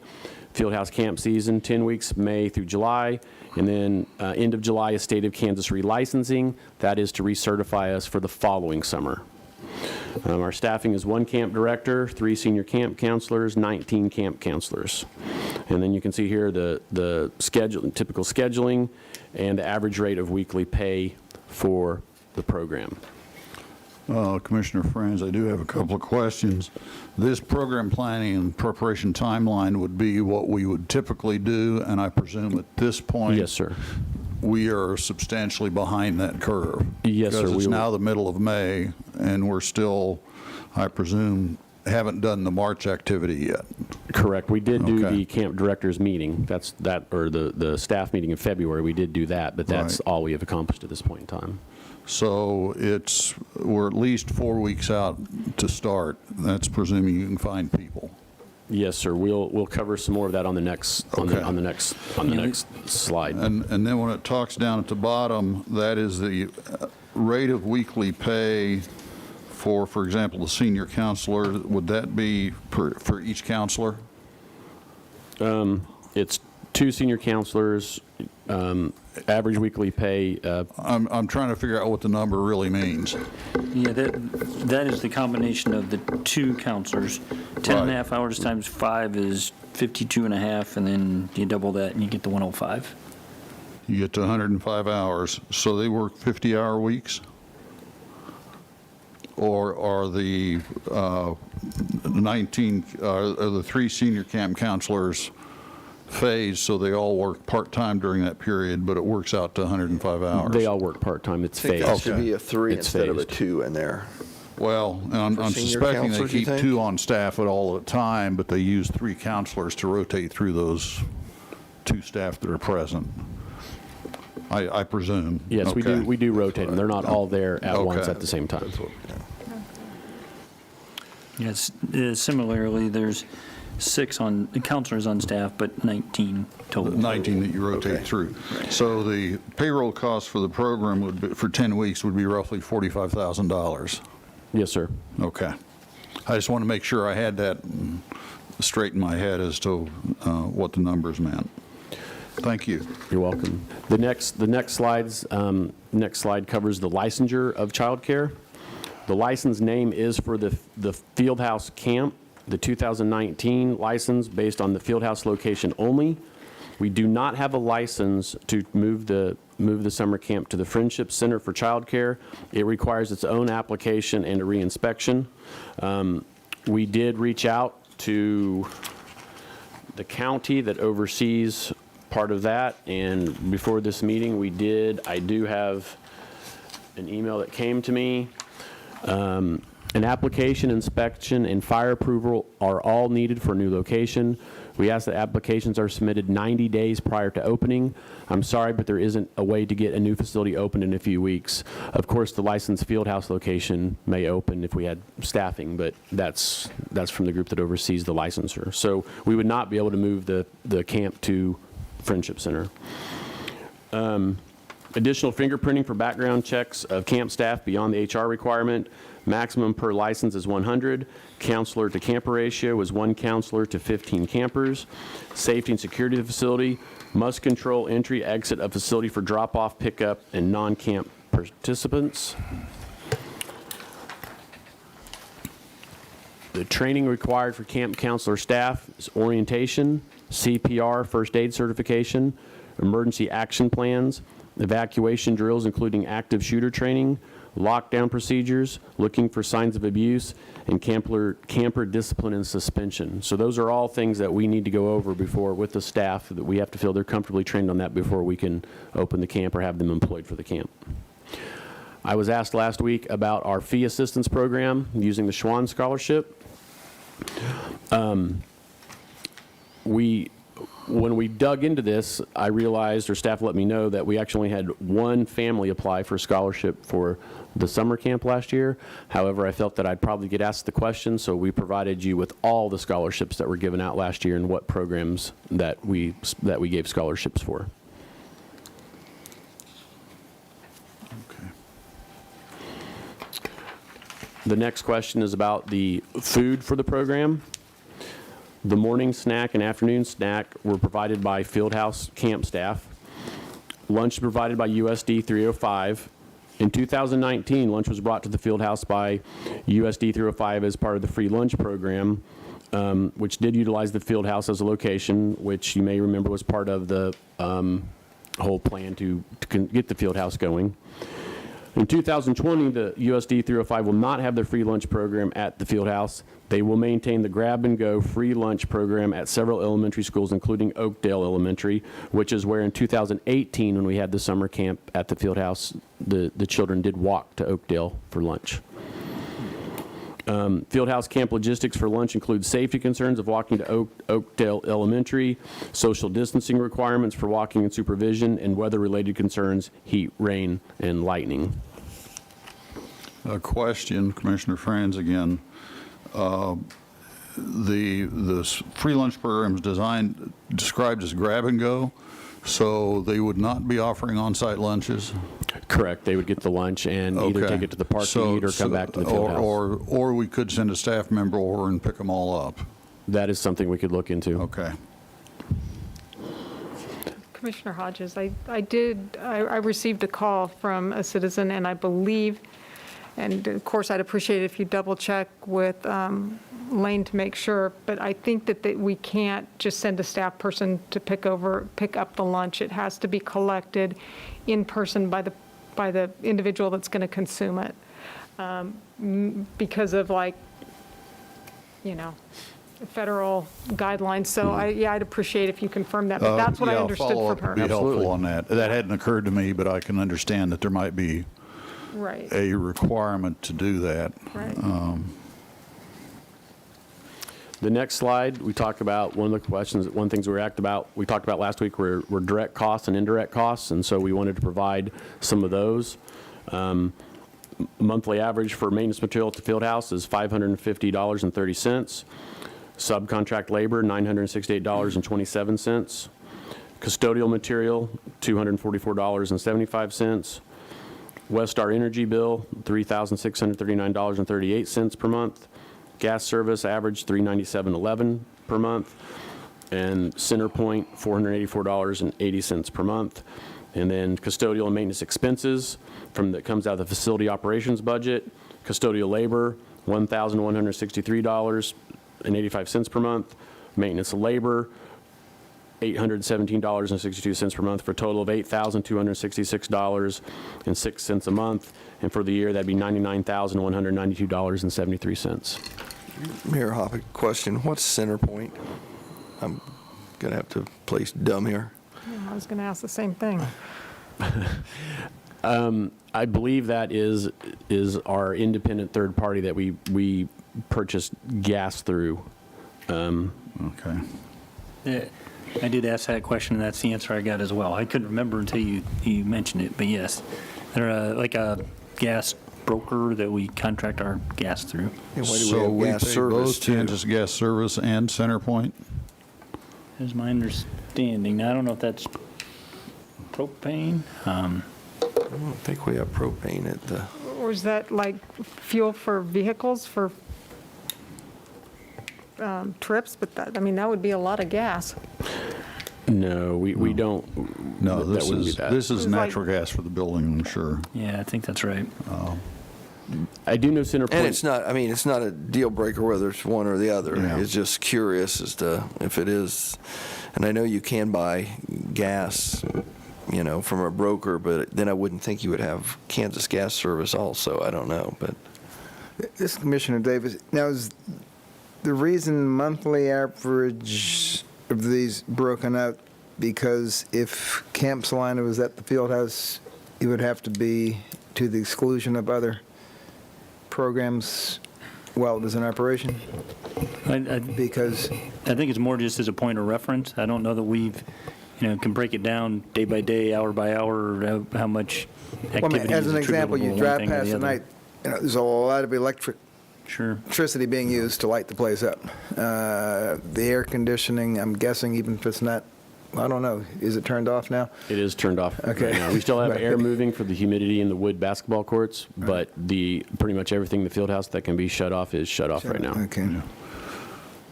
Fieldhouse camp season, 10 weeks, May through July. And then end of July is State of Kansas relicensing. That is to recertify us for the following summer. Our staffing is 1 camp director, 3 senior camp counselors, 19 camp counselors. And then you can see here the schedule, typical scheduling, and the average rate of weekly pay for the program. Commissioner Franz, I do have a couple of questions. This program planning and preparation timeline would be what we would typically do, and I presume at this point. Yes, sir. We are substantially behind that curve. Yes, sir. Because it's now the middle of May, and we're still, I presume, haven't done the March activity yet. Correct. We did do Okay. the camp directors meeting. That's or the staff meeting in February. We did do that, but that's Right. all we have accomplished at this point in time. So we're at least 4 weeks out to start. That's presuming you can find people. Yes, sir. We'll cover some more of that on the next Okay. on the next slide. And then when it talks down at the bottom, that is the rate of weekly pay for example, the senior counselor. Would that be for each counselor? It's 2 senior counselors, average weekly pay. I'm trying to figure out what the number really means. Yeah, that is the combination of the 2 counselors. 10 and a half hours times 5 is 52 and a half, and then you double that and you get to 105. You get to 105 hours. So they work 50-hour weeks? Or are the 3 senior camp counselors phased, so they all work part-time during that period, but it works out to 105 hours? They all work part-time. It's I think phased. that should be a 3 It's instead of a phased. 2 in there. Well, and I'm senior suspecting they counselors, you keep think? 2 on staff at all at a time, but they use 3 counselors to rotate through those 2 staff that are present. I presume. Yes, Okay. we do rotate them. They're not all there at once Okay. at the same time. Yes, similarly, there's 6 counselors on staff, but 19 total. 19 that you rotate through. So the payroll cost for the program would be, for 10 weeks, would be roughly $45,000. Yes, sir. Okay. I just want to make sure I had that straight in my head as to what the numbers meant. Thank you. You're welcome. The next slide covers the licensure of childcare. The license name is for the Fieldhouse Camp, the 2019 license based on the Fieldhouse location only. We do not have a license to move the summer camp to the Friendship Center for Childcare. It requires its own application and a reinspection. We did reach out to the county that oversees part of that, and before this meeting I do have an email that came to me An application, inspection, and fire approval are all needed for a new location. We ask that applications are submitted 90 days prior to opening. I'm sorry, but there isn't a way to get a new facility open in a few weeks. Of course, the licensed field house location may open if we had staffing, but that's from the group that oversees the licensor. So we would not be able to move the camp to Friendship Center. Additional fingerprinting for background checks of camp staff beyond the HR requirement. Maximum per license is 100. Counselor to camper ratio is 1 counselor to 15 campers. Safety and security of the facility must control entry, exit of facility for drop-off, pickup, and non-camp participants. The training required for camp counselor staff is orientation, CPR, first aid certification, emergency action plans, evacuation drills including active shooter training, lockdown procedures, looking for signs of abuse, and camper discipline and suspension. So those are all things that we need to go over before with the staff, that we have to feel they're comfortably trained on that before we can open the camp or have them employed for the camp. I was asked last week about our fee assistance program using the Schwann Scholarship. When we dug into this, I realized, or staff let me know, that we actually had one family apply for a scholarship for the summer camp last year. However, I felt that I'd probably get asked the question, so we provided you with all the scholarships that were given out last year and what programs that we gave scholarships for. Okay. The next question is about the food for the program. The morning snack and afternoon snack were provided by Fieldhouse camp staff. Lunch provided by USD 305. In 2019, lunch was brought to the Fieldhouse by USD 305 as part of the free lunch program, which did utilize the Fieldhouse as a location, which you may remember was part of the whole plan to get the Fieldhouse going. In 2020, the USD 305 will not have their free lunch program at the Fieldhouse. They will maintain the grab-and-go free lunch program at several elementary schools, including Oakdale Elementary, which is where in 2018, when we had the summer camp at the Fieldhouse, the children did walk to Oakdale for lunch. Fieldhouse camp logistics for lunch include safety concerns of walking to Oakdale Elementary, social distancing requirements for walking and supervision, and weather-related concerns, heat, rain, and lightning. A question, Commissioner Franz again. The free lunch program is described as grab and go, so they would not be offering on-site lunches? Correct. They would get the lunch and either take it to the park to eat or come back to the field house. Or we could send a staff member over and pick them all up. That is something we could look into. Okay. Commissioner Hodges, I received a call from a citizen, and I believe, and of course I'd appreciate it if you double check with Lane to make sure, but I think that we can't just send a staff person to pick up the lunch. It has to be collected in person by the individual that's going to consume it, because of federal guidelines. So I'd appreciate if you confirm that, but that's what I understood from her. Follow-up would be helpful on that. That hadn't occurred to me, but I can understand that there might be Right. a requirement to do that. Right. The next slide, we talk about one of the things we talked about last week were direct costs and indirect costs, and so we wanted to provide some of those. Monthly average for maintenance material at the field house is $550.30. Subcontract labor, $968.27. Custodial material, $244.75. Westar Energy bill, $3,639.38 per month. Gas service average $397.11 per month. And CenterPoint, $484.80 per month. And then custodial and maintenance expenses that comes out of the facility operations budget. Custodial labor, $1,163.85 per month. Maintenance labor, $817.62 per month, for a total of $8,266.06 a month. And for the year, that'd be $99,192.73. Mayor Hoppe, question. What's CenterPoint? I'm going to have to play dumb here. I was going to ask the same thing. I believe that is our independent third party that we purchased gas through. Okay. I did ask that question, and that's the answer I got as well. I couldn't remember until you mentioned it, but yes. They're like a gas broker that we contract our gas through. Yeah, why do we So have we gas pay service both too? Kansas Gas Service and CenterPoint? Is my understanding. Now, I don't know if that's propane. I don't think we have propane at the, Or is that like fuel for vehicles for trips? But that, I mean, that would be a lot of gas. No, we don't. No, that this wouldn't be is, that. this is It's like- natural gas for the building, I'm sure. Yeah, I think that's right. I do know CenterPoint. and it's not, I mean, it's not a deal breaker whether it's one or the other. Yeah. It's just curious as to if it is. And I know you can buy gas, you know, from a broker, but then I wouldn't think you would have Kansas Gas Service also. I don't know, but This is Commissioner Davis. Now, is the reason monthly average of these broken out because if Camp Salina was at the field house, it would have to be to the exclusion of other programs while it was in operation? Because I think it's more just as a point of reference. I don't know that we've, can break it down day by day, hour by hour, how much well, I mean, activity as is an example, you attributable to one drive thing or past the the other. night, there's a lot of Sure. electricity being used to light the place up. The air conditioning, I'm guessing, even if it's not, I don't know, is it turned off now? It is turned off Okay. right now. We still have Right. air moving for the humidity in the wood basketball courts, but pretty much everything in the field house that can be shut off is shut off right now. Okay.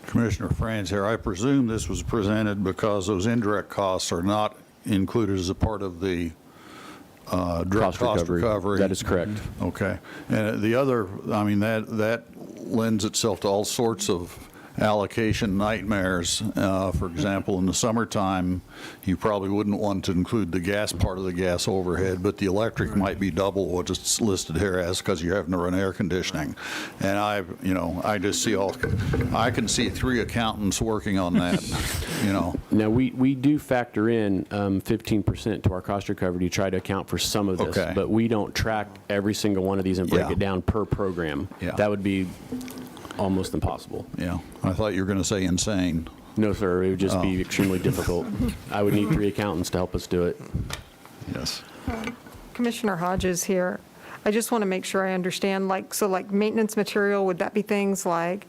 Commissioner Franz here, I presume this was presented because those indirect costs are not included as a part of the direct cost recovery. That is correct. Okay. And the other, I mean, that lends itself to all sorts of allocation nightmares. For example, in the summertime, you probably wouldn't want to include the gas part of the gas overhead, but the electric might be double what it's listed here as because you're having to run air conditioning. And I just see I can see 3 accountants working on that, Now, we do factor in 15% to our cost recovery to try to account for some of this, Okay. but we don't track every single one of these and break Yeah. it down per program. Yeah. That would be almost impossible. Yeah. I thought you were going to say insane. No, sir, it would just be extremely difficult. I would need 3 accountants to help us do it. Yes. Commissioner Hodges here. I just want to make sure I understand, like maintenance material, would that be things like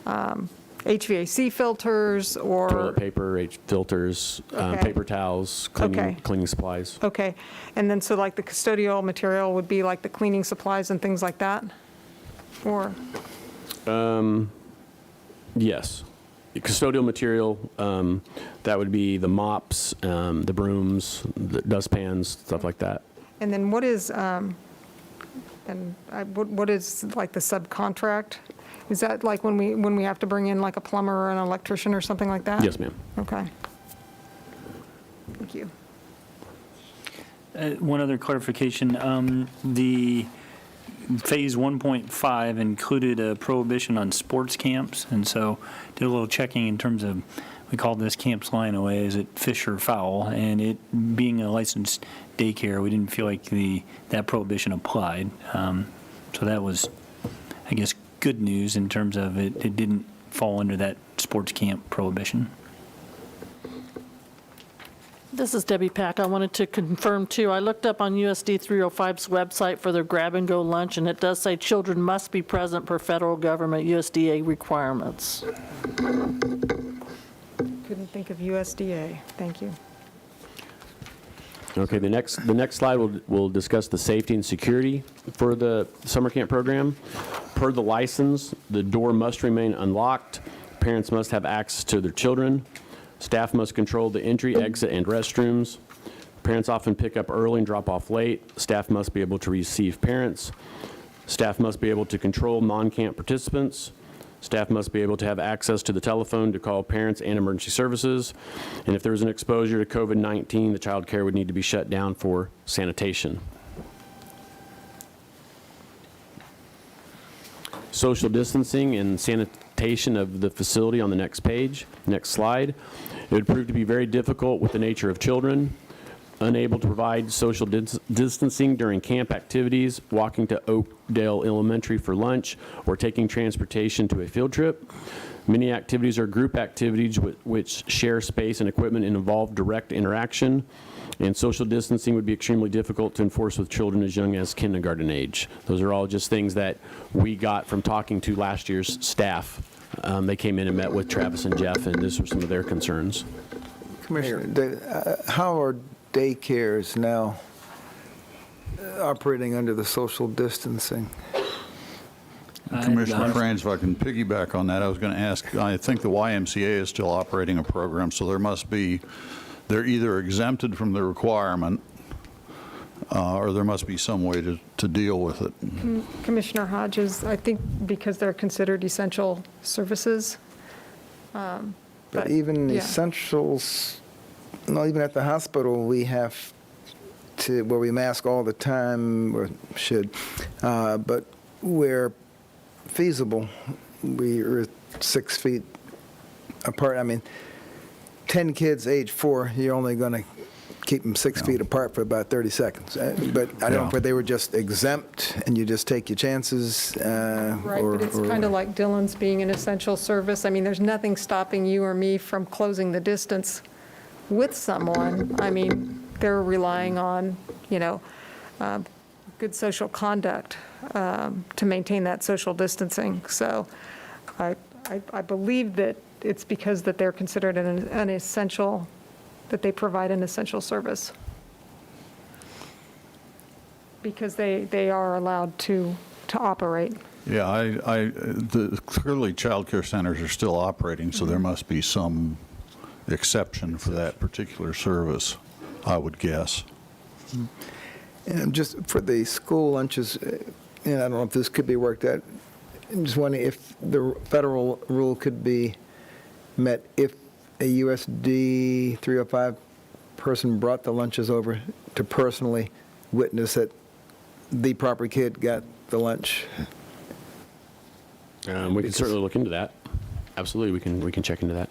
HVAC filters or? Toilet paper, filters, Okay. paper towels, cleaning supplies. Okay, and then so like the custodial material would be like the cleaning supplies and things like that? Or? Yes. Custodial material, that would be the mops, the brooms, the dustpans, stuff like that. And then what is, what is like the subcontract? Is that like when we have to bring in like a plumber or an electrician or something like that? Yes, ma'am. Okay. Thank you. One other clarification, the Phase 1.5 included a prohibition on sports camps, and so did a little checking in terms of, we called this Camp Salina away, is it fish or fowl? And it being a licensed daycare, we didn't feel like that prohibition applied. So that was, I guess, good news in terms of it didn't fall under that sports camp prohibition. This is Debbie Pack. I wanted to confirm, too. I looked up on USD 305's website for their grab-and-go lunch, and it does say children must be present per federal government USDA requirements. Couldn't think of USDA. Thank you. Okay, the next slide will discuss the safety and security for the summer camp program. Per the license, the door must remain unlocked. Parents must have access to their children. Staff must control the entry, exit, and restrooms. Parents often pick up early and drop off late. Staff must be able to receive parents. Staff must be able to control non-camp participants. Staff must be able to have access to the telephone to call parents and emergency services. And if there's an exposure to COVID-19, the child care would need to be shut down for sanitation. Social distancing and sanitation of the facility on the next page, next slide. It would prove to be very difficult with the nature of children. unable to provide social distancing during camp activities, walking to Oakdale Elementary for lunch, or taking transportation to a field trip. Many activities are group activities which share space and equipment and involve direct interaction, and social distancing would be extremely difficult to enforce with children as young as kindergarten age. Those are all just things that we got from talking to last year's staff. They came in and met with Travis and Jeff, and these were some of their concerns. Commissioner, how are daycares now operating under the social distancing? Commissioner Franz, if I can piggyback on that, I was going to ask, I think the YMCA is still operating a program, so they're either exempted from the requirement or there must be some way to deal with it. Commissioner Hodges, I think because they're considered essential services. But even yeah. essentials, not even at the hospital, we have to, where we mask all the time, or should, but where feasible, we're 6 feet apart. I mean, 10 kids age 4, you're only going to keep them 6 feet apart for about 30 seconds. But I don't know whether they were just exempt and you just take your chances. Right, but it's kind of like Dylan's being an essential service. I mean, there's nothing stopping you or me from closing the distance with someone. I mean, they're relying on, good social conduct to maintain that social distancing. So I believe that it's because that they're considered an essential, that they provide an essential service. Because they are allowed to operate. Yeah, clearly child care centers are still operating, so there must be some exception for that particular service, I would guess. And just for the school lunches, and I don't know if this could be worked out, I'm just wondering if the federal rule could be met if a USD 305 person brought the lunches over to personally witness that the proper kid got the lunch. We can certainly look into that. Absolutely, we can check into that.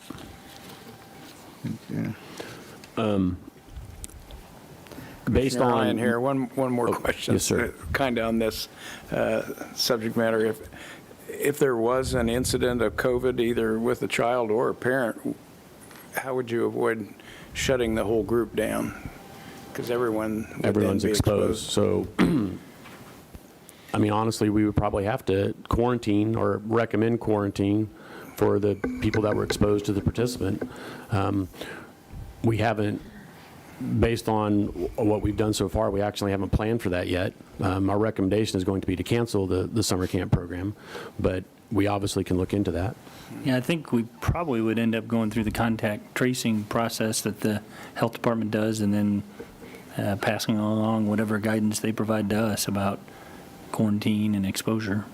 Yeah. Commissioner Based on Ryan here, one more question. Yes, sir. Kind of on this subject matter. If there was an incident of COVID, either with a child or a parent, how would you avoid shutting the whole group down? Because everyone's exposed. So, I mean, honestly, we would probably have to quarantine or recommend quarantine for the people that were exposed to the participant. We haven't, based on what we've done so far, we actually haven't planned for that yet. Our recommendation is going to be to cancel the summer camp program, but we obviously can look into that. Yeah, I think we probably would end up going through the contact tracing process that the health department does, and then passing along whatever guidance they provide to us about quarantine and exposure.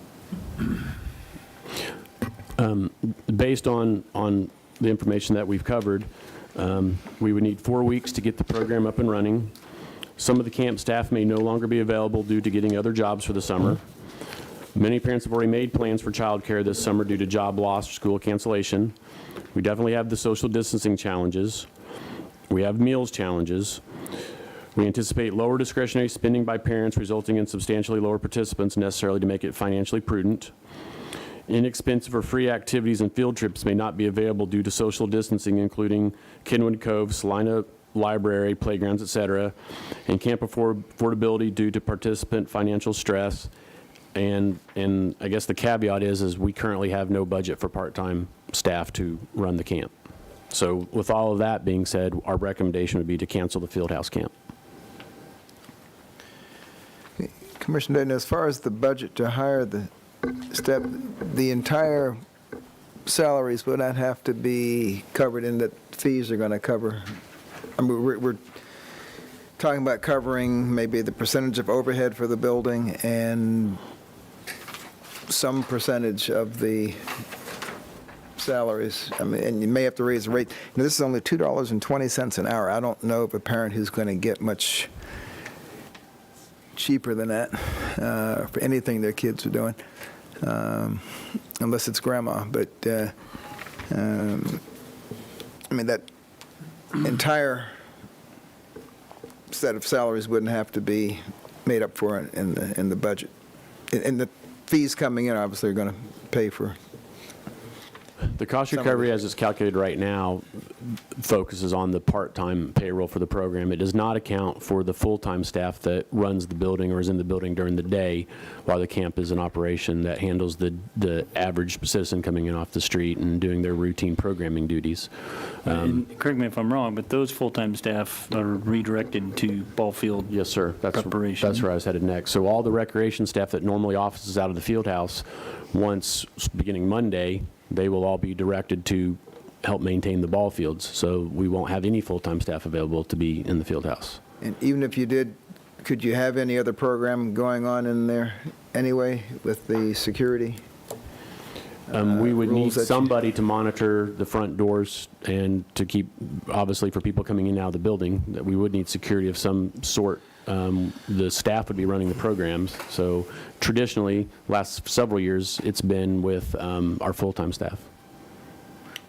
Based on the information that we've covered, we would need 4 weeks to get the program up and running. Some of the camp staff may no longer be available due to getting other jobs for the summer. Many parents have already made plans for childcare this summer due to job loss or school cancellation. We definitely have the social distancing challenges. We have meals challenges. We anticipate lower discretionary spending by parents, resulting in substantially lower participants necessarily to make it financially prudent. Inexpensive or free activities and field trips may not be available due to social distancing, including Kenwood Cove, Salina Library, playgrounds, etc., and camp affordability due to participant financial stress. And I guess the caveat is we currently have no budget for part-time staff to run the camp. So with all of that being said, our recommendation would be to cancel the Fieldhouse camp. Commissioner Dayton, as far as the budget to hire the step, the entire salaries will not have to be covered in that fees are going to cover. I mean, we're talking about covering maybe the percentage of overhead for the building and some percentage of the salaries. I mean, and you may have to raise the rate. This is only $2.20 an hour. I don't know of a parent who's going to get much cheaper than that for anything their kids are doing, unless it's grandma. But I mean, that entire set of salaries wouldn't have to be made up for in the budget. And the fees coming in obviously are going to pay for. The cost Some of recovery, the- as it's calculated right now, focuses on the part-time payroll for the program. It does not account for the full-time staff that runs the building or is in the building during the day while the camp is in operation, that handles the average citizen coming in off the street and doing their routine programming duties. And correct me if I'm wrong, but those full-time staff are redirected to ball field. Yes, sir. Preparation. That's where I was headed next. So all the recreation staff that normally offices out of the field house, once beginning Monday, they will all be directed to help maintain the ball fields. So we won't have any full-time staff available to be in the field house. And even if you did, could you have any other program going on in there anyway with the security? We would need rules that you- somebody to monitor the front doors and to keep, obviously, for people coming in and out of the building, that we would need security of some sort. The staff would be running the programs. So traditionally, last several years, it's been with our full-time staff.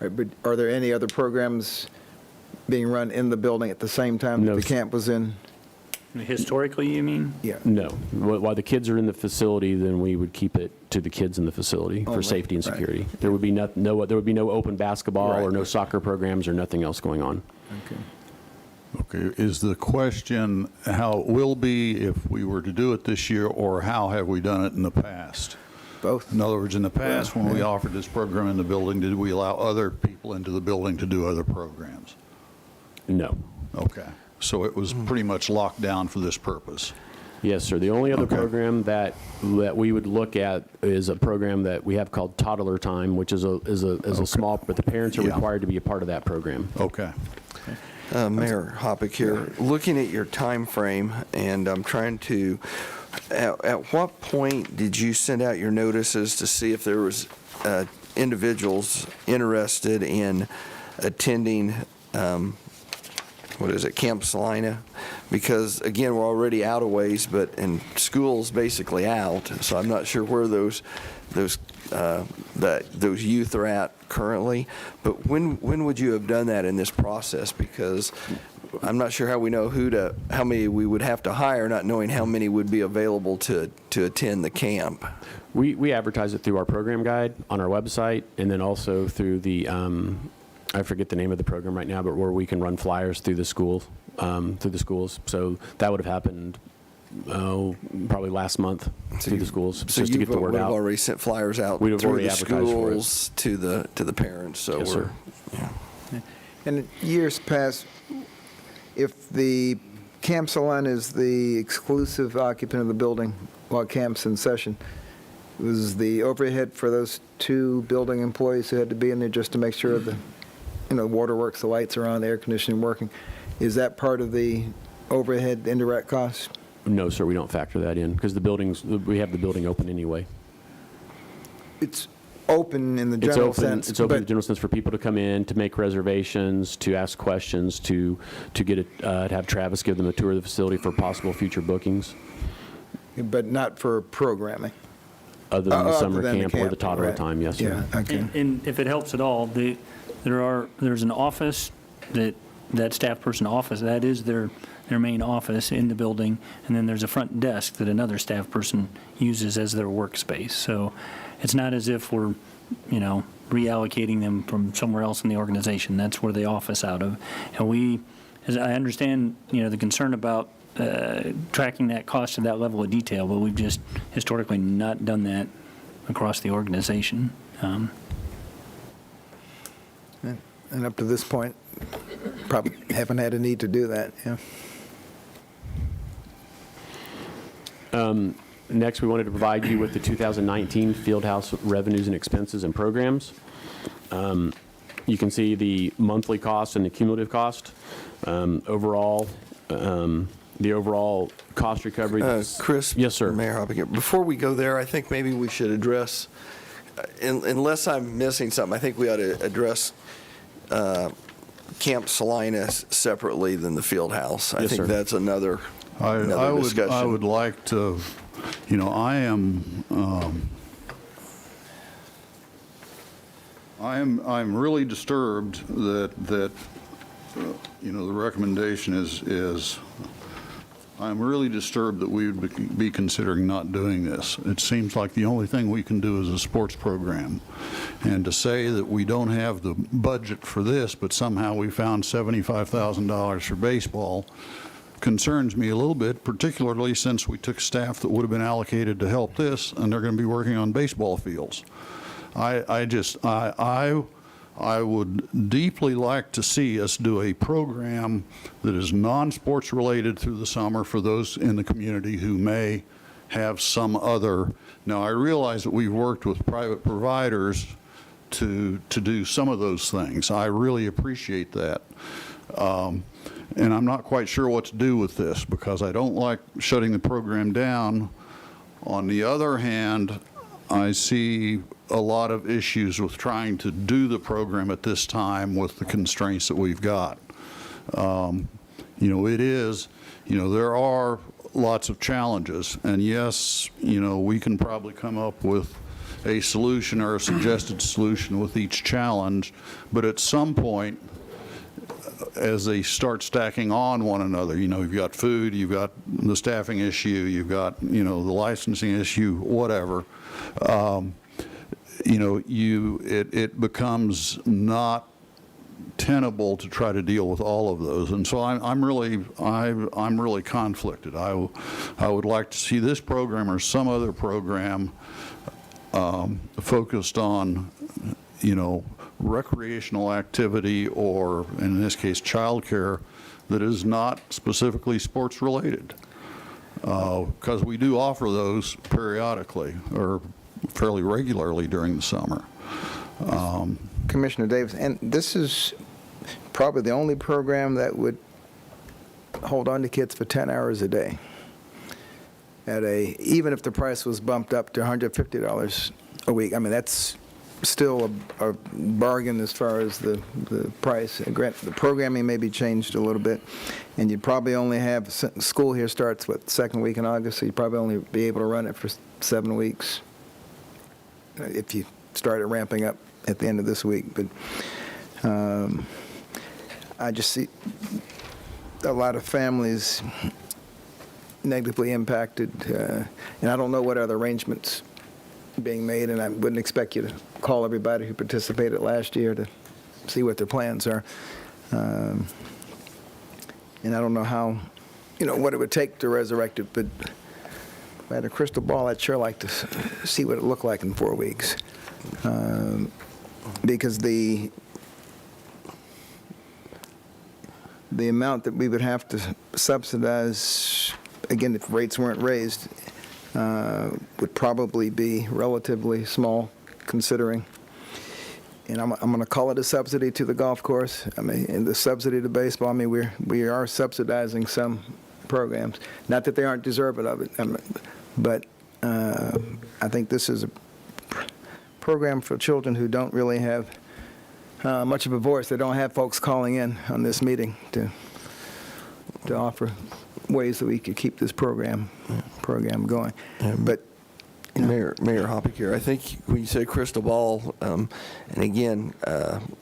Right, but are there any other programs being run in the building at the same time that No. the camp was in? Historically, you mean? Yeah. No. While the kids are in the facility, then we would keep it to the kids in the facility for Only, safety and right. security. There would be there would be no open basketball or Right. no soccer programs or nothing else going on. Okay. Okay, is the question how it will be if we were to do it this year, or how have we done it in the past? Both. In other words, in the past, Well, when we yeah. offered this program in the building, did we allow other people into the building to do other programs? No. Okay, so it was pretty much locked down for this purpose. Yes, sir. The only other Okay. program that we would look at is a program that we have called Toddler Time, which is a small, but the parents are Yeah. required to be a part of that program. Okay. Mayor Hoppick here, looking at your time frame, and I'm trying to, at what point did you send out your notices to see if there was individuals interested in attending, Camp Salina? Because, again, we're already out a ways, and school's basically out, so I'm not sure where those youth are at currently. But when would you have done that in this process? Because I'm not sure how we know how many we would have to hire, not knowing how many would be available to attend the camp. We advertise it through our program guide on our website, and then also through the, I forget the name of the program right now, but where we can run flyers through the schools. So that would have happened, probably last month through the schools, So just to get the word you've out. already sent flyers out We'd have through already the advertised for it. schools to the parents. So Yes, sir. And in years past, if the Camp Salina is the exclusive occupant of the building while camp's in session, was the overhead for those two building employees who had to be in there just to make sure the, water works, the lights are on, the air conditioning working, is that part of the overhead indirect cost? No, sir, we don't factor that in, because we have the building open anyway. It's open in the It's general open, sense. it's open in the but- general sense for people to come in, to make reservations, to ask questions, to have Travis give them a tour of the facility for possible future bookings, But not for programming. other than the Other summer than the camp or the camp, toddler right. time, yes, sir. Yeah, okay. And if it helps at all, there's an office that staff person office, that is their main office in the building, and then there's a front desk that another staff person uses as their workspace. So it's not as if we're, reallocating them from somewhere else in the organization. That's where they office out of. And as I understand, the concern about tracking that cost to that level of detail, but we've just historically not done that across the organization. And up to this point, probably haven't had a need to do that, yeah. Next, we wanted to provide you with the 2019 Fieldhouse revenues and expenses and programs. You can see the monthly cost and the cumulative cost. Overall, the overall cost recovery. Chris? Yes, sir. Mayor Hoppick, before we go there, I think maybe we should address, unless I'm missing something, I think we ought to address Camp Salina separately than the field house. I Yes, think sir. that's another discussion. I would like to, I'm really disturbed that the recommendation is I'm really disturbed that we would be considering not doing this. It seems like the only thing we can do is a sports program. And to say that we don't have the budget for this, but somehow we found $75,000 for baseball concerns me a little bit, particularly since we took staff that would have been allocated to help this, and they're going to be working on baseball fields. I would deeply like to see us do a program that is non-sports related through the summer for those in the community who may have some other. Now, I realize that we've worked with private providers to do some of those things. I really appreciate that. And I'm not quite sure what to do with this because I don't like shutting the program down. On the other hand, I see a lot of issues with trying to do the program at this time with the constraints that we've got. There are lots of challenges, and yes, we can probably come up with a solution or a suggested solution with each challenge, but at some point, as they start stacking on one another, you've got food, you've got the staffing issue, you've got, the licensing issue, whatever. It becomes not tenable to try to deal with all of those, and so I'm really conflicted. I would like to see this program or some other program focused on, recreational activity or, in this case, childcare that is not specifically sports related, because we do offer those periodically or fairly regularly during the summer. Commissioner Davis, and this is probably the only program that would hold on to kids for 10 hours a day even if the price was bumped up to $150 a week. I mean, that's still a bargain as far as the price. The programming may be changed a little bit, and you'd probably only have, school here starts, second week in August, so you'd probably only be able to run it for 7 weeks if you started ramping up at the end of this week. But I just see a lot of families negatively impacted, and I don't know what other arrangements being made, and I wouldn't expect you to call everybody who participated last year to see what their plans are. And I don't know how, what it would take to resurrect it, but if I had a crystal ball, I'd sure like to see what it looked like in 4 weeks. Because the amount that we would have to subsidize, again, if rates weren't raised, would probably be relatively small, considering. And I'm going to call it a subsidy to the golf course. I mean, and the subsidy to baseball. I mean, we are subsidizing some programs. Not that they aren't deserving of it, but I think this is a program for children who don't really have much of a voice. They don't have folks calling in on this meeting to offer ways that we could keep this program going. But Mayor Hoppick here, I think when you say crystal ball, and again,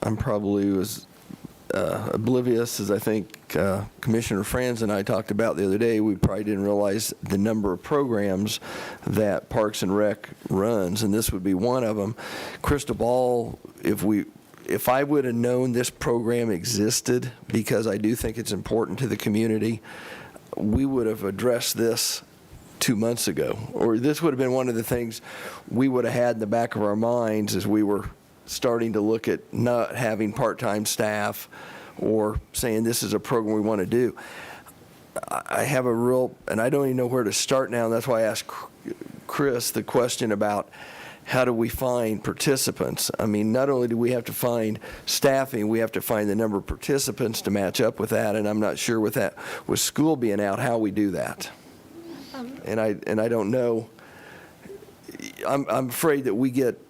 I'm probably was oblivious, as I think Commissioner Franz and I talked about the other day. We probably didn't realize the number of programs that Parks and Rec runs, and this would be one of them. Crystal ball, if I would have known this program existed, because I do think it's important to the community, we would have addressed this 2 months ago, or this would have been one of the things we would have had in the back of our minds as we were starting to look at not having part-time staff or saying this is a program we want to do. I have a real, and I don't even know where to start now, and that's why I asked Chris the question about how do we find participants. I mean, not only do we have to find staffing, we have to find the number of participants to match up with that, and I'm not sure with school being out, how we do that. And I don't know. I'm afraid that we get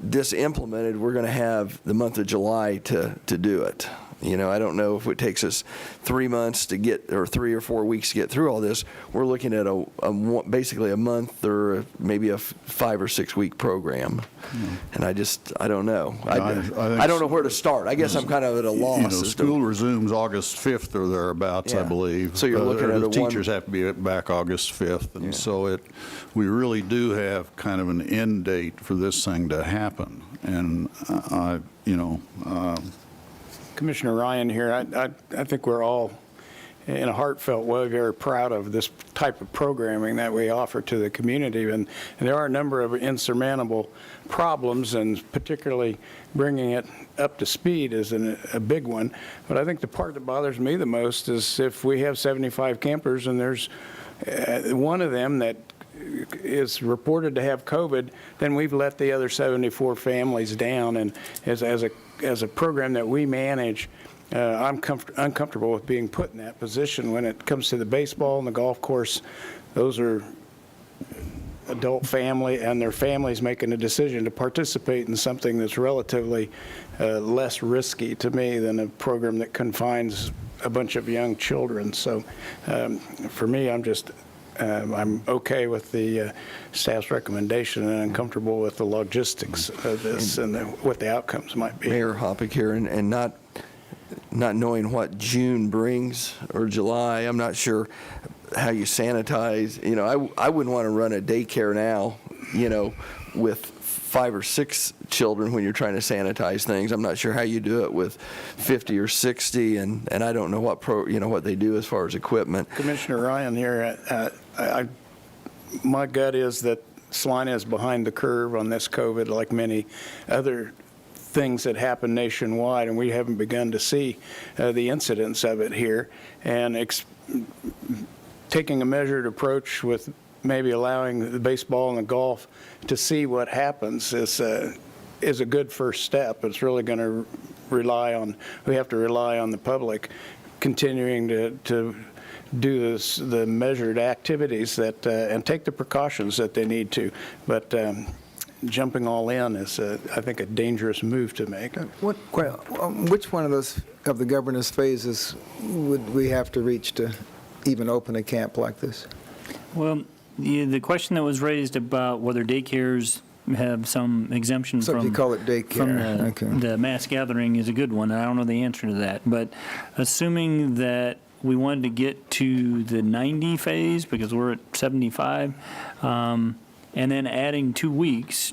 this implemented, we're going to have the month of July to do it. You know, I don't know if it takes us 3 months to get, or 3 or 4 weeks to get through all this. We're looking at basically a month or maybe a 5 or 6 week program. And I don't know. I don't know where to start. I guess I'm kind of at a loss. You know, as to- school resumes August 5th or thereabouts, I Yeah. believe. So you're looking at the a teachers have to be back August 5th, and so we really do have kind of an end date for this thing to happen. And Commissioner Ryan here, I think we're all, in a heartfelt way, very proud of this type of programming that we offer to the community. And there are a number of insurmountable problems, and particularly bringing it up to speed is a big one. But I think the part that bothers me the most is if we have 75 campers and there's one of them that is reported to have COVID, then we've let the other 74 families down. And as a program that we manage, I'm uncomfortable with being put in that position. When it comes to the baseball and the golf course, those are adult family and their families making a decision to participate in something that's relatively less risky to me than a program that confines a bunch of young children. So for me, I'm okay with the staff's recommendation and uncomfortable with the logistics of this and what the outcomes might be. Mayor Hoppick here, and not knowing what June brings or July, I'm not sure how you sanitize. You know, I wouldn't want to run a daycare now, you know, with 5 or 6 children when you're trying to sanitize things. I'm not sure how you do it with 50 or 60, and I don't know what they do as far as equipment. Commissioner Ryan here, my gut is that Salina is behind the curve on this COVID, like many other things that happen nationwide, and we haven't begun to see the incidence of it here. And taking a measured approach with maybe allowing the baseball and the golf to see what happens is a good first step. It's really going to we have to rely on the public continuing to do the measured activities and take the precautions that they need to. But jumping all in is, I think, a dangerous move to make. Which one of the governor's phases would we have to reach to even open a camp like this? Well, the question that was raised about whether daycares have some exemption So if you call it daycare, from the mass gathering is a good one, and I don't know the answer to that. But assuming that we wanted to get to the 90 phase because we're at 75, and then adding 2 weeks,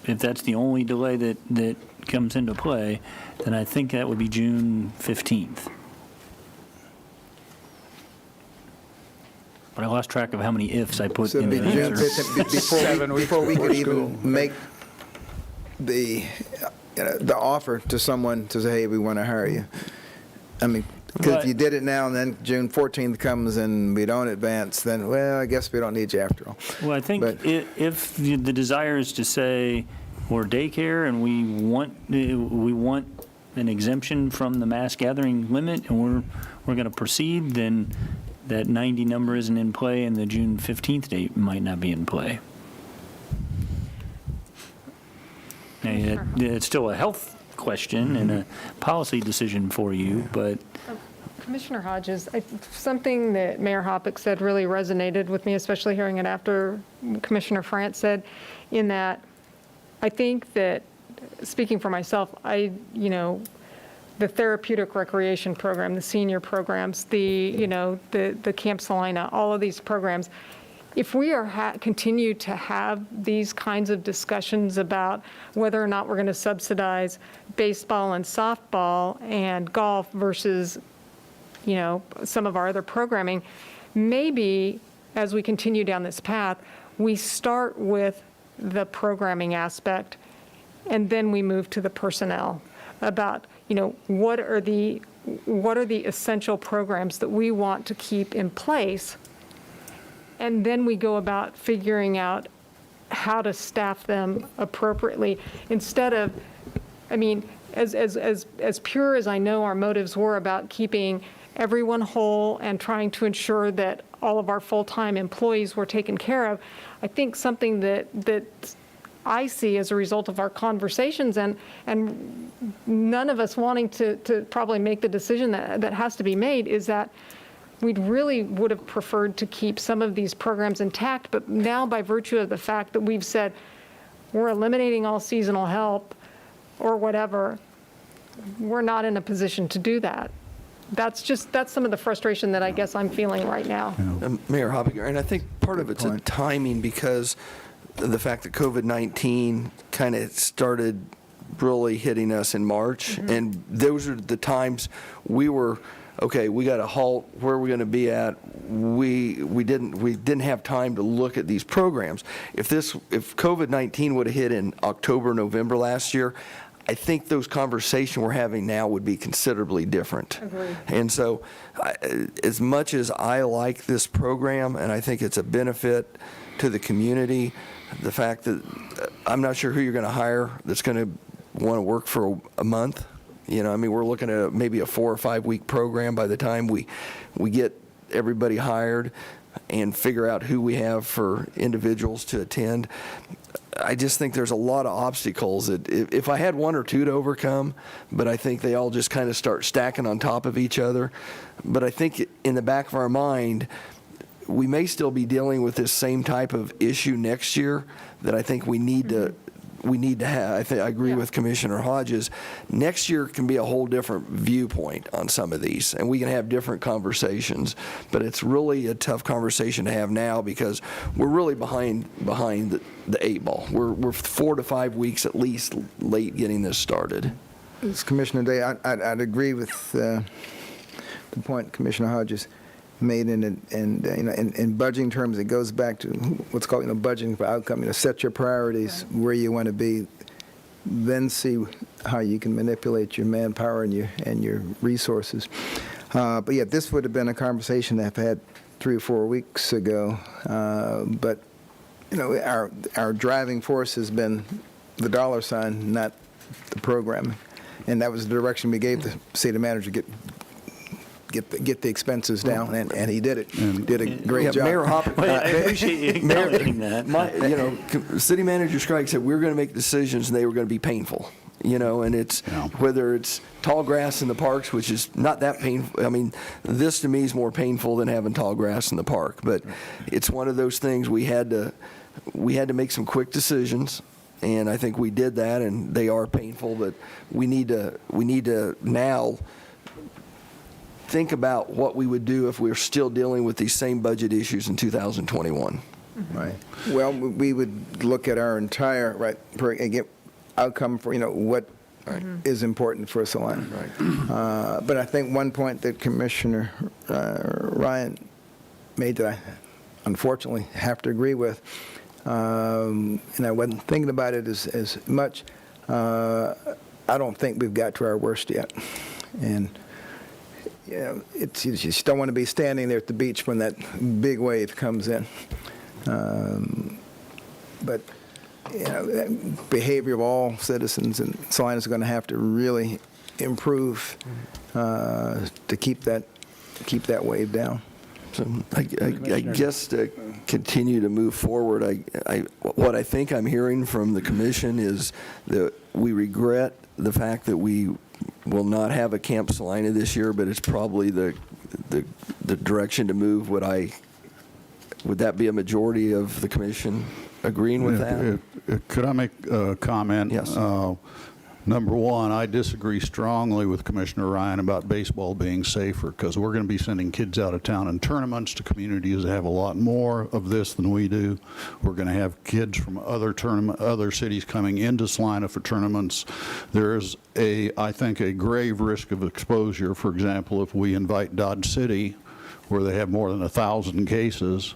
if that's the only delay that comes into play, then I think that would be June 15th. But I lost track of how many ifs I put in the June answer. 15th, before we could even make the offer to someone to say, hey, we want to hire you. I mean, because if you did it now and then June 14th comes and we don't advance, then, well, I guess we don't need you after all. Well, I think if the desire is to say we're daycare and we want an exemption from the mass gathering limit and we're going to proceed, then that 90 number isn't in play and the June 15th date might not be in play. Now, it's still a health question and a policy decision for you, but Commissioner Hodges, something that Mayor Hoppick said really resonated with me, especially hearing it after Commissioner France said, in that I think that, speaking for myself, the therapeutic recreation program, the senior programs, the Camp Salina, all of these programs, if we continue to have these kinds of discussions about whether or not we're going to subsidize baseball and softball and golf versus some of our other programming, maybe as we continue down this path, we start with the programming aspect and then we move to the personnel about, what are the essential programs that we want to keep in place, and then we go about figuring out how to staff them appropriately instead of, as pure as I know our motives were about keeping everyone whole and trying to ensure that all of our full-time employees were taken care of, I think something that I see as a result of our conversations and none of us wanting to probably make the decision that has to be made is that we really would have preferred to keep some of these programs intact, but now by virtue of the fact that we've said we're eliminating all seasonal help or whatever, we're not in a position to do that. That's some of the frustration that I guess I'm feeling right now. Mayor Hoppinger, and I think part of it's a timing because of the fact that COVID-19 kind of started really hitting us in March, and those are the times we were, okay, we got to halt. Where are we going to be at? We didn't have time to look at these programs. If COVID-19 would have hit in October, November last year, I think those conversations we're having now would be considerably different. Agreed. And so, as much as I like this program, and I think it's a benefit to the community, the fact that I'm not sure who you're going to hire that's going to want to work for a month. You know, I mean, we're looking at maybe a 4 or 5 week program by the time we get everybody hired and figure out who we have for individuals to attend. I just think there's a lot of obstacles that if I had 1 or 2 to overcome, but I think they all just kind of start stacking on top of each other. But I think in the back of our mind, we may still be dealing with this same type of issue next year that I think we need to have. I agree with Commissioner Hodges. Next year can be a whole different viewpoint on some of these, and we can have different conversations. But it's really a tough conversation to have now because we're really behind the 8 ball. We're 4 to 5 weeks at least late getting this started. It's Commissioner Day, I'd agree with the point Commissioner Hodges made in budgeting terms. It goes back to what's called budgeting for outcome. Set your priorities where you want to be, then see how you can manipulate your manpower and your resources. But yeah, this would have been a conversation that I've had 3 or 4 weeks ago. But our driving force has been the dollar sign, not the programming, and that was the direction we gave the city manager. Get the expenses down, and he did it. Did a great job. Mayor Hopper, I appreciate you acknowledging that. City Manager Schrike said we were going to make decisions and they were going to be painful. And it's whether it's tall grass in the parks, which is not that painful. I mean, this to me is more painful than having tall grass in the park. But it's one of those things we had to make some quick decisions. And I think we did that, and they are painful. But we need to now think about what we would do if we were still dealing with these same budget issues in 2021. Right. Well, we would look at our entire and get outcome for what is important for Salina. Right. But I think one point that Commissioner Ryan made that I unfortunately have to agree with, and I wasn't thinking about it as much. I don't think we've got to our worst yet, and. You just don't want to be standing there at the beach when that big wave comes in. But behavior of all citizens in Salina is going to have to really improve to keep that wave down. So I guess to continue to move forward, what I think I'm hearing from the commission is that we regret the fact that we will not have a Camp Salina this year, but it's probably the direction to move. Would that be a majority of the commission agreeing with that? Could I make a comment? Yes. Number one, I disagree strongly with Commissioner Ryan about baseball being safer, because we're going to be sending kids out of town in tournaments to communities that have a lot more of this than we do. We're going to have kids from other cities coming into Salina for tournaments. There's I think, a grave risk of exposure. For example, if we invite Dodge City, where they have more than 1,000 cases,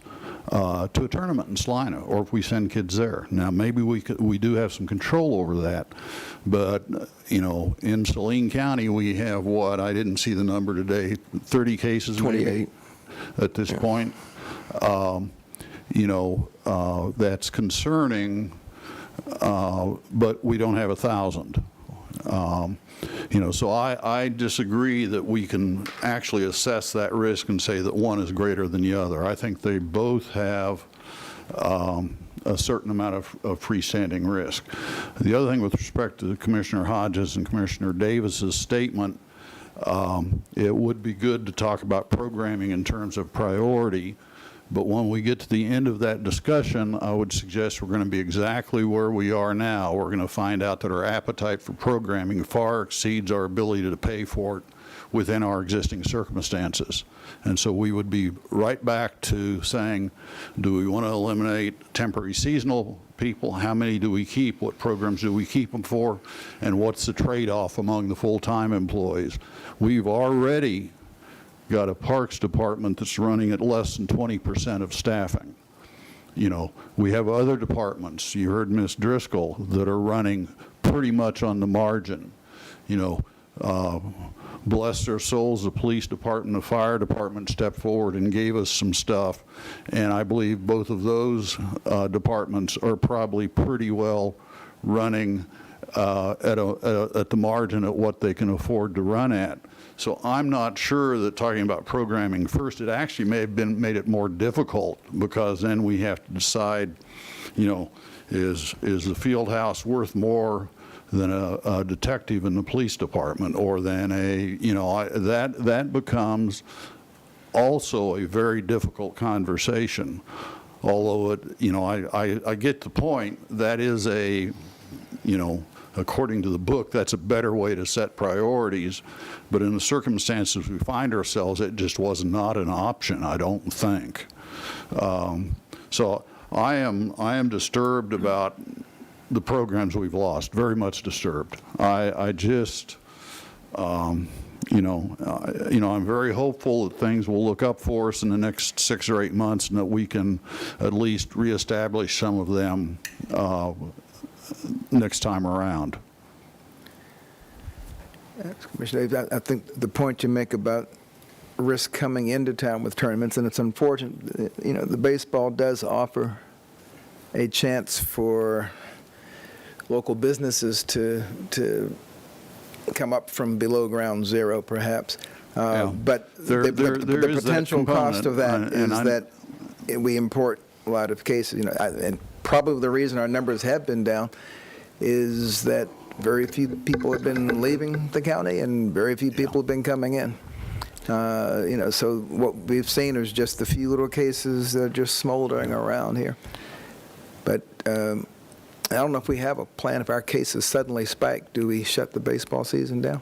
to a tournament in Salina, or if we send kids there. Now, maybe we do have some control over that, but in Saline County, we have I didn't see the number today, 30 cases, 28 at this point. That's concerning, but we don't have 1,000. So I disagree that we can actually assess that risk and say that one is greater than the other. I think they both have a certain amount of freestanding risk. The other thing with respect to Commissioner Hodges and Commissioner Davis's statement, it would be good to talk about programming in terms of priority, but when we get to the end of that discussion, I would suggest we're going to be exactly where we are now. We're going to find out that our appetite for programming far exceeds our ability to pay for it within our existing circumstances. And so we would be right back to saying, do we want to eliminate temporary seasonal people? How many do we keep? What programs do we keep them for? And what's the trade-off among the full-time employees? We've already got a parks department that's running at less than 20% of staffing. You know, we have other departments, you heard Ms. Driscoll, that are running pretty much on the margin. You know, bless their souls, the police department, the fire department stepped forward and gave us some stuff, and I believe both of those departments are probably pretty well running at the margin at what they can afford to run at. So I'm not sure that talking about programming first, it actually may have been made it more difficult, because then we have to decide, you know, is the field house worth more than a detective in the police department, or than a, you know, that becomes also a very difficult conversation. Although, you know, I get the point. That is a, you know, according to the book, that's a better way to set priorities. But in the circumstances we find ourselves, it just was not an option, I don't think. So I am disturbed about the programs we've lost, very much disturbed. I just, you know, I'm very hopeful that things will look up for us in the next 6 or 8 months, and that we can at least reestablish some of them next time around. Commissioner Davis, I think the point you make about risk coming into town with tournaments, and it's unfortunate, you know, the baseball does offer a chance for local businesses to come up from below ground zero, perhaps. But the potential cost of that is that we import a lot of cases, you know, and probably the reason our numbers have been down is that very few people have been leaving the county and very few people have been coming in. You know, so what we've seen is just a few little cases that are just smoldering around here. But I don't know if we have a plan. If our cases suddenly spike, do we shut the baseball season down?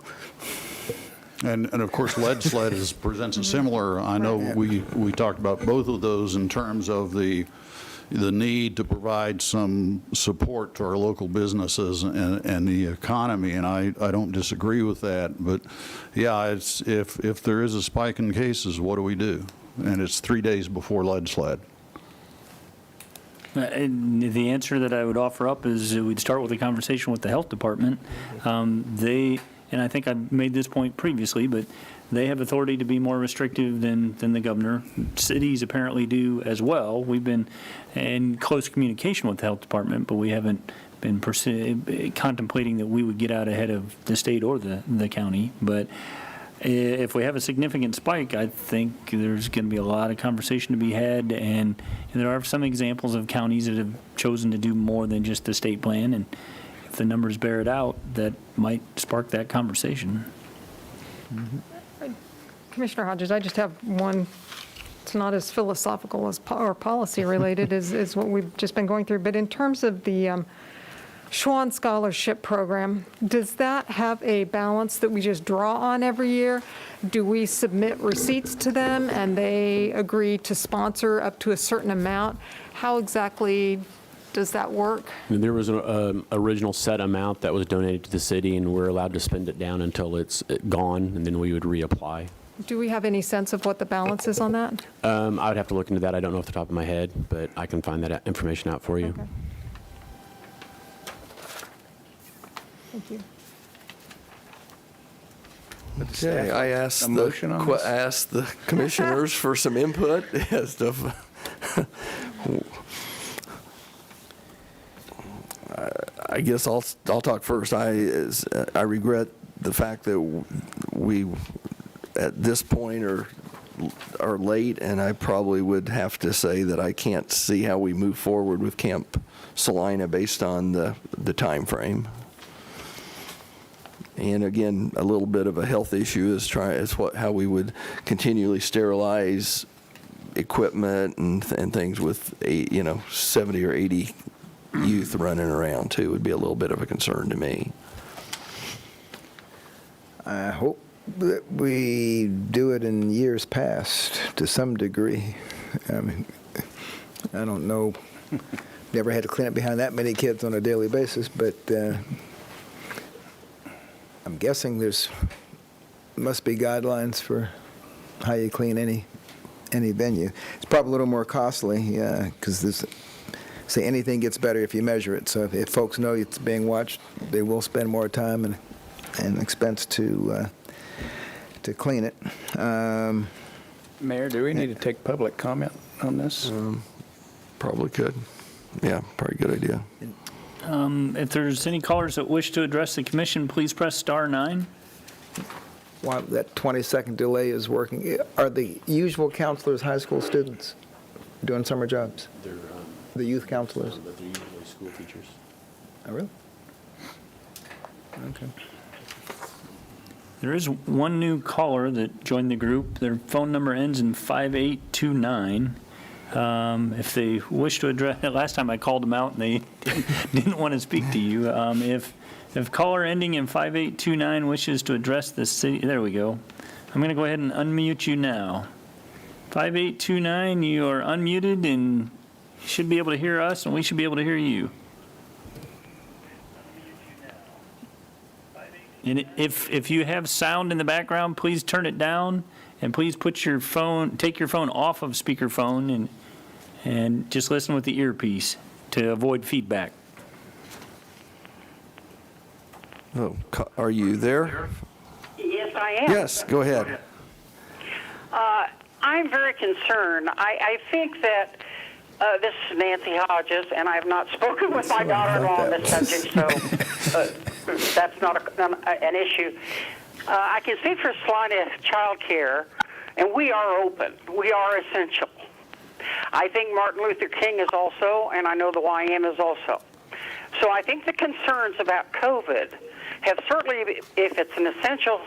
And of course, lead sled presents a similar. I know we talked about both of those in terms of the need to provide some support to our local businesses and the economy, and I don't disagree with that. But yeah, it's if there is a spike in cases, what do we do? And it's 3 days before lead sled. And the answer that I would offer up is we'd start with a conversation with the health department. And I think I made this point previously, but they have authority to be more restrictive than the governor. Cities apparently do as well. We've been in close communication with the health department, but we haven't been contemplating that we would get out ahead of the state or the county. But if we have a significant spike, I think there's going to be a lot of conversation to be had, and there are some examples of counties that have chosen to do more than just the state plan, and if the numbers bear it out, that might spark that conversation. Commissioner Hodges, I just have one. It's not as philosophical as or policy related as what we've just been going through, but in terms of the Schwann Scholarship Program, does that have a balance that we just draw on every year? Do we submit receipts to them and they agree to sponsor up to a certain amount? How exactly does that work? And there was an original set amount that was donated to the city, and we're allowed to spend it down until it's gone, and then we would reapply. Do we have any sense of what the balance is on that? I would have to look into that. I don't know off the top of my head, but I can find that information out for you. Okay. Thank you. Okay, I asked the commissioners for some input as to I guess I'll talk first. I regret the fact that we at this point are are late, and I probably would have to say that I can't see how we move forward with Camp Salina based on the time frame. And again, a little bit of a health issue is how we would continually sterilize equipment and things with 70 or 80 youth running around too would be a little bit of a concern to me. I hope that we do it in years past to some degree. I mean, I don't know, never had to clean up behind that many kids on a daily basis, but I'm guessing must be guidelines for how you clean any venue. It's probably a little more costly, because say anything gets better if you measure it. So if folks know it's being watched, they will spend more time and expense to clean it. Mayor, do we need to take public comment on this? Probably could. Yeah, probably a good idea. If there's any callers that wish to address the commission, please press star 9. While that 20-second delay is working, are the usual counselors high school students doing summer jobs? They're, The youth counselors? but they're usually school teachers. Oh, really? Okay. There is one new caller that joined the group. Their phone number ends in 5829. If they wish to address, last time I called them out and they didn't want to speak to you. If caller ending in 5829 wishes to address the city, there we go. I'm going to go ahead and unmute you now. 5829, you are unmuted and should be able to hear us, and we should be able to hear you. And if you have sound in the background, please turn it down, and please take your phone off of speakerphone and just listen with the earpiece to avoid feedback. Oh, are you there? Yes, I am. Yes, go ahead. I'm very concerned. I think that this is Nancy Hodges, and I have not spoken with my daughter-in-law on this subject, so that's not an issue. I can speak for Salina Child Care, and we are open. We are essential. I think Martin Luther King is also, and I know the YM is also. So I think the concerns about COVID have certainly, if it's an essential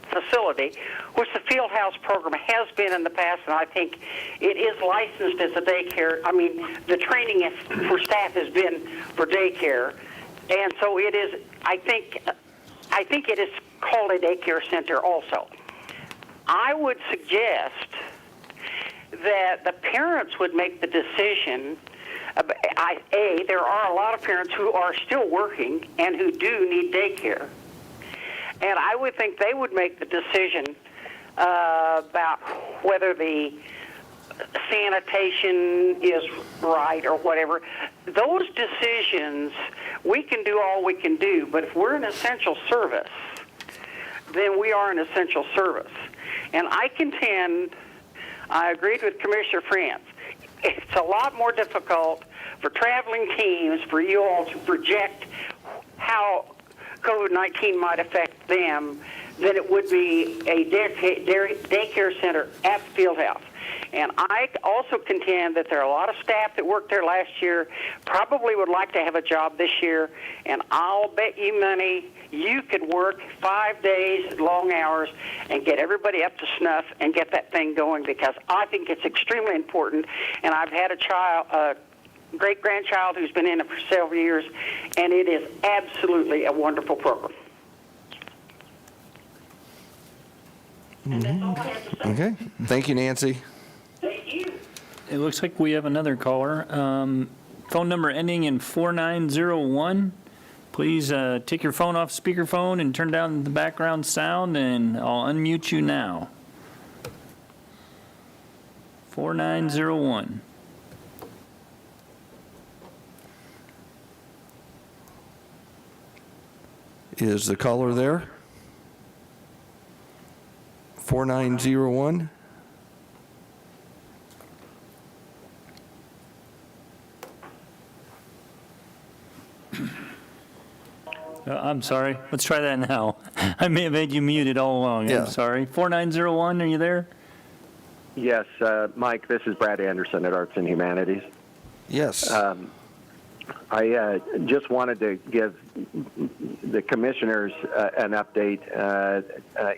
facility, which the Field House program has been in the past, and I think it is licensed as a daycare. I mean, the training for staff has been for daycare, and so it is. I think it is called a daycare center also. I would suggest that the parents would make the decision. There are a lot of parents who are still working and who do need daycare. And I would think they would make the decision about whether the sanitation is right or whatever. Those decisions, we can do all we can do, but if we're an essential service, then we are an essential service. And I contend, I agreed with Commissioner France, it's a lot more difficult for traveling teams, for you all to project how COVID-19 might affect them than it would be a daycare center at the field house. And I also contend that there are a lot of staff that worked there last year, probably would like to have a job this year, and I'll bet you money you could work 5 days, long hours, and get everybody up to snuff and get that thing going, because I think it's extremely important. And I've had a great-grandchild who's been in it for several years, and it is absolutely a wonderful program. And that's all I have to say. Okay, thank you, Nancy. Thank you. It looks like we have another caller. Phone number ending in 4901. Please take your phone off speakerphone and turn down the background sound, and I'll unmute you now. 4901. Is the caller there? 4901? I'm sorry. Let's try that now. I may have had you muted all along. Yeah. I'm sorry. 4901, are you there? Yes, Mike, this is Brad Anderson at Arts and Humanities. Yes. I just wanted to give the commissioners an update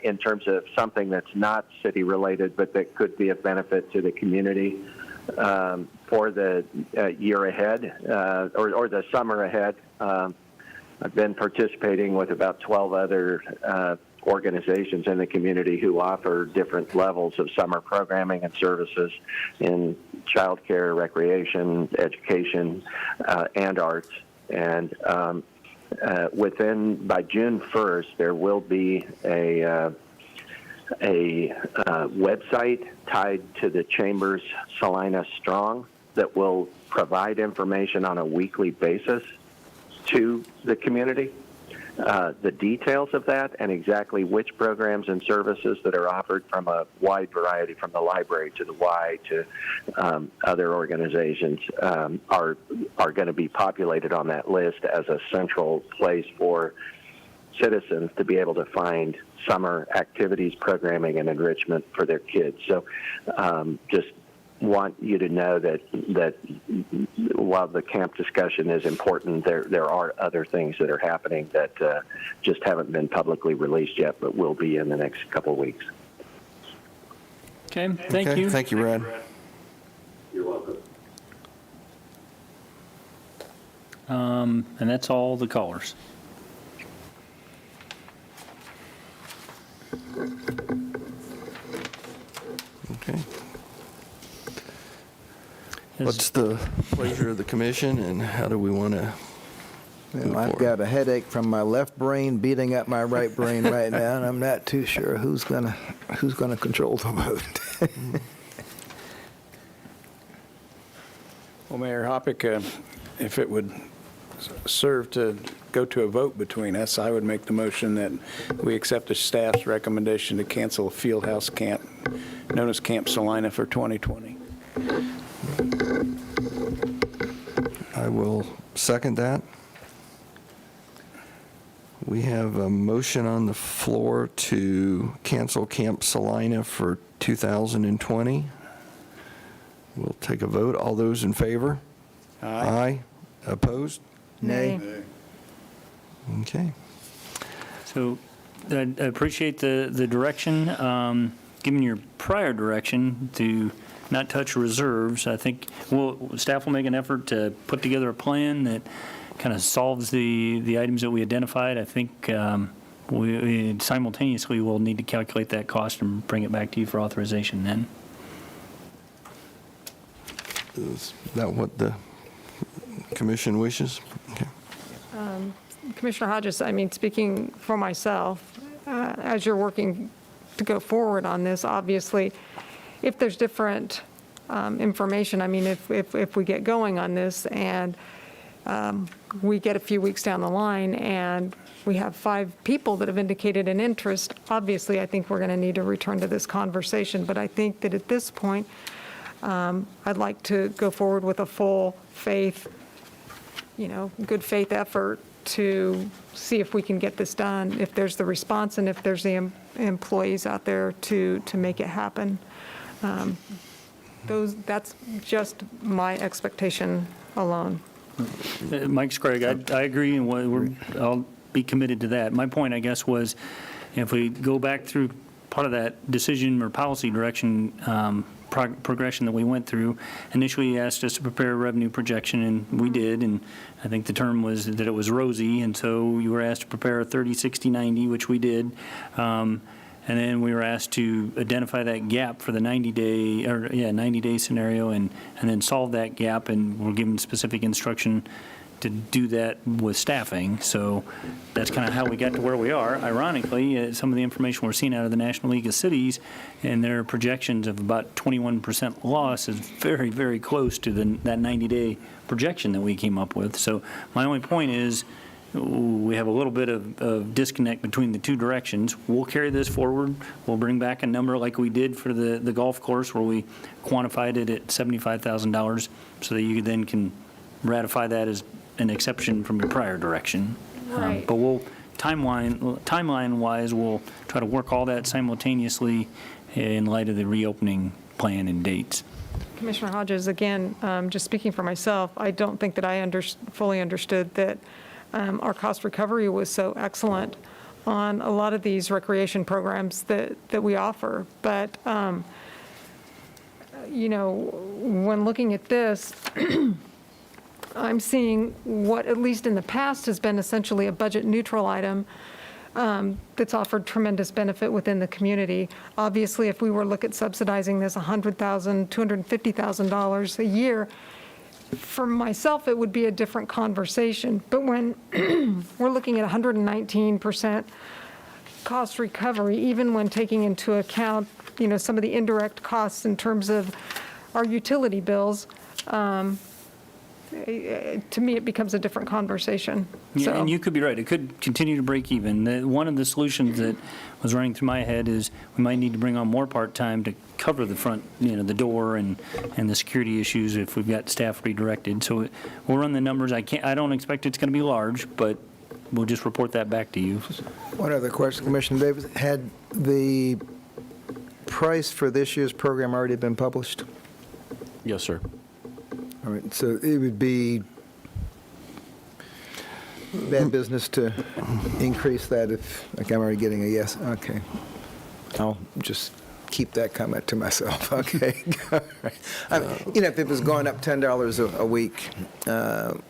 in terms of something that's not city-related, but that could be of benefit to the community for the year ahead or the summer ahead. I've been participating with about 12 other organizations in the community who offer different levels of summer programming and services in childcare, recreation, education, and arts. And by June 1st, there will be a website tied to the Chamber's Salina Strong that will provide information on a weekly basis to the community. The details of that and exactly which programs and services that are offered from a wide variety, from the library to the Y to other organizations, are going to be populated on that list as a central place for citizens to be able to find summer activities, programming, and enrichment for their kids. So just want you to know that while the camp discussion is important, there are other things that are happening that just haven't been publicly released yet, but will be in the next couple of weeks. Okay, thank you. Thank you, Brad. You're welcome. And that's all the callers. Okay. What's the pleasure of the commission, and how do we want to Well, I've got a headache from my left brain beating up my right brain right now, and I'm not too sure who's gonna control the vote. Well, Mayor Hoppick, if it would serve to go to a vote between us, I would make the motion that we accept the staff's recommendation to cancel Fieldhouse Camp, known as Camp Salina, for 2020. I will second that. We have a motion on the floor to cancel Camp Salina for 2020. We'll take a vote. All those in favor? Aye. Opposed? Nay. Okay. So I appreciate the direction. Given your prior direction to not touch reserves, I think staff will make an effort to put together a plan that kind of solves the items that we identified. I think we simultaneously will need to calculate that cost and bring it back to you for authorization then. Is that what the commission wishes? Okay. Commissioner Hodges, I mean, speaking for myself, as you're working to go forward on this, obviously, if there's different information, I mean, if we get going on this and we get a few weeks down the line and we have 5 people that have indicated an interest, obviously, I think we're going to need to return to this conversation. But I think that at this point, I'd like to go forward with a full faith, good faith effort to see if we can get this done, if there's the response and if there's the employees out there to make it happen. That's just my expectation alone. Mike Scragg, I agree, and I'll be committed to that. My point, I guess, was if we go back through part of that decision or policy direction progression that we went through, initially you asked us to prepare a revenue projection, and we did, and I think the term was that it was rosy, and so you were asked to prepare a 30, 60, 90, which we did. And then we were asked to identify that gap for the 90-day scenario and then solve that gap, and we're given specific instruction to do that with staffing. So that's kind of how we got to where we are. Ironically, some of the information we're seeing out of the National League of Cities and their projections of about 21% loss is very, very close to that 90-day projection that we came up with. So my only point is, we have a little bit of disconnect between the two directions. We'll carry this forward. We'll bring back a number like we did for the golf course where we quantified it at $75,000 so that you then can ratify that as an exception from your prior direction. Right. But timeline-wise, we'll try to work all that simultaneously in light of the reopening plan and dates. Commissioner Hodges, again, just speaking for myself, I don't think that I fully understood that our cost recovery was so excellent on a lot of these recreation programs that we offer. But, you know, when looking at this, I'm seeing what, at least in the past, has been essentially a budget neutral item that's offered tremendous benefit within the community. Obviously, if we were to look at subsidizing this $100,000, $250,000 a year, for myself, it would be a different conversation. But when we're looking at 119% cost recovery, even when taking into account, you know, some of the indirect costs in terms of our utility bills, to me, it becomes a different conversation. Yeah, So- and you could be right. It could continue to break even. One of the solutions that was running through my head is we might need to bring on more part-time to cover the front, you know, the door and the security issues if we've got staff redirected. So we'll run the numbers. I don't expect it's going to be large, but we'll just report that back to you. One other question, Commissioner Davis. Had the price for this year's program already been published? Yes, sir. All right, so it would be bad business to increase that if, like, I'm already getting a yes. Okay. I'll just keep that comment to myself. Okay. All right. I mean, you know, if it was going up $10 a week, well,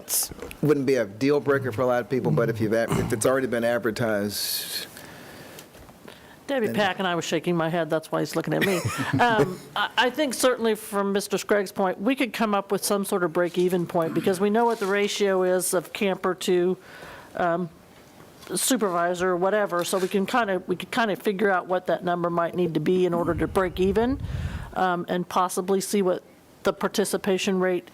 it wouldn't be a deal breaker for a lot of people, but if it's already been advertised. Debbie Pack and I was shaking my head, that's why he's looking at me. I think certainly from Mr. Scragg's point, we could come up with some sort of break-even point, because we know what the ratio is of camper to supervisor or whatever, so we could kind of figure out what that number might need to be in order to break even, and possibly see what the participation rate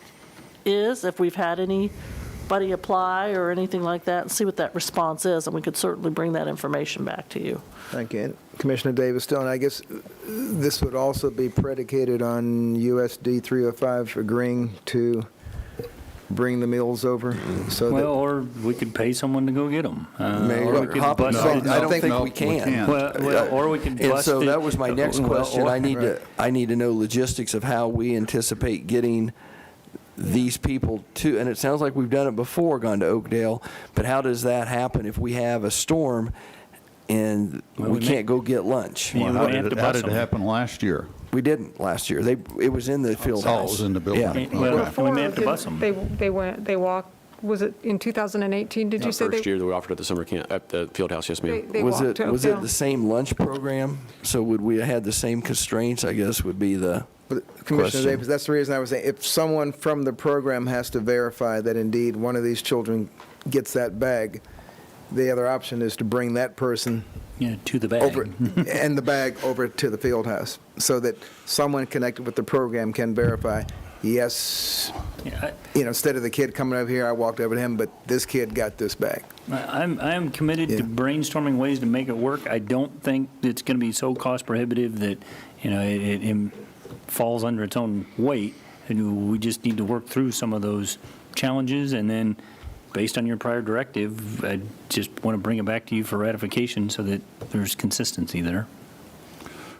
is, if we've had anybody apply or anything like that, and see what that response is, and we could certainly bring that information back to you. Thank you. And Commissioner Davis, still, and I guess this would also be predicated on USD 305 agreeing to bring the meals over, so Well, or we could pay someone to go get them. Or we could Hop bust and it. I don't think No, we we can. can't. Well, or we could And bust so it. that was my next Well, question. or- I need to know logistics of how we anticipate getting these people to, and it sounds like we've done it before, gone to Oakdale, but how does that happen if we have a storm and Well, we we can't go get lunch? Yeah, How we have did to how bus did it them. happen last year? We didn't last year. It was in the field Oh, it house. was in the building. Yeah. Okay. We may have to bus them. They walked, was it in 2018, did you say? First year that we offered at the summer camp, at the field house, yes, ma'am. They Was walked to it Oakdale? the same lunch program? So would we have had the same constraints, I guess, would be the But Commissioner question. Davis, that's the reason I was saying, if someone from the program has to verify that indeed one of these children gets that bag, the other option is to bring that person Yeah, to the bag. over, and the bag over to the field house, so that someone connected with the program can verify, yes, Yeah, you know, instead of the kid coming over here, I walked over to him, but this kid got this bag. I'm committed to Yeah. brainstorming ways to make it work. I don't think it's going to be so cost prohibitive that, you know, it falls under its own weight. And we just need to work through some of those challenges, and then, based on your prior directive, I just want to bring it back to you for ratification so that there's consistency there.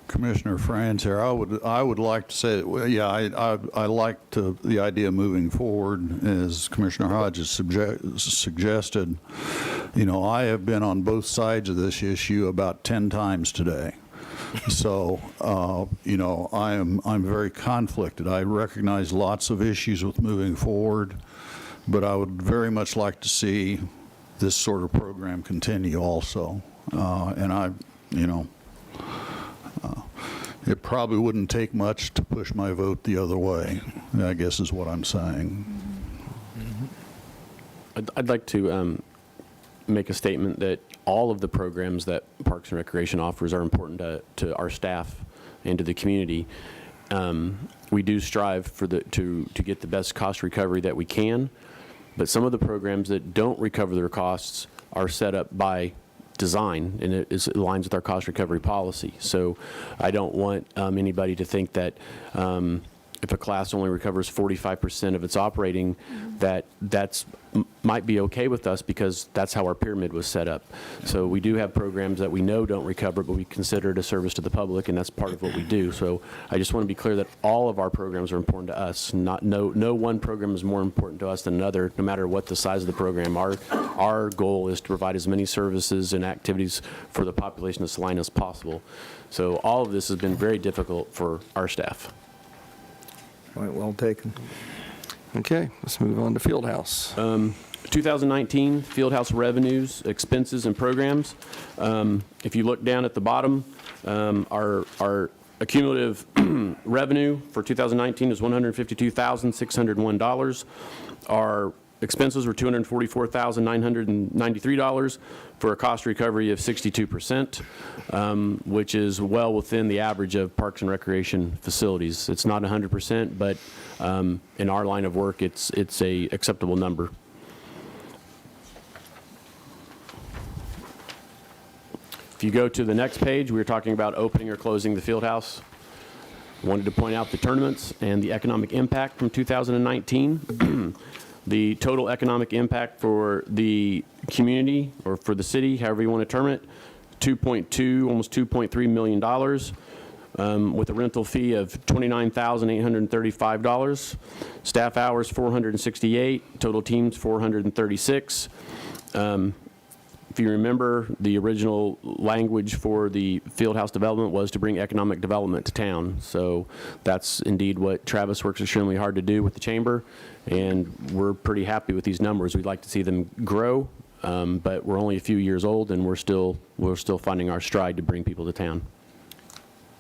Commissioner Franz here, I would like to say, that, well, yeah, I like the idea of moving forward, as Commissioner Hodges suggested. You know, I have been on both sides of this issue about 10 times today. So, you know, I'm very conflicted. I recognize lots of issues with moving forward, but I would very much like to see this sort of program continue also. And you know, it probably wouldn't take much to push my vote the other way, I guess is what I'm saying. I'd like to make a statement that all of the programs that Parks and Recreation offers are important to our staff and to the community. We do strive to get the best cost recovery that we can, but some of the programs that don't recover their costs are set up by design, and it aligns with our cost recovery policy. So I don't want anybody to think that if a class only recovers 45% of its operating, that's might be okay with us because that's how our pyramid was set up. So we do have programs that we know don't recover, but we consider it a service to the public, and that's part of what we do. So I just want to be clear that all of our programs are important to us. No one program is more important to us than another, no matter what the size of the program. Our goal is to provide as many services and activities for the population of Salina as possible. So all of this has been very difficult for our staff. Point well taken. Okay, let's move on to Fieldhouse. 2019 Fieldhouse revenues, expenses, and programs. If you look down at the bottom, our accumulative revenue for 2019 is $152,601. Our expenses were $244,993 for a cost recovery of 62%, which is well within the average of parks and recreation facilities. It's not 100%, but in our line of work, it's a acceptable number. If you go to the next page, we were talking about opening or closing the field house. I wanted to point out the tournaments and the economic impact from 2019. The total economic impact for the community, or for the city, however you want to term it, almost $2.3 million, with a rental fee of $29,835. Staff hours, 468. Total teams, 436. If you remember, the original language for the Fieldhouse development was to bring economic development to town. So that's indeed what Travis works extremely hard to do with the chamber, and we're pretty happy with these numbers. We'd like to see them grow, but we're only a few years old, and we're still finding our stride to bring people to town.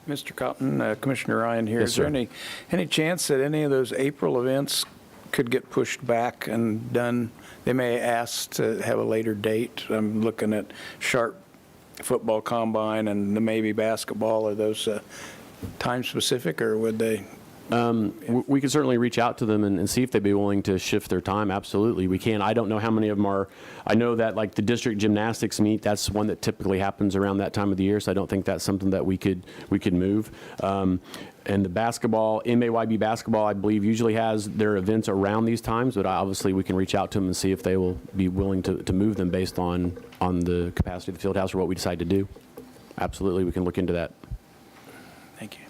Mr. Cotton, Commissioner Ryan here. Yes, Is there sir. any chance that any of those April events could get pushed back and done? They may ask to have a later date. I'm looking at Sharp football combine and the maybe basketball. Are those time specific, or would they? We could certainly reach out to them and see if they'd be willing to shift their time. Absolutely, we can. I don't know how many of them are. I know that like the district gymnastics meet, that's one that typically happens around that time of the year, so I don't think that's something that we could move. And the basketball, MAYB basketball, I believe usually has their events around these times, but obviously we can reach out to them and see if they will be willing to move them based on the capacity of the field house or what we decide to do. Absolutely, we can look into that. Thank you.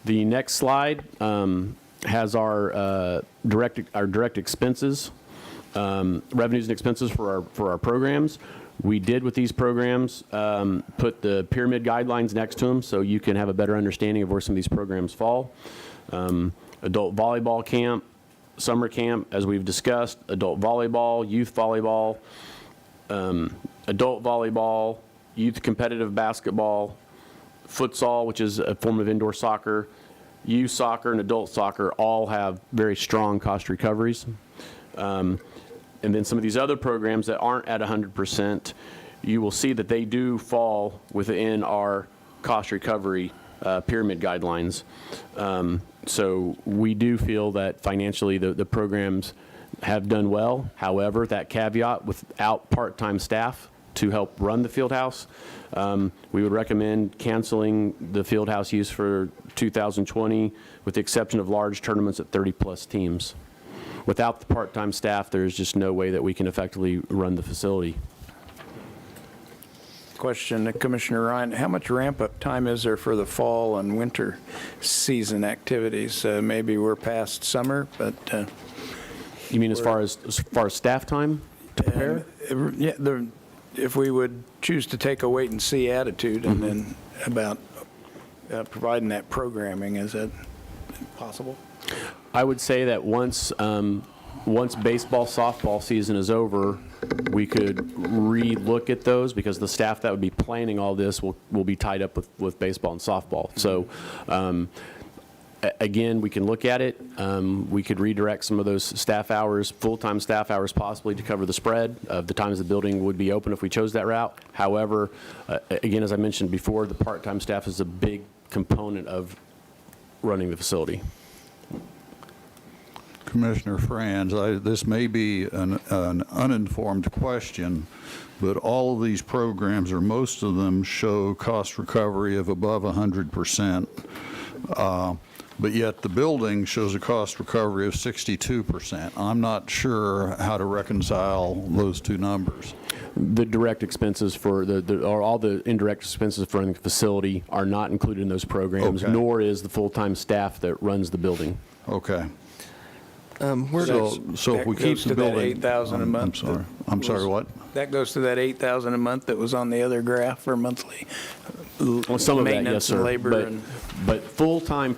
The next slide has our direct expenses, revenues and expenses for our programs. We did with these programs put the pyramid guidelines next to them so you can have a better understanding of where some of these programs fall. Adult volleyball camp, summer camp, as we've discussed, adult volleyball, youth volleyball, adult volleyball, youth competitive basketball, futsal, which is a form of indoor soccer, youth soccer, and adult soccer all have very strong cost recoveries. And then some of these other programs that aren't at 100%, you will see that they do fall within our cost recovery pyramid guidelines. So we do feel that financially the programs have done well. However, that caveat, without part-time staff to help run the field house, we would recommend canceling the field house use for 2020 with the exception of large tournaments at 30-plus teams. Without the part-time staff, there's just no way that we can effectively run the facility. Question to Commissioner Ryan. How much ramp-up time is there for the fall and winter season activities? Maybe we're past summer, but... You mean as far as staff time to prepare? Yeah, if we would choose to take a wait-and-see attitude and then about providing that programming, is that possible? I would say that once baseball, softball season is over, we could re-look at those because the staff that would be planning all this will be tied up with baseball and softball. So again, we can look at it. We could redirect some of those staff hours, full-time staff hours possibly, to cover the spread of the times the building would be open if we chose that route. However, again, as I mentioned before, the part-time staff is a big component of running the facility. Commissioner Franz, this may be an uninformed question, but all of these programs, or most of them, show cost recovery of above 100%. But yet the building shows a cost recovery of 62%. I'm not sure how to reconcile those two numbers. The direct expenses for or all the indirect expenses for running the facility are not included in those programs, Okay. nor is the full-time staff that runs the building. Okay. Where So if we That keep goes the to that building. 8,000 a month. I'm sorry. I'm sorry, what? That goes to that 8,000 a month that was on the other graph for monthly Well, some of that, yes, maintenance and sir. labor. And But full-time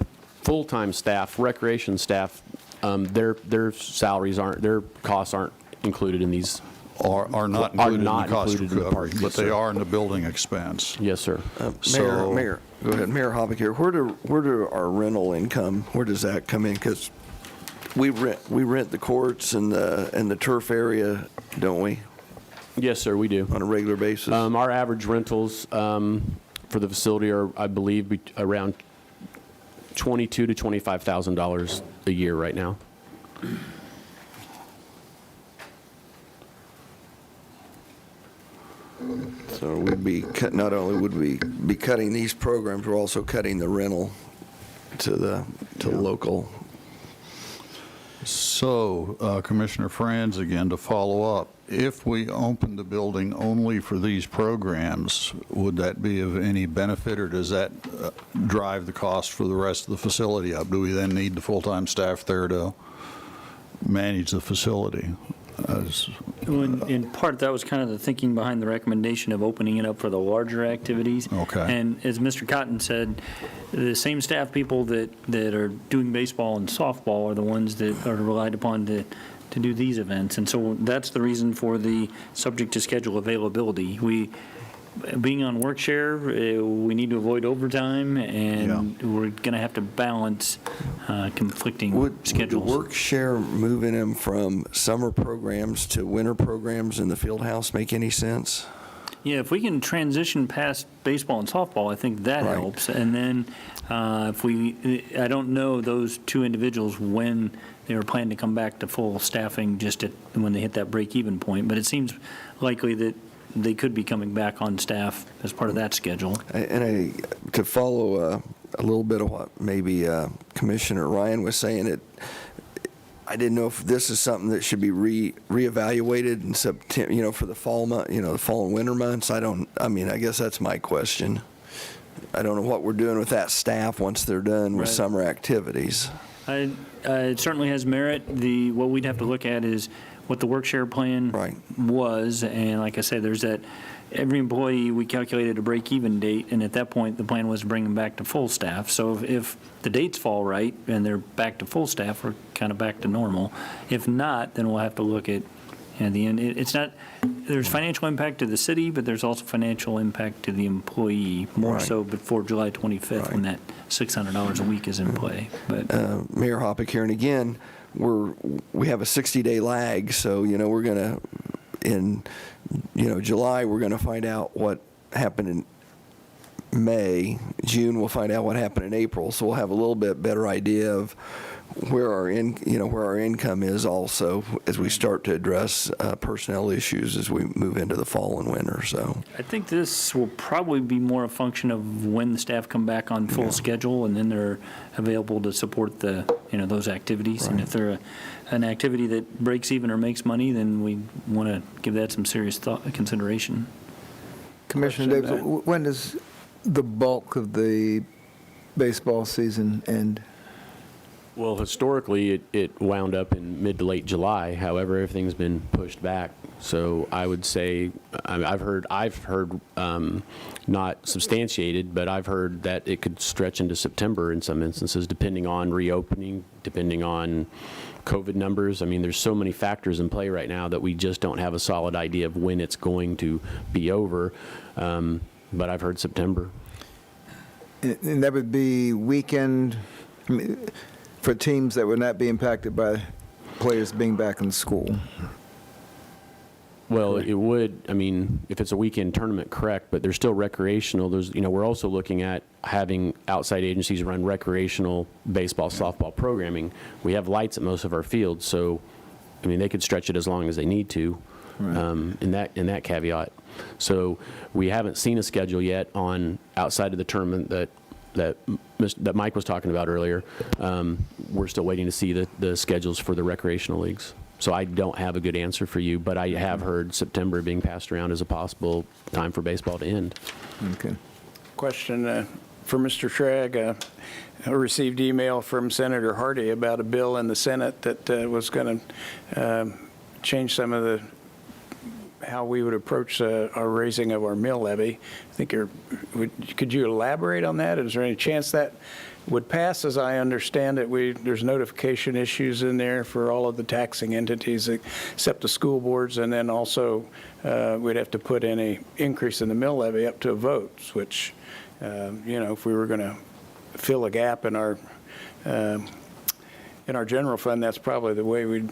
staff, recreation staff, their salaries aren't, their costs aren't included in these. Are not included in the cost included in the recovery, part. but Yes, they sir. are in the building expense. Yes, sir. So- Mayor, go ahead, Mayor Hobbick here. Where do our rental income, where does that come in? Because we rent the courts and the turf area, don't we, Yes, sir, we do. on a regular basis? Our average rentals for the facility are, I believe, around $22,000 to $25,000 a year right now. So we'd be not only would we be cutting these programs, we're also cutting the rental to the local. So, Commissioner Franz, again, to follow up, if we open the building only for these programs, would that be of any benefit, or does that drive the cost for the rest of the facility up? Do we then need the full-time staff there to manage the facility? In part, that was kind of the thinking behind the recommendation of opening it up for the larger activities. Okay. And as Mr. Cotton said, the same staff people that are doing baseball and softball are the ones that are relied upon to do these events. And so that's the reason for the subject to schedule availability. Being on work share, we need to avoid overtime, and we're going to have to balance conflicting schedules. Would work share moving them from summer programs to winter programs in the field house make any sense? Yeah, if we can transition past baseball and softball, I think that Right. helps. And then I don't know those two individuals when they were planning to come back to full staffing just when they hit that break-even point, but it seems likely that they could be coming back on staff as part of that schedule. And to follow a little bit of what maybe Commissioner Ryan was saying, I didn't know if this is something that should be reevaluated in September, for the fall the fall and winter months. I guess that's my question. I don't know what we're doing with that staff once they're done with Right. summer activities. It certainly has merit. What we'd have to look at is what the work share plan was, and like I said, there's that, every employee, we calculated a break-even date, and at that point, the plan was to bring them back to full staff. So if the dates fall right and they're back to full staff, we're kind of back to normal. If not, then we'll have to look at the end. It's not, there's financial impact to the city, but there's also financial impact to the employee, more Right. so before July 25th, when that $600 a week is in play. But Mayor Hoppick here, and again, we have a 60-day lag, so we're going to in July we're going to find out what happened in May. June we'll find out what happened in April, so we'll have a little bit better idea of where our income is also as we start to address personnel issues as we move into the fall and winter. So I think this will probably be more a function of when the staff come back on full schedule, and then they're available to support those activities. And if they're an activity that breaks even or makes money, then we want to give that some serious consideration. Commissioner Davis, when does the bulk of the baseball season end? Well, historically, it wound up in mid to late July. However, everything's been pushed back. So I would say, I've heard, not substantiated, but I've heard that it could stretch into September in some instances, depending on reopening, depending on COVID numbers. I mean, there's so many factors in play right now that we just don't have a solid idea of when it's going to be over. But I've heard September. And that would be weekend for teams that would not be impacted by players being back in school. Well, it would, if it's a weekend tournament, correct, but there's still recreational. We're also looking at having outside agencies run recreational baseball, softball programming. We have lights at most of our fields, so, they could stretch it as long as they need to, in that caveat. So we haven't seen a schedule yet on outside of the tournament that that Mike was talking about earlier, we're still waiting to see the schedules for the recreational leagues. So I don't have a good answer for you, but I have heard September being passed around as a possible time for baseball to end. Okay. Question for Mr. Tragg. I received email from Senator Hardy about a bill in the Senate that was going to change some of how we would approach our raising of our mill levy. I think could you elaborate on that? Is there any chance that would pass? As I understand it, there's notification issues in there for all of the taxing entities except the school boards, and then also we'd have to put any increase in the mill levy up to a vote, which, if we were going to fill a gap in our general fund, that's probably the way we'd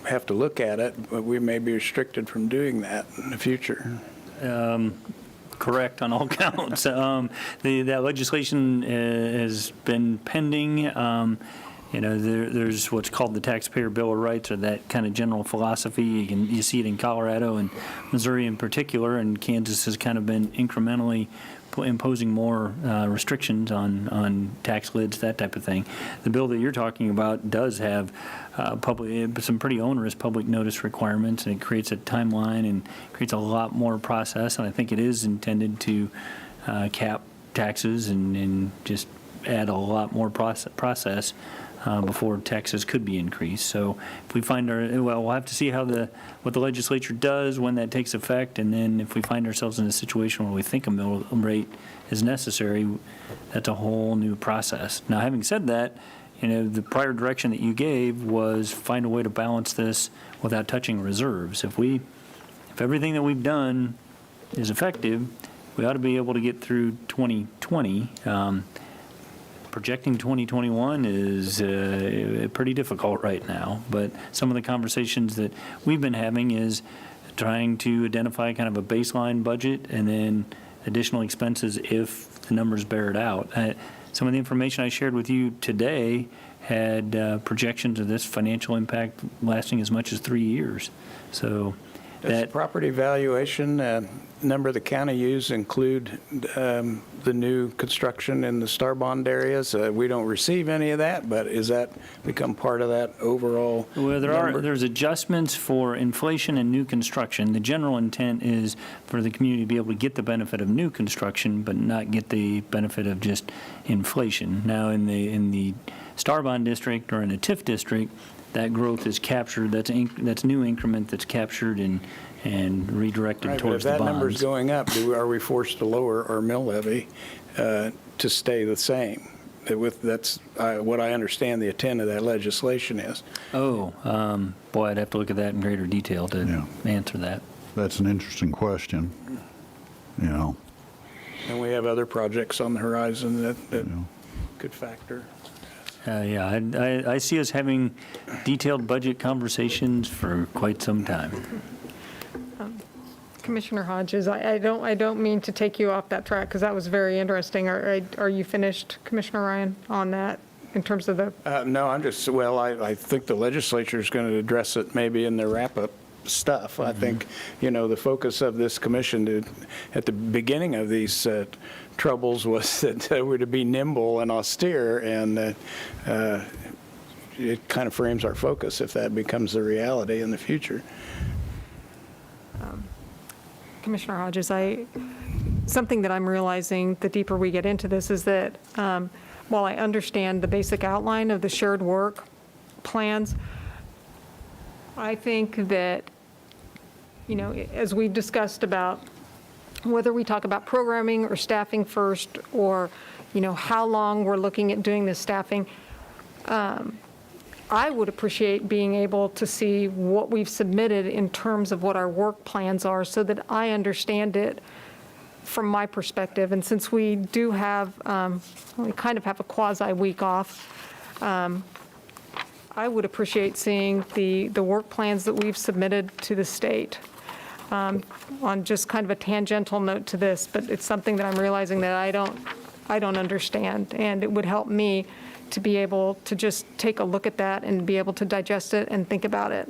have to look at it, but we may be restricted from doing that in the future. Correct on all counts. That legislation has been pending. There's what's called the Taxpayer Bill of Rights, or that kind of general philosophy. You see it in Colorado and Missouri in particular, and Kansas has kind of been incrementally imposing more restrictions on tax lids, that type of thing. The bill that you're talking about does have some pretty onerous public notice requirements, and it creates a timeline and creates a lot more process, and I think it is intended to cap taxes and just add a lot more process before taxes could be increased. So if we find we'll have to see what the legislature does when that takes effect, and then if we find ourselves in a situation where we think a mill rate is necessary, that's a whole new process. Now, having said that, the prior direction that you gave was find a way to balance this without touching reserves. If everything that we've done is effective, we ought to be able to get through 2020. Projecting 2021 is pretty difficult right now, but some of the conversations that we've been having is trying to identify kind of a baseline budget and then additional expenses if the numbers bear it out. Some of the information I shared with you today had projections of this financial impact lasting as much as 3 years. So does the property valuation number the county use include the new construction in the Star Bond areas? We don't receive any of that, but is that become part of that overall number? There's adjustments for inflation and new construction. The general intent is for the community to be able to get the benefit of new construction, but not get the benefit of just inflation. Now, in the Star Bond district or in a TIF district, that growth is captured. That's new increment that's captured and redirected towards the bonds. If that number's going up, are we forced to lower our mill levy to stay the same? That's what I understand the intent of that legislation is. Boy, I'd have to look at that in greater detail to answer that. That's an interesting question. And we have other projects on the horizon that could factor. I see us having detailed budget conversations for quite some time. Commissioner Hodges, I don't mean to take you off that track because that was very interesting. Are you finished, Commissioner Ryan, on that in terms of the? No, I think the legislature is going to address it maybe in their wrap-up stuff. I think, the focus of this commission at the beginning of these troubles was that we're to be nimble and austere, and it kind of frames our focus if that becomes the reality in the future. Commissioner Hodges, something that I'm realizing the deeper we get into this is that while I understand the basic outline of the shared work plans, I think that, as we discussed about whether we talk about programming or staffing first, or, how long we're looking at doing this staffing, I would appreciate being able to see what we've submitted in terms of what our work plans are so that I understand it from my perspective. And since we do have, we kind of have a quasi week off, I would appreciate seeing the work plans that we've submitted to the state. On just kind of a tangential note to this, but it's something that I'm realizing that I don't understand, and it would help me to be able to just take a look at that and be able to digest it and think about it.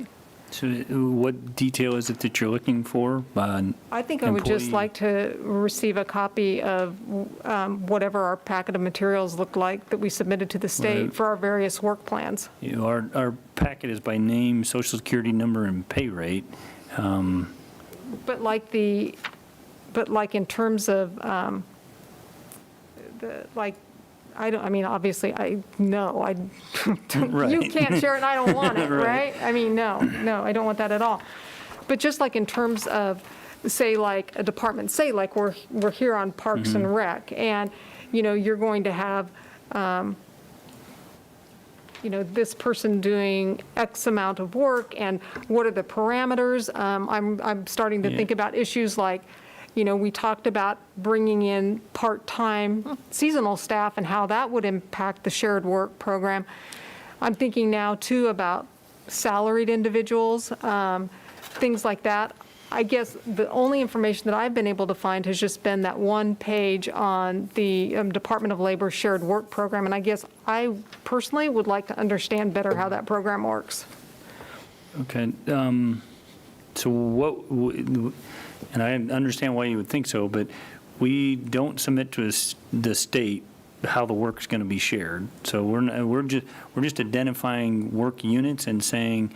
So what detail is it that you're looking for? I think I would just Employee- like to receive a copy of whatever our packet of materials look like that we submitted to the state Right. for our various work plans. You know, our packet is by name, social security number, and pay rate. But like in terms of, obviously, I Right. you can't share it and I don't want it, Right. right? I mean, no, I don't want that at all. But just like in terms of, say, like a department, say, like we're here on Parks and Rec, and, you're going to have, this person doing X amount of work, and what are the parameters? I'm starting to think about issues like, we talked about bringing in part-time seasonal staff and how that would impact the shared work program. I'm thinking now, too, about salaried individuals, things like that. I guess the only information that I've been able to find has just been that one page on the Department of Labor shared work program, and I guess I personally would like to understand better how that program works. Okay. So and I understand why you would think so, but we don't submit to the state how the work's going to be shared. So we're just identifying work units and saying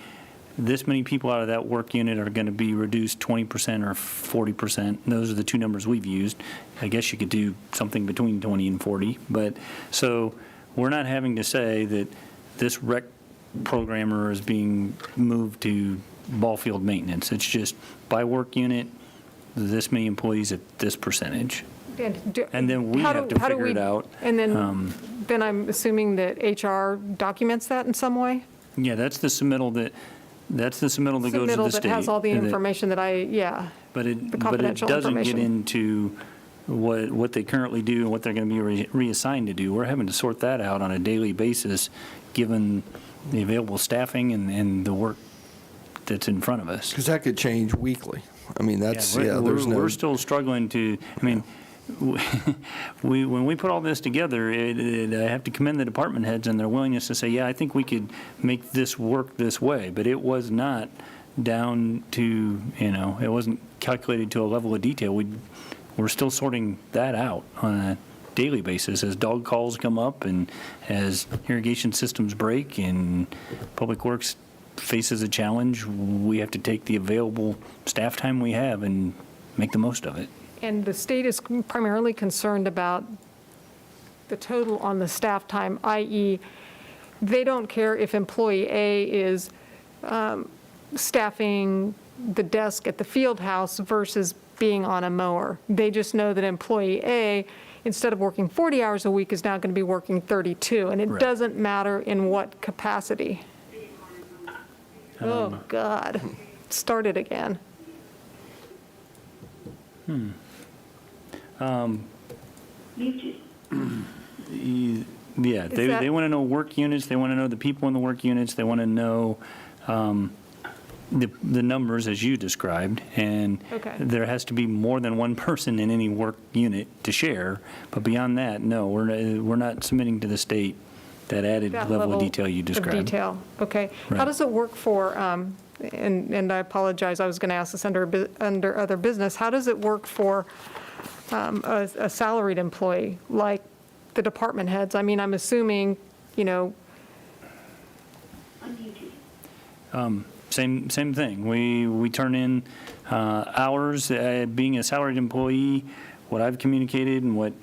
this many people out of that work unit are going to be reduced 20% or 40%. Those are the two numbers we've used. I guess you could do something between 20 and 40. But so we're not having to say that this rec programmer is being moved to ball field maintenance. It's just by work unit, this many employees at this percentage. And then we have to figure it out. And then I'm assuming that HR documents that in some way? Yeah, that's the submittal that goes to the Submittal state. that has all the and information that But it confidential doesn't get information. into what they currently do and what they're going to be reassigned to do. We're having to sort that out on a daily basis, given the available staffing and the work that's in front of us. Because that could change weekly. I mean, that's, We're still struggling to, when we put all this together, I have to commend the department heads and their willingness to say, yeah, I think we could make this work this way, but it was not down to, it wasn't calculated to a level of detail. We're still sorting that out on a daily basis as dog calls come up and as irrigation systems break and Public Works faces a challenge. We have to take the available staff time we have and make the most of it. And the state is primarily concerned about the total on the staff time, i.e., they don't care if employee A is staffing the desk at the field house versus being on a mower. They just know that employee A, instead of working 40 hours a week, is now going to be working 32, and it doesn't matter in what capacity. Oh, God. Started again. Yeah, they want to know work units, they want to know the people in the work units, they want to know the numbers as you described, and there has to be more than one person in any work unit to share, but beyond that, no, we're not submitting to the state that added level of detail you described. Of detail, okay. Right. How does it work for, and I apologize, I was going to ask this under other business, how does it work for a salaried employee, like the department heads? I mean, I'm assuming, Same thing. We turn in hours. Being a salaried employee, what I've communicated and what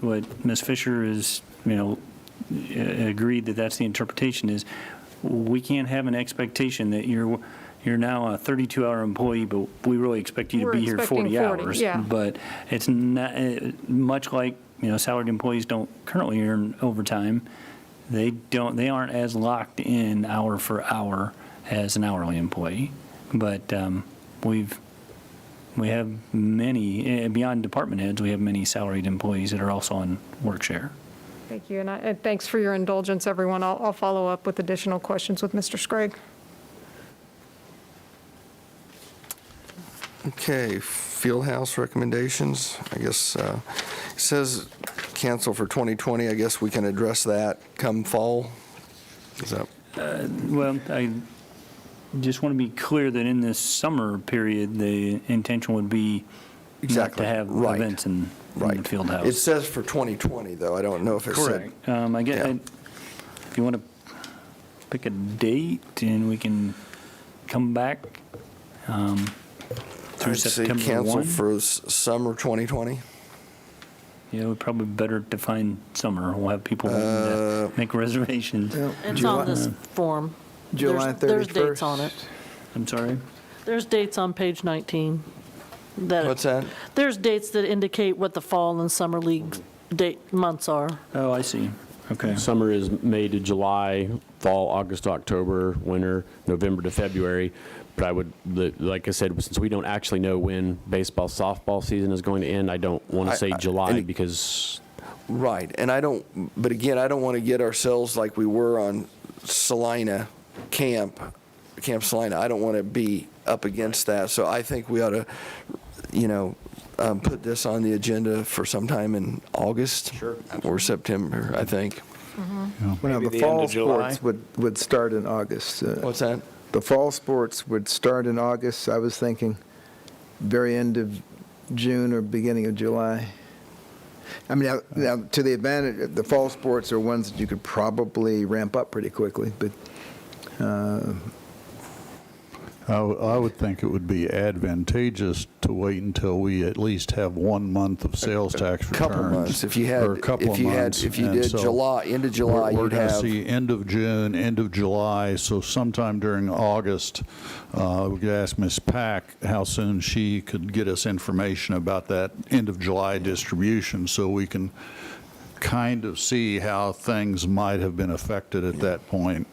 Ms. Fisher is, agreed that that's the interpretation is, we can't have an expectation that you're now a 32-hour employee, but we really expect you to be here 40 hours. Yeah. But it's not much like salaried employees don't currently earn overtime. They aren't as locked in hour for hour as an hourly employee. But we have many, beyond department heads, we have many salaried employees that are also on work share. Thank you, and thanks for your indulgence, everyone. I'll follow up with additional questions with Mr. Scragg. Okay, Fieldhouse recommendations. I guess it says cancel for 2020. I guess we can address that come fall. Is that? Well, just want to be clear that in this summer period, the intention would be not Exactly, to have right. events in the field house. It says for 2020, though. I don't know if it said. I get, Yeah. if you want to pick a date and we can come back through I'd say September 1. cancel for summer 2020. Yeah, we'd probably better define summer. We'll have people wanting to make reservations. It's on this form. July There's dates 31st. on it. I'm sorry? There's dates on page 19. What's that? There's dates that indicate what the fall and summer league months are. Oh, I see. Okay. Summer is May to July, fall, August to October, winter, November to February. But I would, like I said, since we don't actually know when baseball, softball season is going to end, I don't want to say July because. Right, and but again, I don't want to get ourselves like we were on Salina Camp Salina. I don't want to be up against that, so I think we ought to, put this on the agenda for sometime in August or September, I think. Well, the fall sports would start in August. What's that? The fall sports would start in August. I was thinking very end of June or beginning of July. I mean, now to the advantage, the fall sports are ones that you could probably ramp up pretty quickly, but I would think it would be advantageous to wait until we at least have 1 month of sales tax returns. Couple months. If you had, or a couple of months. if you And did so July, end of July, we're you'd going to have. see end of June, end of July, so sometime during August, we could ask Ms. Pack how soon she could get us information about that end of July distribution, so we can kind of see how things might have been affected at that point.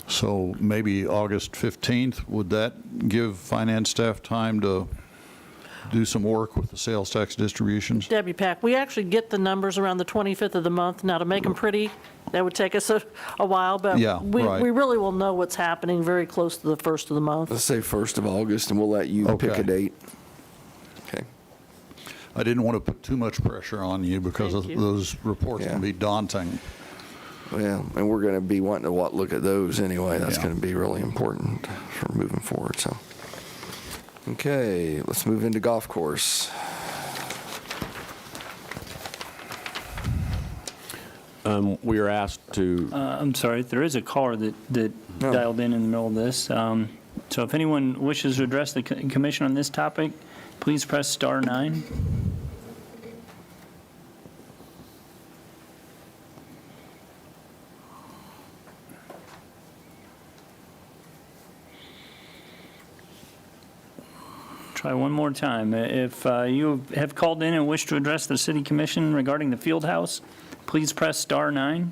So maybe August 15th, would that give finance staff time to do some work with the sales tax distributions? Debbie Pack, we actually get the numbers around the 25th of the month. Now, to make them pretty, that would take us a while, but Yeah, right. we really will know what's happening very close to the first of the month. Let's say 1st of August, and we'll let you pick Okay. a date. Okay. I didn't want to put too much pressure on you because Thank you. those reports Yeah. can be daunting. Well, and we're going to be wanting to look at those anyway. That's Yeah. going to be really important for moving forward. So, okay, let's move into golf course. We are asked to, I'm sorry, there is a caller that No. dialed in the middle of this. So if anyone wishes to address the commission on this topic, please press star 9. Try one more time. If you have called in and wish to address the city commission regarding the field house, please press star 9.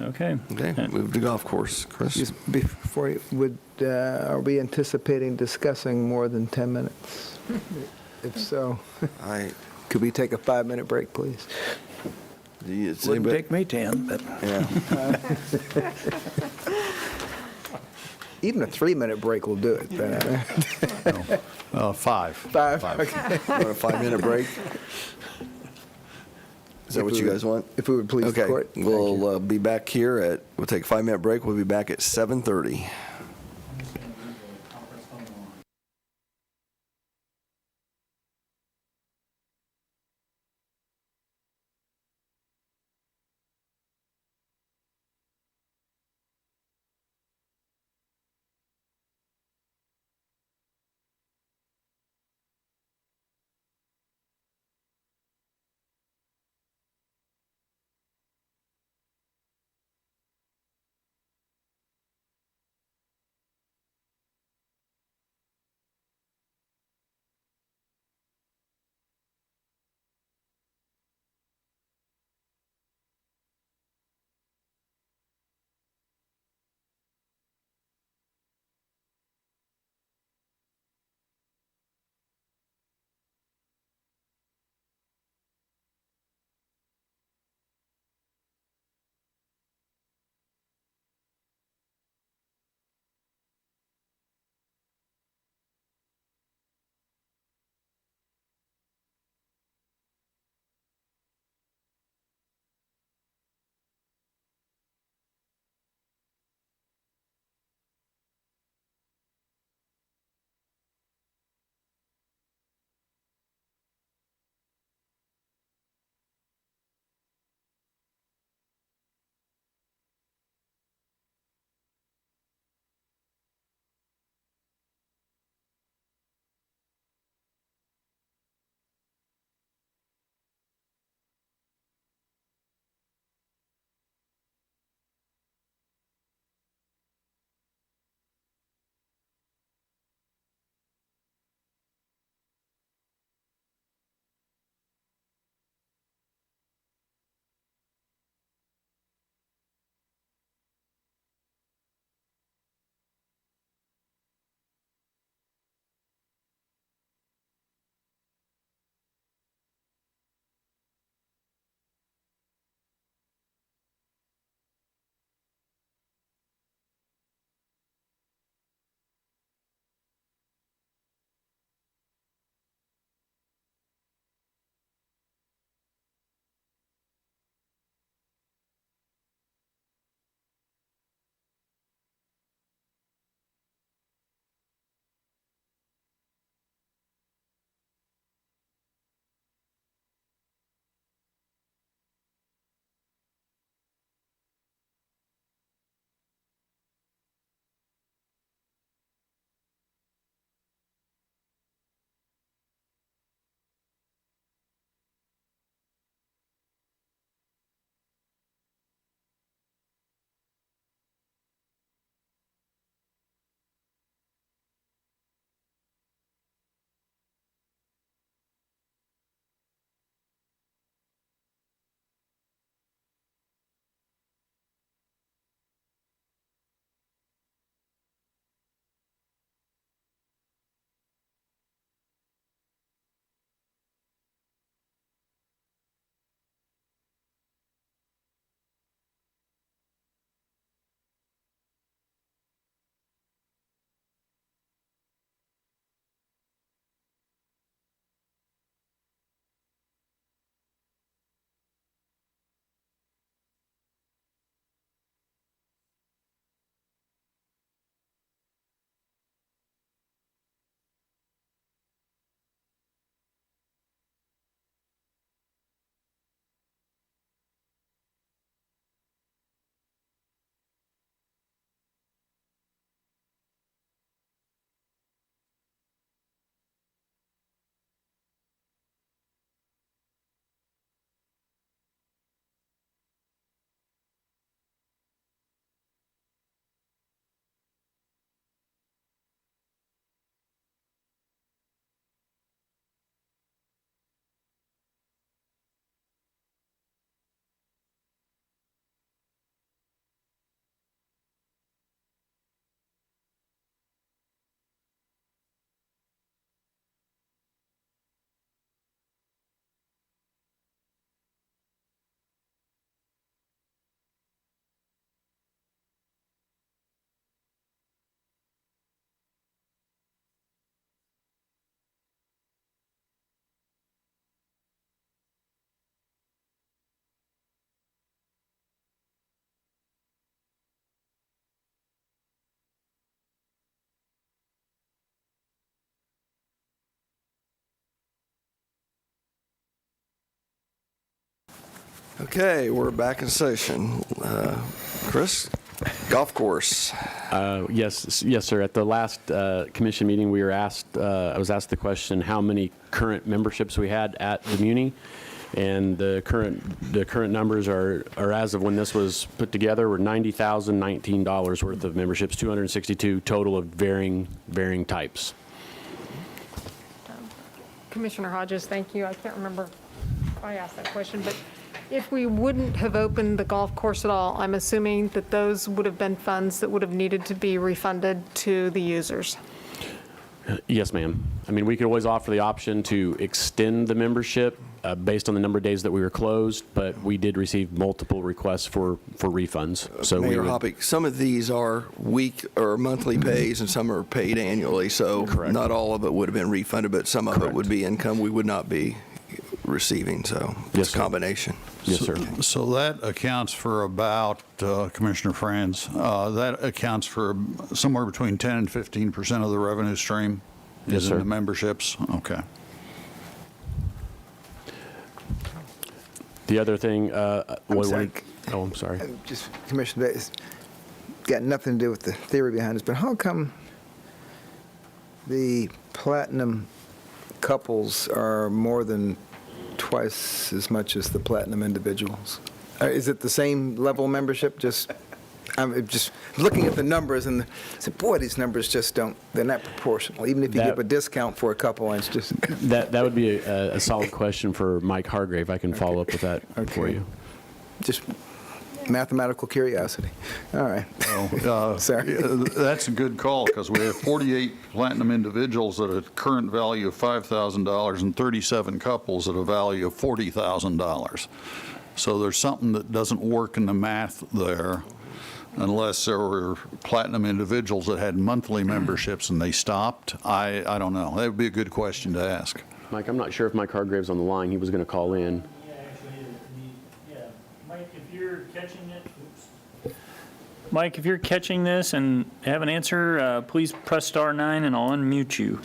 Okay. Okay, move to golf course. Chris? just before, are we anticipating discussing more than 10 minutes? If so, could we take a 5-minute break, please? Wouldn't take me 10, but. Yeah. Even a 3-minute break will do it. But, 5. 5, okay. Want a 5-minute break? Is that what you guys want? If we would please, Okay, Court. Thank we'll be back here we'll take a 5-minute break. We'll be back at 7:30. Okay, we're back in session. Chris, golf course. Yes, sir. At the last commission meeting, we were asked, I was asked the question, how many current memberships we had at the Muni, and the current numbers are as of when this was put together, were $90,019 worth of memberships, 262 total of varying types. Commissioner Hodges, thank you. I can't remember if I asked that question, but if we wouldn't have opened the golf course at all, I'm assuming that those would have been funds that would have needed to be refunded to the users. Yes, ma'am. I mean, we could always offer the option to extend the membership based on the number of days that we were closed, but we did receive multiple requests for refunds. So Mayor Hoppe, some of these are week or monthly pays, and some are paid annually, so not all of it would have been refunded, but some of it would be income we would not be receiving, so it's a combination. Yes, sir. So that accounts for about, Commissioner Franz, that accounts for somewhere between 10 and 15% of the revenue stream? Yes, sir. In the memberships? Okay. The other thing, I'm sorry. I'm sorry. Just, Commissioner, it's got nothing to do with the theory behind this, but how come the platinum couples are more than twice as much as the platinum individuals? Is it the same level membership? I'm just looking at the numbers and say, boy, these numbers just they're not proportional. Even if you give a discount for a couple, it's just. That would be a solid question for Mike Hargrave. I can follow up with that for you. Just mathematical curiosity. All right. Sorry. That's a good call, because we have 48 platinum individuals at a current value of $5,000 and 37 couples at a value of $40,000. So there's something that doesn't work in the math there, unless there were platinum individuals that had monthly memberships and they stopped. I don't know. That would be a good question to ask. Mike, I'm not sure if Mike Hargrave's on the line. He was going to call in. Mike, if you're catching it, Mike, if you're catching this and have an answer, please press *9 and I'll unmute you.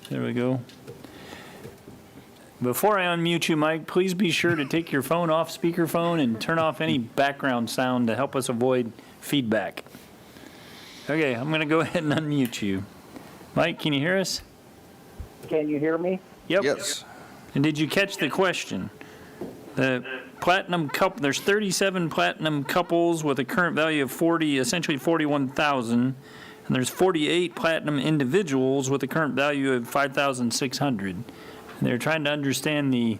There we go. Before I unmute you, Mike, please be sure to take your phone off speakerphone and turn off any background sound to help us avoid feedback. Okay, I'm going to go ahead and unmute you. Mike, can you hear us? Can you hear me? Yep. Yes. And did you catch the question? The platinum couple, there's 37 platinum couples with a current value of essentially 41,000, and there's 48 platinum individuals with a current value of 5,600. And they're trying to understand the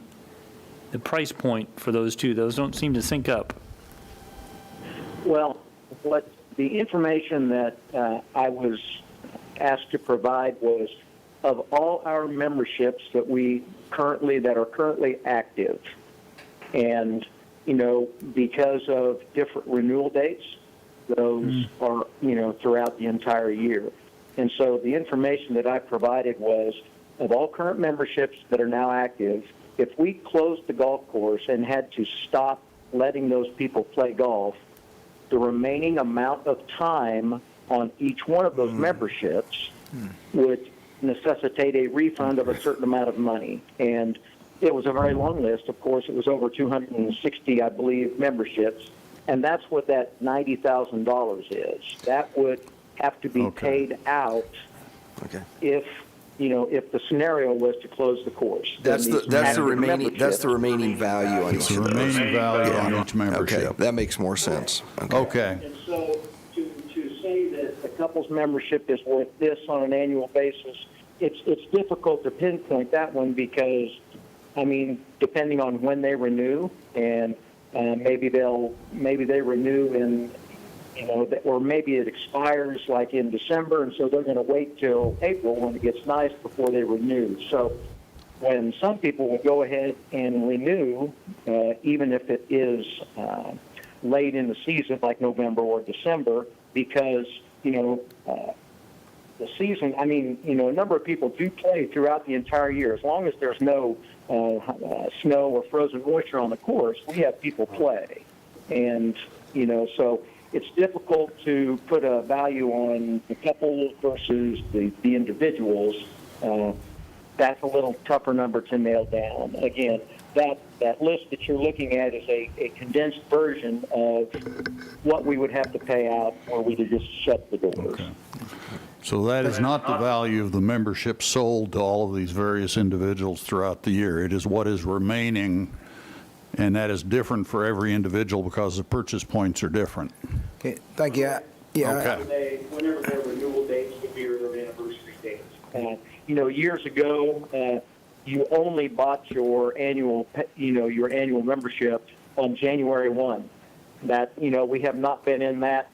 price point for those two. Those don't seem to sync up. Well, what the information that I was asked to provide was of all our memberships that are currently active, and because of different renewal dates, those are throughout the entire year. And so the information that I provided was of all current memberships that are now active, if we closed the golf course and had to stop letting those people play golf, the remaining amount of time on each one of those memberships would necessitate a refund of a certain amount of money. And it was a very long list. Of course, it was over 260, I believe, memberships. And that's what that $90,000 is. That would have to be paid out if the scenario was to close the course. That's the remaining value on each of those. Remaining value on each membership. Okay, that makes more sense. Okay. And so to say that the couple's membership is worth this on an annual basis, it's difficult to pinpoint that one because, depending on when they renew, and maybe they renew in, or maybe it expires like in December, and so they're going to wait till April when it gets nice before they renew. So when some people will go ahead and renew, even if it is late in the season, like November or December, because, the season, a number of people do play throughout the entire year. As long as there's no snow or frozen moisture on the course, we have people play. And, so it's difficult to put a value on the couple versus the individuals. that's a little tougher number to nail down. Again, that list that you're looking at is a condensed version of what we would have to pay out were we to just shut the doors. Okay. So that is not the value of the membership sold to all of these various individuals throughout the year. It is what is remaining, and that is different for every individual because the purchase points are different. Okay, thank you. Yeah. Okay. Whenever their renewal dates would be or their anniversary dates. Years ago, you only bought your annual membership on January 1. That, we have not been in that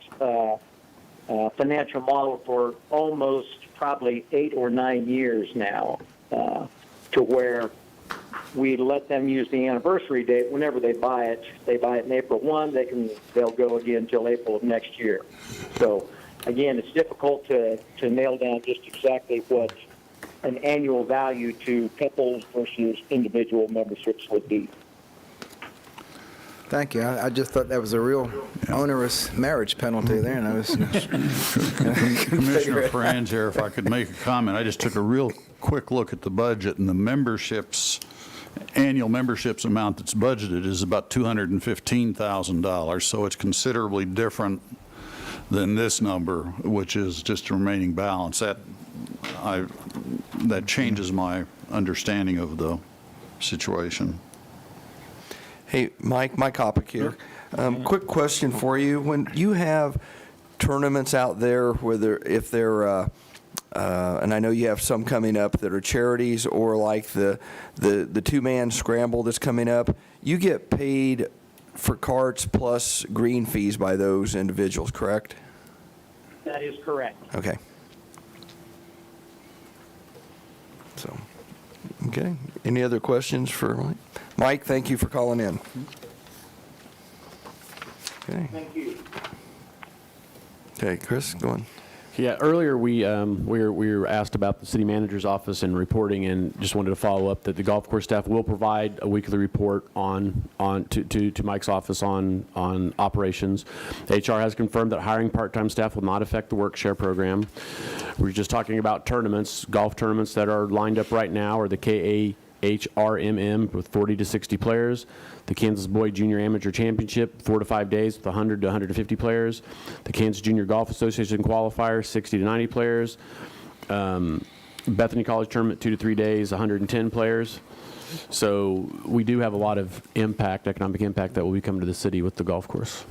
financial model for almost probably 8 or 9 years now, to where we let them use the anniversary date whenever they buy it. They buy it in April 1, they'll go again until April of next year. So again, it's difficult to nail down just exactly what an annual value to couples versus individual memberships would be. Thank you. I just thought that was a real onerous marriage penalty there, and I was... Commissioner Franz here, if I could make a comment. I just took a real quick look at the budget, and the annual memberships amount that's budgeted is about $215,000, so it's considerably different than this number, which is just a remaining balance. That changes my understanding of the situation. Hey, Mike Hoppick here. Quick question for you. When you have tournaments out there, if they're, and I know you have some coming up that are charities, or like the two-man scramble that's coming up, you get paid for carts plus green fees by those individuals, correct? That is correct. Okay. So, okay. Any other questions for Mike? Mike, thank you for calling in. Okay. Thank you. Okay, Chris, go on. Yeah, earlier we were asked about the city manager's office and reporting, and just wanted to follow up that the golf course staff will provide a weekly report to Mike's office on operations. HR has confirmed that hiring part-time staff will not affect the work share program. We're just talking about tournaments, golf tournaments that are lined up right now, or the KAHRMM with 40 to 60 players. The Kansas Boy Junior Amateur Championship, 4 to 5 days with 100 to 150 players. The Kansas Junior Golf Association Qualifier, 60 to 90 players. Bethany College Tournament, 2 to 3 days, 110 players. So we do have a lot of economic impact that will be coming to the city with the golf course.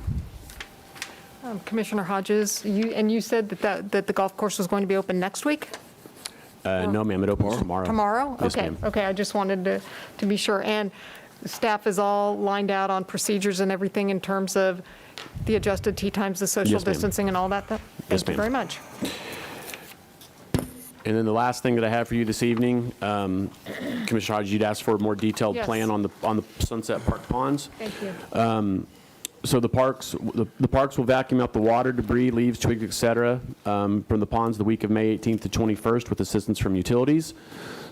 Commissioner Hodges, you said that the golf course was going to be open next week? No, ma'am, it opens tomorrow. Tomorrow? Yes, Okay. ma'am. Okay, I just wanted to be sure. And the staff is all lined out on procedures and everything in terms of the adjusted tee times, the social Yes, ma'am. distancing and all that? Yes, Thank you ma'am. very much. And then the last thing that I have for you this evening, Commissioner Hodges, you'd asked for a more detailed Yes. plan on the Sunset Park ponds. Thank you. So the parks will vacuum up the water, debris, leaves, twigs, et cetera, from the ponds the week of May 18th to 21st with assistance from utilities.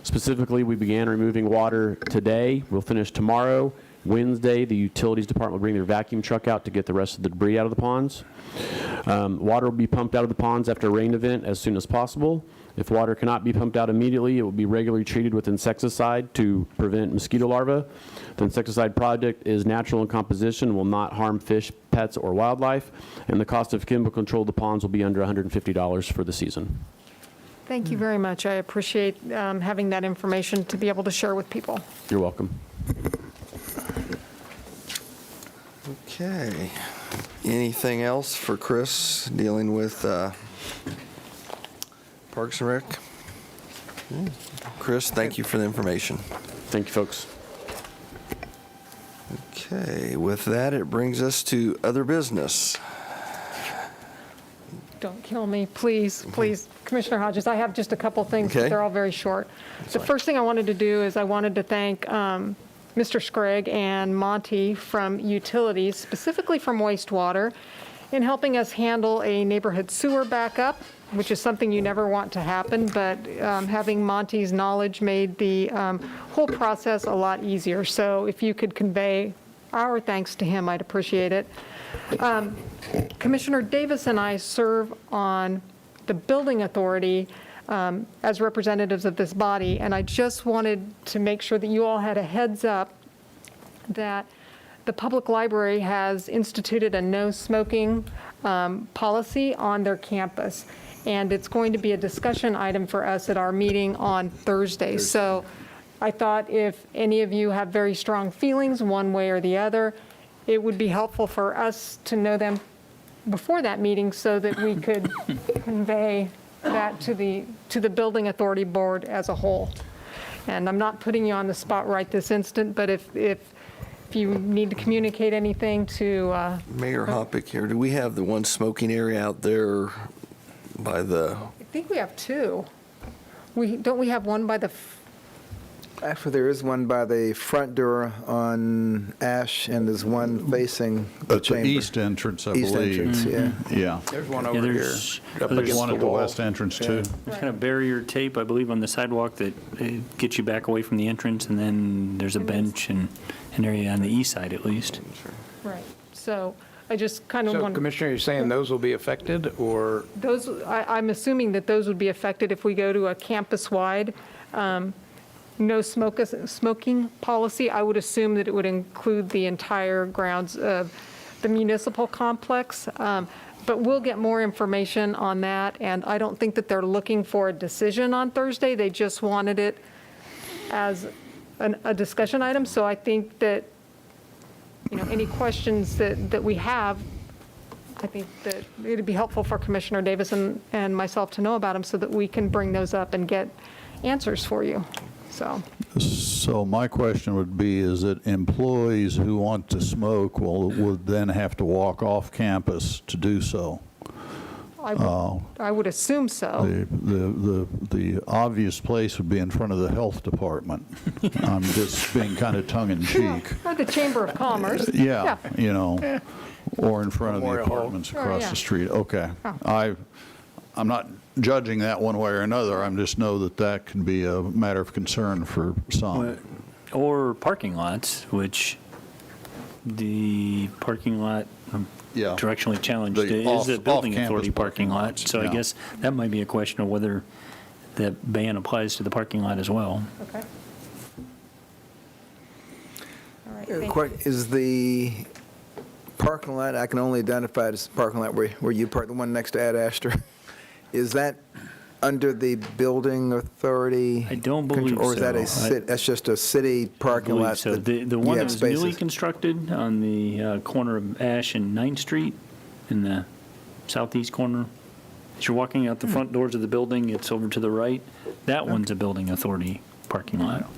Specifically, we began removing water today. We'll finish tomorrow. Wednesday, the utilities department will bring their vacuum truck out to get the rest of the debris out of the ponds. Water will be pumped out of the ponds after a rain event as soon as possible. If water cannot be pumped out immediately, it will be regularly treated with insecticide to prevent mosquito larvae. The insecticide product is natural in composition and will not harm fish, pets, or wildlife, and the cost of chemical control of the ponds will be under $150 for the season. Thank you very much. I appreciate having that information to be able to share with people. You're welcome. Okay. Anything else for Chris dealing with Parks and Rec? Chris, thank you for the information. Thank you, folks. Okay, with that, it brings us to other business. Don't kill me, please, please. Commissioner Hodges, I have just a couple things, Okay. but they're all very short. The first thing I wanted to do is I wanted to thank Mr. Scragg and Monty from Utilities, specifically from Wastewater, in helping us handle a neighborhood sewer backup, which is something you never want to happen, but having Monty's knowledge made the whole process a lot easier. So if you could convey our thanks to him, I'd appreciate it. Commissioner Davis and I serve on the building authority. as representatives of this body, and I just wanted to make sure that you all had a heads up that the public library has instituted a no smoking policy on their campus, and it's going to be a discussion item for us at our meeting on Thursday. So I thought if any of you have very strong feelings one way or the other, it would be helpful for us to know them before that meeting so that we could convey that to the building authority board as a whole. And I'm not putting you on the spot right this instant, but if you need to communicate anything to... Mayor Hoppick here, do we have the one smoking area out there by the... I think we have two. Don't we have one by the... Actually, there is one by the front door on Ash, and there's one facing the At the chamber. east entrance, I East believe. entrance, yeah. Yeah. There's one over here. there's- up there's against One the at the wall. west entrance, too. There's kind of barrier tape, I believe, on the sidewalk that gets you back away from the entrance, and then there's a bench and an area on the east side at least. Right. So I just kind of So want... Commissioner, you're saying those will be affected, or? Those, I'm assuming that those would be affected if we go to a campus-wide no smoking policy. I would assume that it would include the entire grounds of the municipal complex. But we'll get more information on that, and I don't think that they're looking for a decision on Thursday. They just wanted it as a discussion item. So I think that, any questions that we have, I think that it'd be helpful for Commissioner Davis and myself to know about them so that we can bring those up and get answers for you. So my question would be, is that employees who want to smoke would then have to walk off campus to do so? I would assume so. The obvious place would be in front of the health department. I'm just being kind of tongue-in-cheek. Or the Chamber of Commerce. Yeah, or in front of the Memorial Hall. apartments Oh, across yeah. the street. Okay. Oh. I'm not judging that one way or another. I just know that can be a matter of concern for some. Or parking lots, which the parking lot Yeah. directionally challenged The is a building off-campus authority parking lot. lots, So I yeah. guess that might be a question of whether that ban applies to the parking lot as well. Okay. All right, thank you. Is the parking lot, I can only identify it as the parking lot where you park, the one next to Ad Astor, is that under the building authority? I don't believe Or is that so. that's just a city parking believe lot? so. that The you one that have was newly spaces? constructed on the corner of Ash and 9th Street in the southeast corner. As you're walking out the front doors of the building, it's over to the right. That one's a building authority parking lot.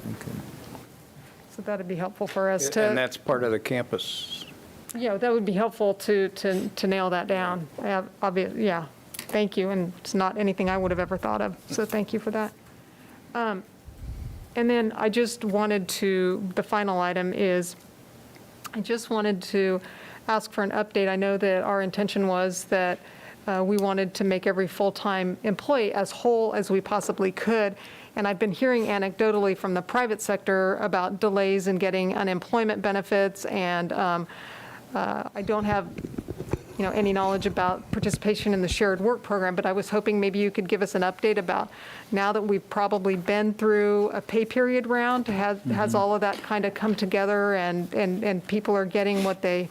So that'd be helpful for us And to, that's part of the campus. that would be helpful to nail that down. Yeah, thank you, and it's not anything I would have ever thought of, so thank you for that. And then I just wanted the final item is, I just wanted to ask for an update. I know that our intention was that we wanted to make every full-time employee as whole as we possibly could. And I've been hearing anecdotally from the private sector about delays in getting unemployment benefits, and I don't have, any knowledge about participation in the shared work program, but I was hoping maybe you could give us an update about, now that we've probably been through a pay period round, has all of that kind of come together and people are getting what they'd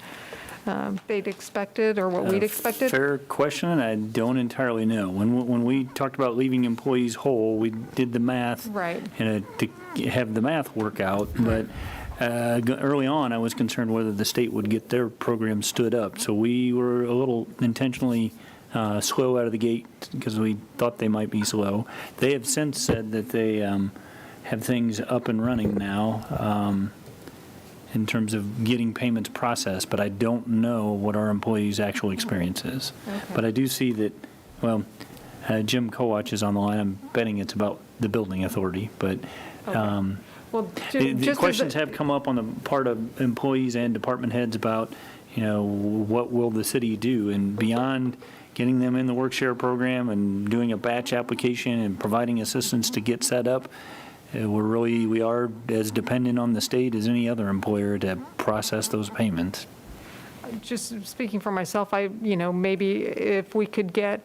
expected or what we'd expected? Fair question, and I don't entirely know. When we talked about leaving employees whole, we did the math. Right. And to have the math work out, but early on, I was concerned whether the state would get their program stood up. So we were a little intentionally slow out of the gate because we thought they might be slow. They have since said that they have things up and running now in terms of getting payments processed, but I don't know what our employees' actual experience is. Okay. But I do see that, Jim Kowach is on the line. I'm betting it's about the building authority, but Well, the questions have come up on the part of employees and department heads about, what will the city do? And beyond getting them in the work share program and doing a batch application and providing assistance to get set up, we are as dependent on the state as any other employer to process those payments. just speaking for myself, maybe if we could get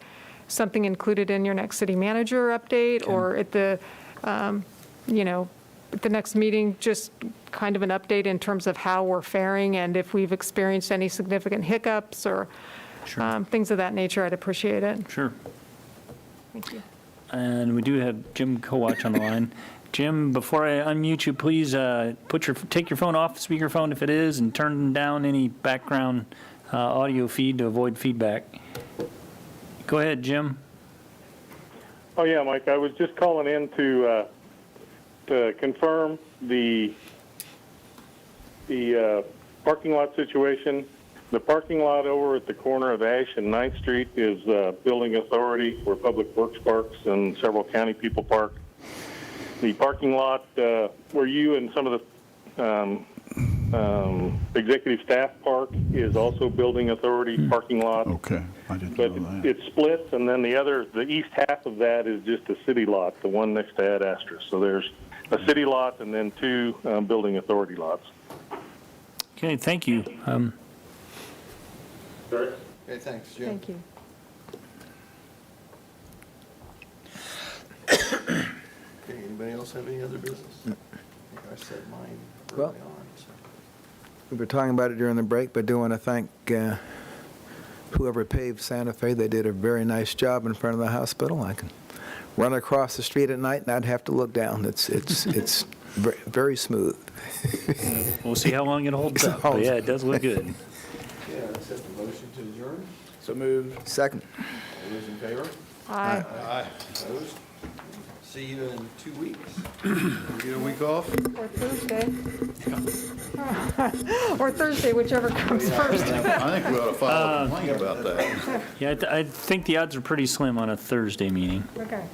something included in your next city manager update, or at the, at the next meeting, just kind of an update in terms of how we're faring and if we've experienced any significant hiccups or things of that nature, I'd appreciate it. Sure. Thank you. And we do have Jim Kowach on the line. Jim, before I unmute you, please take your phone off speakerphone if it is, and turn down any background audio feed to avoid feedback. Go ahead, Jim. Oh, yeah, Mike, I was just calling in to confirm the parking lot situation. The parking lot over at the corner of Ash and 9th Street is building authority where Public Works parks and several county people park. The parking lot where you and some of the executive staff park is also building authority parking lot. Okay, I didn't But know that. it splits, and then the east half of that is just a city lot, the one next to Ad Astra. So there's a city lot and then 2 building authority lots. Okay, thank you. Okay, thanks, Jim. Thank you. Okay, anybody else have any other business? I think I said mine early Well- on. So. We were talking about it during the break, but I do want to thank whoever paved Santa Fe. They did a very nice job in front of the hospital. I can run across the street at night and not have to look down. It's very, very smooth. We'll see how long it holds up. But yeah, it does look good. Yeah, accept the motion to adjourn. So moved. Second. All those in favor? Aye. Opposed? See you in 2 weeks. Get a week off? Or Thursday. Or Thursday, whichever comes first. I think we ought to file a complaint about that. Yeah, I think the odds are pretty slim on a Thursday meeting. Okay.